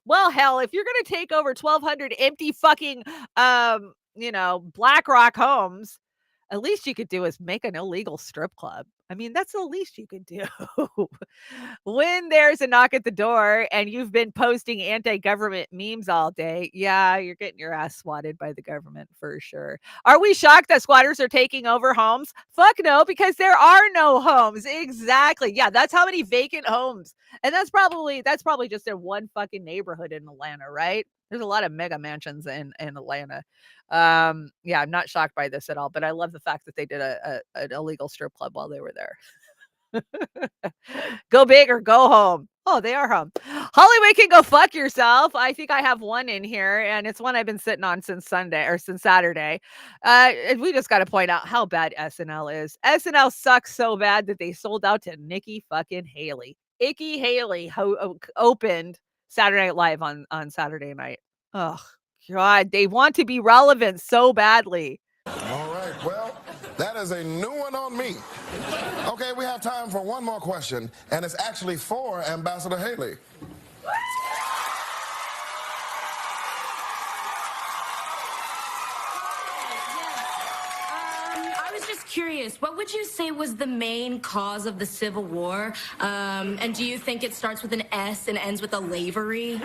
Well, hell, if you're going to take over 1,200 empty fucking, BlackRock homes, at least you could do is make an illegal strip club. I mean, that's the least you could do. When there's a knock at the door and you've been posting anti-government memes all day, yeah, you're getting your ass swatted by the government for sure. Are we shocked that squatters are taking over homes? Fuck no, because there are no homes. Exactly. Yeah, that's how many vacant homes. And that's probably just in one fucking neighborhood in Atlanta, right? There's a lot of mega mansions in Atlanta. Yeah, I'm not shocked by this at all, but I love the fact that they did an illegal strip club while they were there. Go big or go home. Oh, they are home. Hollywood can go fuck yourself. I think I have one in here, and it's one I've been sitting on since Saturday. We just got to point out how bad SNL is. SNL sucks so bad that they sold out to Nikki fucking Haley. Icky Haley opened Saturday Night Live on Saturday night. Oh, God, they want to be relevant so badly. All right, well, that is a new one on me. Okay, we have time for one more question, and it's actually for Ambassador Haley. I was just curious, what would you say was the main cause of the Civil War? And do you think it starts with an S and ends with a lavery?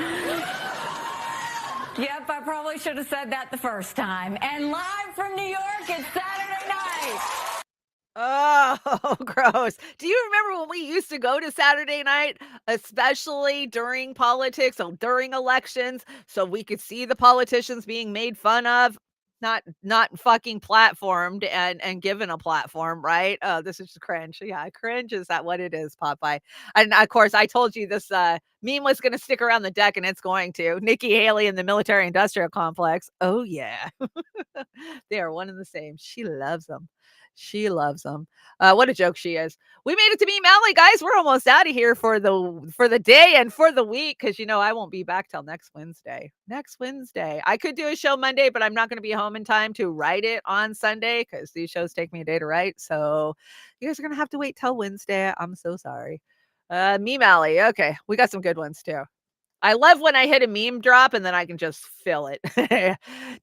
Yep, I probably should have said that the first time. And live from New York, it's Saturday night. Oh, gross. Do you remember when we used to go to Saturday night, especially during politics or during elections, so we could see the politicians being made fun of? Not fucking platformed and given a platform, right? Oh, this is just cringe. Yeah, cringe. Is that what it is, Popeye? And of course, I told you this meme was going to stick around the deck, and it's going to. Nikki Haley in the military-industrial complex. Oh, yeah. They are one and the same. She loves them. She loves them. What a joke she is. We made it to Meme Alley, guys. We're almost out of here for the day and for the week because I won't be back till next Wednesday. Next Wednesday. I could do a show Monday, but I'm not going to be home in time to write it on Sunday because these shows take me a day to write. So you guys are going to have to wait till Wednesday. I'm so sorry. Meme Alley. Okay. We got some good ones too. I love when I hit a meme drop and then I can just fill it.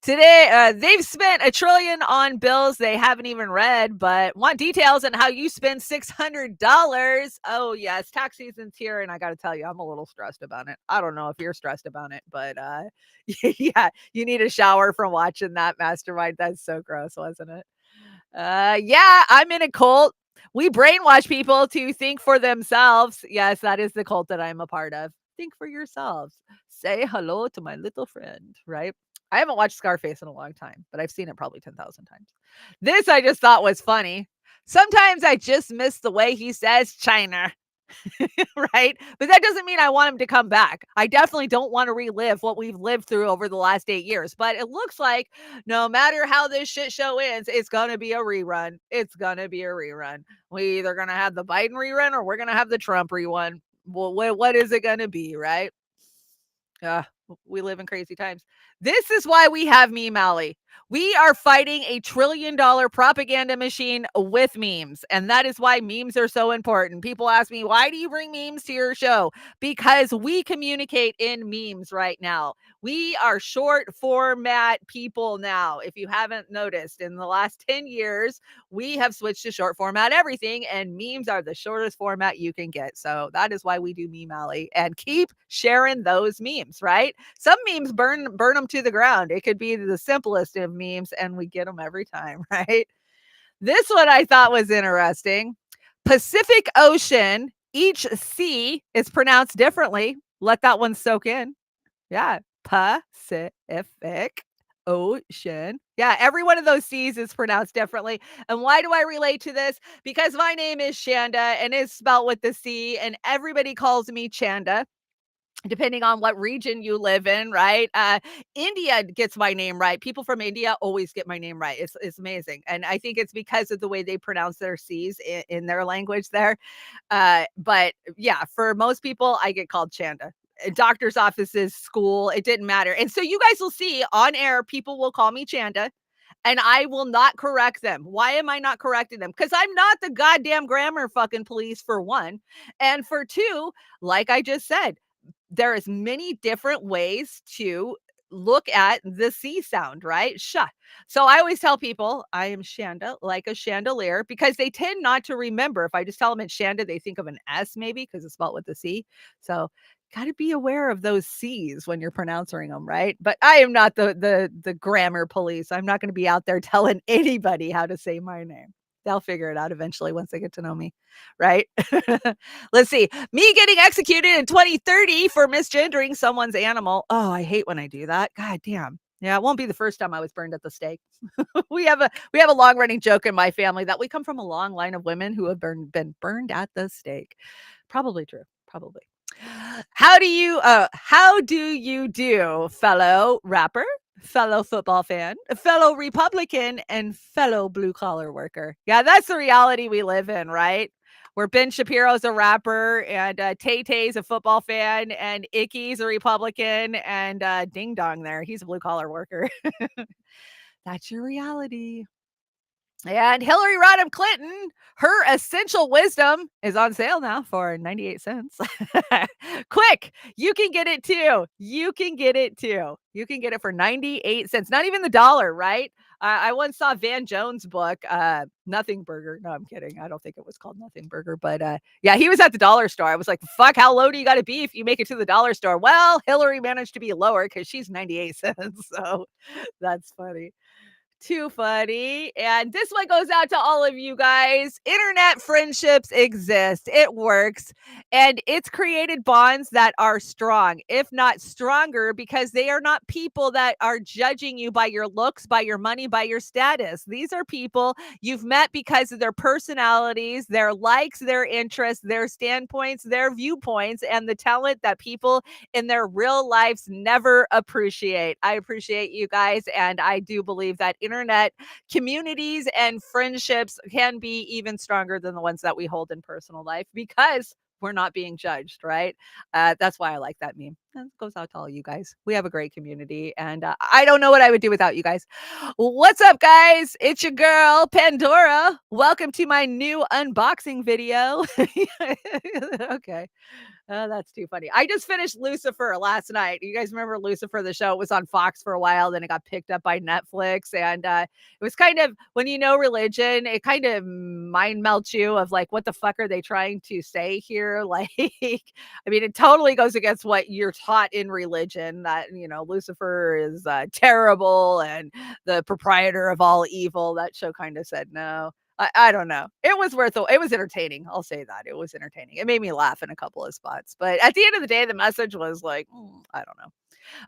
Today, they've spent $1 trillion on bills they haven't even read, but want details on how you spend $600. Oh, yes. Tax season's here, and I got to tell you, I'm a little stressed about it. I don't know if you're stressed about it, but yeah, you need a shower from watching that mastermind. That's so gross, wasn't it? Yeah, I'm in a cult. We brainwash people to think for themselves. Yes, that is the cult that I'm a part of. Think for yourselves. Say hello to my little friend, right? I haven't watched Scarface in a long time, but I've seen it probably 10,000 times. This I just thought was funny. Sometimes I just miss the way he says China, right? But that doesn't mean I want him to come back. I definitely don't want to relive what we've lived through over the last 8 years, but it looks like no matter how this shit show ends, it's going to be a rerun. It's going to be a rerun. We either going to have the Biden rerun or we're going to have the Trump rerun. Well, what is it going to be, right? We live in crazy times. This is why we have Meme Alley. We are fighting a $1 trillion propaganda machine with memes. And that is why memes are so important. People ask me, why do you bring memes to your show? Because we communicate in memes right now. We are short format people now. If you haven't noticed, in the last 10 years, we have switched to short format everything, and memes are the shortest format you can get. So that is why we do Meme Alley, and keep sharing those memes, right? Some memes burn them to the ground. It could be the simplest of memes, and we get them every time, right? This one I thought was interesting. Pacific Ocean, each C is pronounced differently. Let that one soak in. Yeah. Pacific Ocean. Yeah, every one of those C's is pronounced differently. And why do I relate to this? Because my name is Chanda and it's spelled with the C, and everybody calls me Chanda, depending on what region you live in, right? India gets my name right. People from India always get my name right. It's amazing. And I think it's because of the way they pronounce their C's in their language there. But yeah, for most people, I get called Chanda. Doctor's offices, school, it didn't matter. And so you guys will see on air, people will call me Chanda, and I will not correct them. Why am I not correcting them? Because I'm not the goddamn grammar fucking police, for one. And for two, like I just said, there is many different ways to look at the C sound, right? So I always tell people I am Chanda, like a chandelier, because they tend not to remember. If I just tell them it's Chanda, they think of an S maybe because it's spelled with the C. So got to be aware of those C's when you're pronouncing them, right? But I am not the grammar police. I'm not going to be out there telling anybody how to say my name. They'll figure it out eventually once they get to know me, right? Let's see. Me getting executed in 2030 for misgendering someone's animal. Oh, I hate when I do that. God damn. Yeah, it won't be the first time I was burned at the stake. we have a long-running joke in my family that we come from a long line of women who have been burned at the stake. Probably true. Probably. How do you do, fellow rapper, fellow football fan, fellow Republican, and fellow blue collar worker? Yeah, that's the reality we live in, right? Where Ben Shapiro's a rapper, and Tay-Tay's a football fan, and Icky's a Republican, and Ding Dong there, he's a blue collar worker. That's your reality. And Hillary Rodham Clinton, her essential wisdom is on sale now for 98 cents. Quick, you can get it too. You can get it for 98 cents. Not even the dollar, right? I once saw Van Jones' book, Nothing Burger. No, I'm kidding. I don't think it was called Nothing Burger. But yeah, he was at the dollar store. I was like, fuck, how low do you got to be if you make it to the dollar store? Well, Hillary managed to be lower because she's 98 cents. So that's funny. Too funny. And this one goes out to all of you guys. Internet friendships exist. It works. And it's created bonds that are strong, if not stronger, because they are not people that are judging you by your looks, by your money, by your status. These are people you've met because of their personalities, their likes, their interests, their standpoints, their viewpoints, and the talent that people in their real lives never appreciate. I appreciate you guys. And I do believe that internet communities and friendships can be even stronger than the ones that we hold in personal life because we're not being judged, right? That's why I like that meme. That goes out to all you guys. We have a great community, and I don't know what I would do without you guys. What's up, guys? It's your girl, Pandora. Welcome to my new unboxing video. Okay. Oh, that's too funny. I just finished Lucifer last night. You guys remember Lucifer, the show? It was on Fox for a while, then it got picked up by Netflix. And it was kind of, when you know religion, it kind of mind melts you of like, what the fuck are they trying to say here? Like, I mean, it totally goes against what you're taught in religion, that, you know, Lucifer is terrible and the proprietor of all evil. That show kind of said no. I don't know. It was it was entertaining. I'll say that. It was entertaining. It made me laugh in a couple of spots. But at the end of the day, the message was like, I don't know.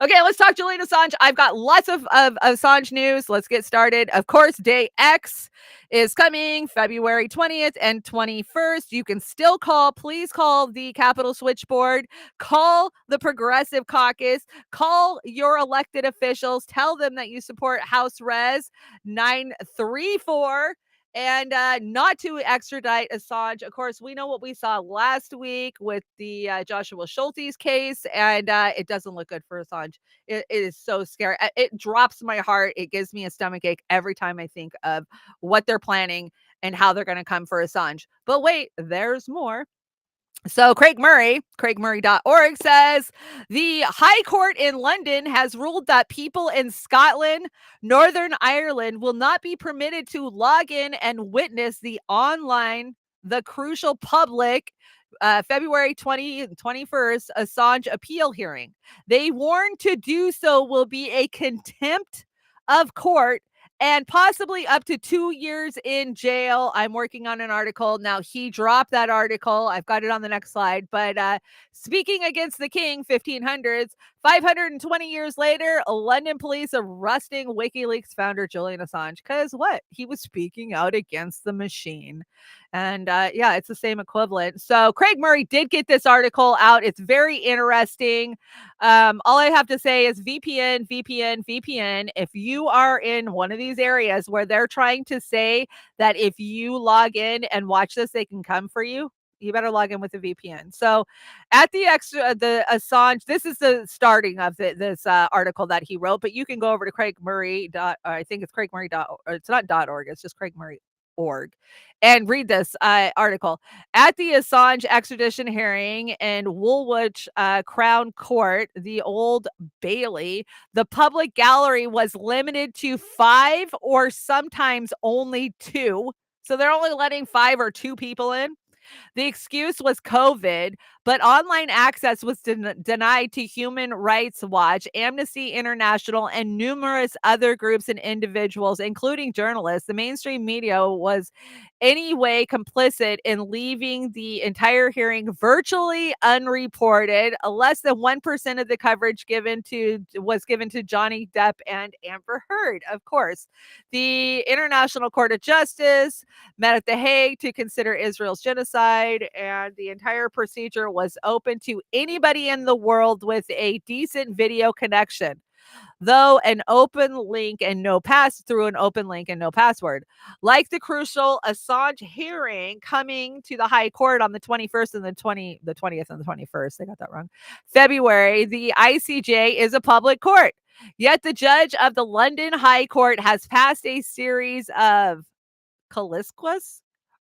Okay, let's talk Julian Assange. I've got lots of Assange news. Let's get started. Of course, Day X is coming February 20th and 21st. You can still call. Please call the Capitol switchboard. Call the Progressive Caucus. Call your elected officials. Tell them that you support House Res 934. and not to extradite Assange. Of course, we know what we saw last week with the Joshua Schultes case, and it doesn't look good for Assange. It is so scary. It drops my heart. It gives me a stomachache every time I think of what they're planning and how they're going to come for Assange. But wait, there's more. So Craig Murray, craigmurray.org says the High Court in London has ruled that people in Scotland, Northern Ireland will not be permitted to log in and witness the crucial public February 21st Assange appeal hearing. They warn to do so will be a contempt of court and possibly up to 2 years in jail. I'm working on an article. Now, he dropped that article. I've got it on the next slide. But speaking against the king, 1500s, 520 years later, London police arresting WikiLeaks founder Julian Assange. Because what? He was speaking out against the machine. And yeah, it's the same equivalent. So Craig Murray did get this article out. It's very interesting. All I have to say is VPN. If you are in one of these areas where they're trying to say that if you log in and watch this, they can come for you, you better log in with a VPN. So at the Assange, this is the starting of this article that he wrote, but you can go over to Craig Murray. I think it's Craig Murray. It's not .org. It's just Craig Murray. And read this article. At the Assange extradition hearing in Woolwich Crown Court, the Old Bailey, the public gallery was limited to 5 or sometimes only 2. So they're only letting 5 or 2 people in. The excuse was COVID, but online access was denied to Human Rights Watch, Amnesty International, and numerous other groups and individuals, including journalists. The mainstream media was anyway complicit in leaving the entire hearing virtually unreported. Less than 1% of the coverage was given to Johnny Depp and Amber Heard, of course. The International Court of Justice met at The Hague to consider Israel's genocide, and the entire procedure was open to anybody in the world with a decent video connection, though an open link and no password. Like the crucial Assange hearing coming to the High Court on the 21st and the 20th and the 21st, they got that wrong, February, the ICJ is a public court. Yet the judge of the London High Court has passed a series of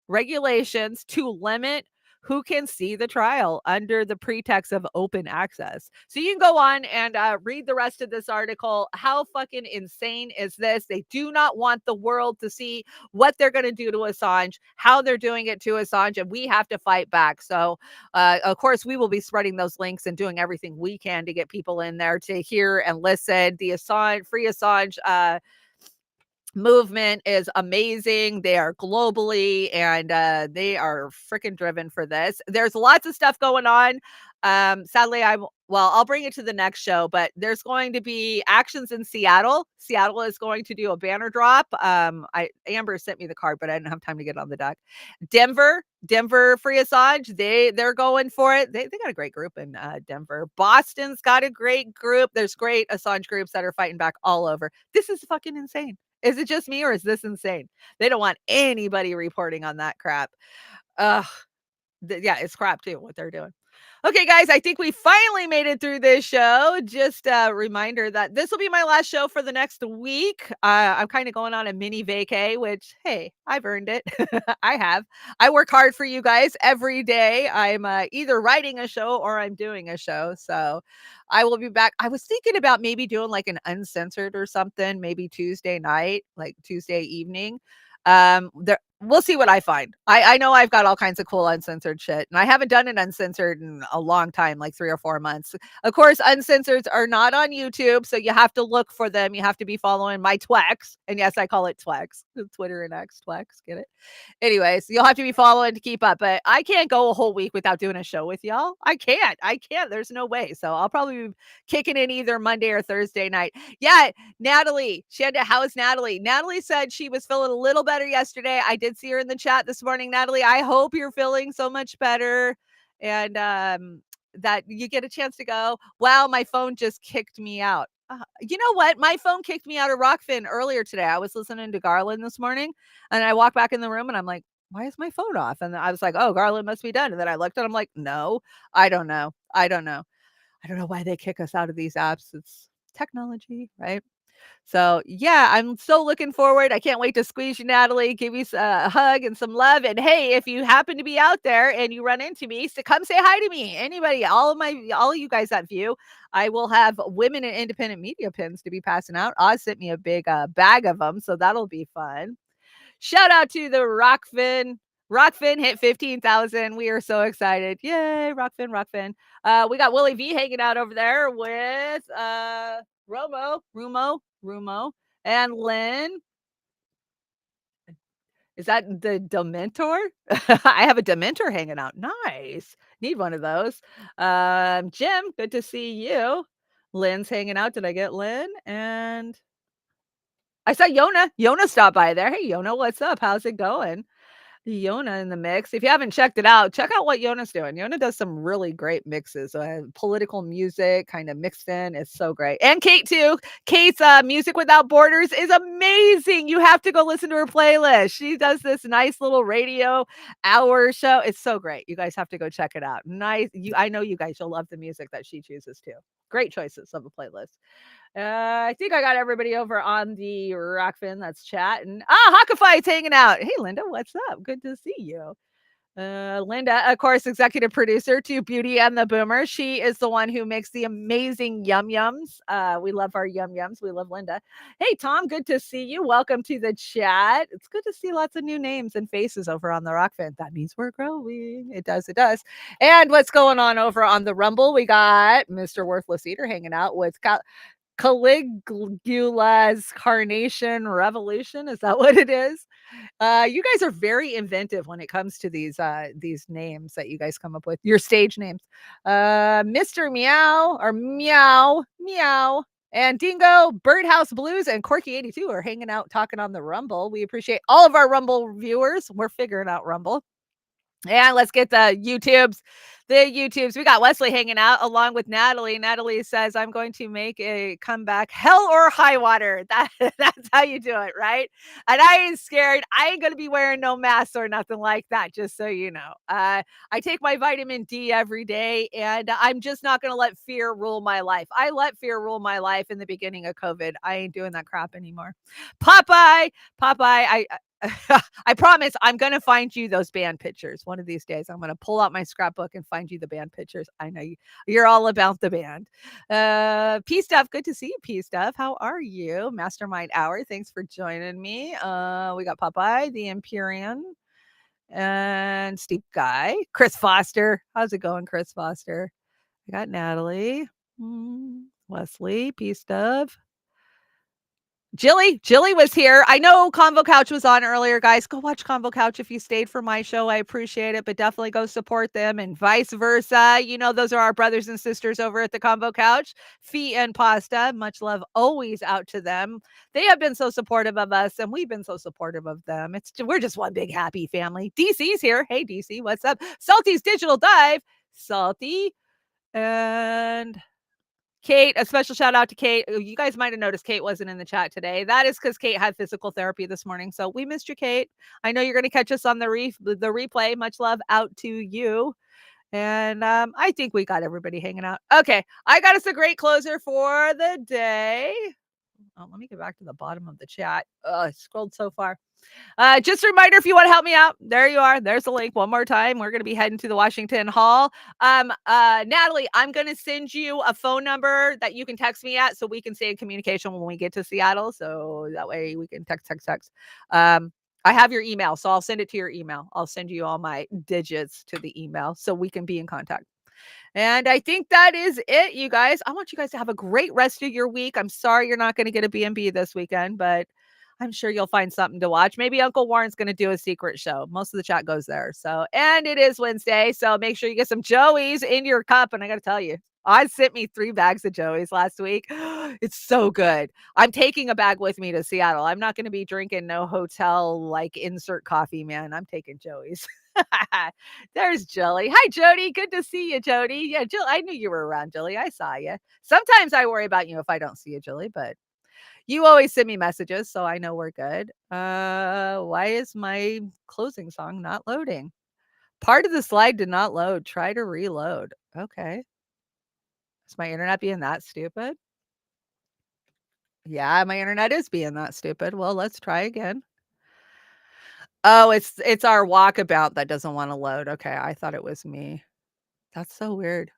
regulations to limit who can see the trial under the pretext of open access. So you can go on and read the rest of this article. How fucking insane is this? They do not want the world to see what they're going to do to Assange, how they're doing it to Assange, and we have to fight back. So, of course, we will be spreading those links and doing everything we can to get people in there to hear and listen. The Free Assange movement is amazing. They are globally, and they are freaking driven for this. There's lots of stuff going on. Sadly, I'll bring it to the next show, but there's going to be actions in Seattle. Seattle is going to do a banner drop. Amber sent me the card, but I didn't have time to get on the deck. Denver Free Assange. They're going for it. They got a great group in Denver. Boston's got a great group. There's great Assange groups that are fighting back all over. This is fucking insane. Is it just me, or is this insane? They don't want anybody reporting on that crap. Yeah, it's crap too, what they're doing. Okay, guys, I think we finally made it through this show. Just a reminder that this will be my last show for the next week. I'm kind of going on a mini vacay, which, hey, I've earned it. I have. I work hard for you guys every day. I'm either writing a show or I'm doing a show. So I will be back. I was thinking about maybe doing like an uncensored or something, maybe Tuesday night, like Tuesday evening. We'll see what I find. I know I've got all kinds of cool uncensored shit, and I haven't done an uncensored in a long time, like 3 or 4 months. Of course, uncensoreds are not on YouTube, so you have to look for them. You have to be following my Twex, and yes, I call it Twex. Twitter and X, Twex, get it? Anyways, you'll have to be following to keep up, but I can't go a whole week without doing a show with y'all. I can't. There's no way. So I'll probably be kicking in either Monday or Thursday night. Yeah, Natalie, Chanda, how is Natalie? Natalie said she was feeling a little better yesterday. I did see her in the chat this morning. Natalie, I hope you're feeling so much better. And that you get a chance to go, wow, my phone just kicked me out. You know what? My phone kicked me out of Rokfin earlier today. I was listening to Garland this morning, and I walked back in the room, and I'm like, why is my phone off? And I was like, oh, Garland must be done. And then I looked, and I'm like, no, I don't know. I don't know why they kick us out of these apps. It's technology, right? So yeah, I'm so looking forward. I can't wait to squeeze you, Natalie, give you a hug and some love. And hey, if you happen to be out there and you run into me, so come say hi to me. Anybody, all of you guys that view, I will have women in independent media pins to be passing out. Oz sent me a big bag of them, so that'll be fun. Shout out to the Rokfin. Rokfin hit 15,000. We are so excited. Yay, Rokfin. We got Willie V hanging out over there with Rumo, and Lynn. Is that the Dementor? I have a Dementor hanging out. Nice. Need one of those. Jim, good to see you. Lynn's hanging out. Did I get Lynn? And I saw Yona. Yona stopped by there. Hey, Yona, what's up? How's it going? Yona in the mix. If you haven't checked it out, check out what Yona's doing. Yona does some really great mixes, political music kind of mixed in. It's so great. And Kate too. Kate's Music Without Borders is amazing. You have to go listen to her playlist. She does this nice little radio hour show. It's so great. You guys have to go check it out. Nice. I know you guys, you'll love the music that she chooses too. Great choices of a playlist. I think I got everybody over on the Rokfin that's chatting. Hakafai's hanging out. Hey, Linda, what's up? Good to see you. Linda, of course, executive producer to Beauty and the Boomer. She is the one who makes the amazing Yum Yums. We love our Yum Yums. We love Linda. Hey, Tom, good to see you. Welcome to the chat. It's good to see lots of new names and faces over on the Rokfin. That means we're growing. It does. And what's going on over on the Rumble? We got Mr. Worthless Eater hanging out with Caligula's Carnation Revolution. Is that what it is? You guys are very inventive when it comes to these names that you guys come up with, your stage names. Mr. Meow or Meow and Dingo, Birdhouse Blues, and Corky82 are hanging out talking on the Rumble. We appreciate all of our Rumble viewers. We're figuring out Rumble. And let's get the YouTubes. We got Wesley hanging out along with Natalie. Natalie says, I'm going to make a comeback, hell or high water. That's how you do it, right? And I ain't scared. I ain't going to be wearing no mask or nothing like that, just so you know. I take my vitamin D every day, and I'm just not going to let fear rule my life. I let fear rule my life in the beginning of COVID. I ain't doing that crap anymore. Popeye, I promise I'm going to find you those band pictures. One of these days, I'm going to pull out my scrapbook and find you the band pictures. I know you're all about the band. P-Stuff, good to see you, P-Stuff. How are you? Mastermind Hour, thanks for joining me. We got Popeye, the Empyrean, and Steve Guy. Chris Foster. How's it going, Chris Foster? I got Natalie, Wesley, P-Stuff. Jilly was here. I know Convo Couch was on earlier, guys. Go watch Convo Couch if you stayed for my show. I appreciate it, but definitely go support them and vice versa. You know, those are our brothers and sisters over at the Convo Couch. Fee and Pasta, much love always out to them. They have been so supportive of us, and we've been so supportive of them. We're just one big happy family. DC's here. Hey, DC, what's up? Salty's Digital Dive. Salty. And Kate, a special shout out to Kate. You guys might have noticed Kate wasn't in the chat today. That is because Kate had physical therapy this morning. So we missed you, Kate. I know you're going to catch us on the replay. Much love out to you. And I think we got everybody hanging out. Okay. I got us a great closer for the day. Oh, let me get back to the bottom of the chat. I scrolled so far. Just a reminder, if you want to help me out, there you are. There's the link one more time. We're going to be heading to the Washington Hall. Natalie, I'm going to send you a phone number that you can text me at so we can stay in communication when we get to Seattle. So that way we can text. I have your email, so I'll send it to your email. I'll send you all my digits to the email so we can be in contact. And I think that is it, you guys. I want you guys to have a great rest of your week. I'm sorry you're not going to get a B&B this weekend, but I'm sure you'll find something to watch. Maybe Uncle Warren's going to do a secret show. Most of the chat goes there. So, and it is Wednesday. So make sure you get some Joey's in your cup. And I got to tell you, I sent me 3 bags of Joey's last week. It's so good. I'm taking a bag with me to Seattle. I'm not going to be drinking no hotel, like insert coffee, man. I'm taking Joey's. There's Jilly. Hi, Jody. Good to see you, Jody. Yeah, Jill, I knew you were around, Jilly. I saw you. Sometimes I worry about you if I don't see you, Jilly, but you always send me messages, so I know we're good. Why is my closing song not loading? Part of the slide did not load. Try to reload. Okay. Is my internet being that stupid? Yeah, my internet is being that stupid. Well, let's try again. Oh, it's our walkabout that doesn't want to load. Okay, I thought it was me. That's so weird.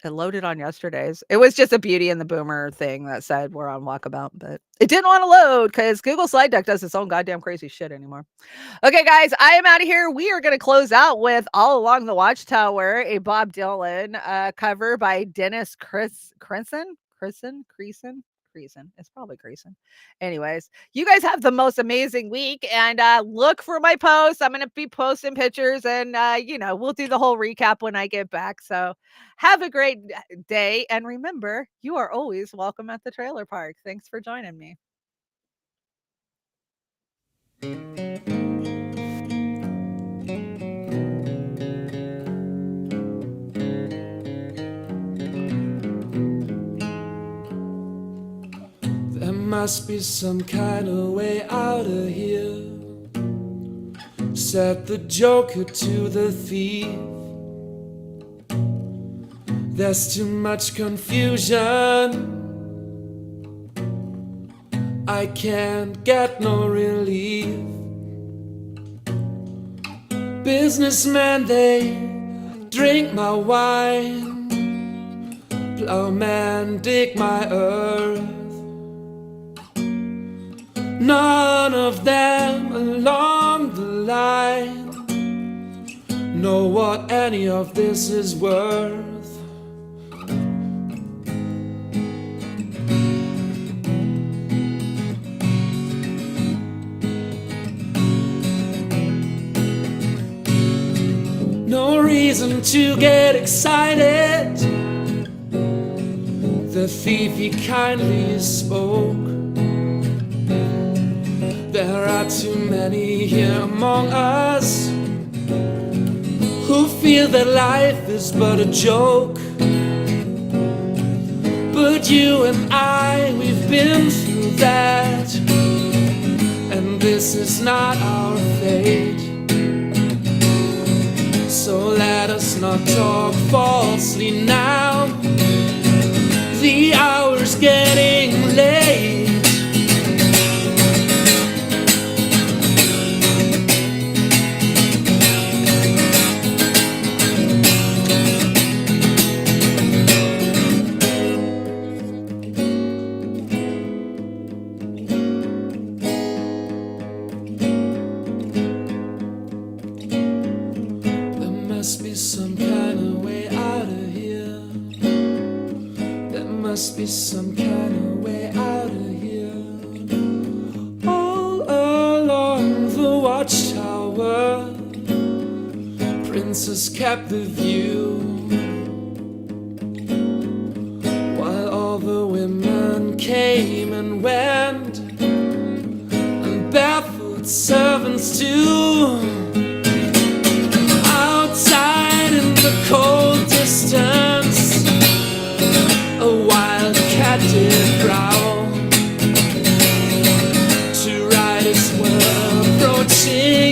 It loaded on yesterday's. It was just a Beauty and the Boomer thing that said we're on walkabout, but it didn't want to load because Google Slide Deck does its own goddamn crazy shit anymore. Okay, guys, I am out of here. We are going to close out with All Along the Watchtower, a Bob Dylan cover by Dennis Creason. It's probably Creason. Anyways, you guys have the most amazing week, and look for my posts. I'm going to be posting pictures, and we'll do the whole recap when I get back. So have a great day, and remember, you are always welcome at the trailer park. Thanks for joining me. There must be some kind of way out of here, said the joker to the thief. There's too much confusion, I can't get no relief. Businessmen, they drink my wine, plowmen dig my earth. None of them along the line know what any of this is worth. No reason to get excited. The thief, he kindly spoke. There are too many here among us who feel that life is but a joke. But you and I, we've been through that, and this is not our fate. So let us not talk falsely now. The hour's getting late. Must be some kind of way out of here. All along the watchtower, princes kept the view, while all the women came and went, and barefoot servants too. Outside in the cold distance, a wild cat did growl. Two riders were approaching.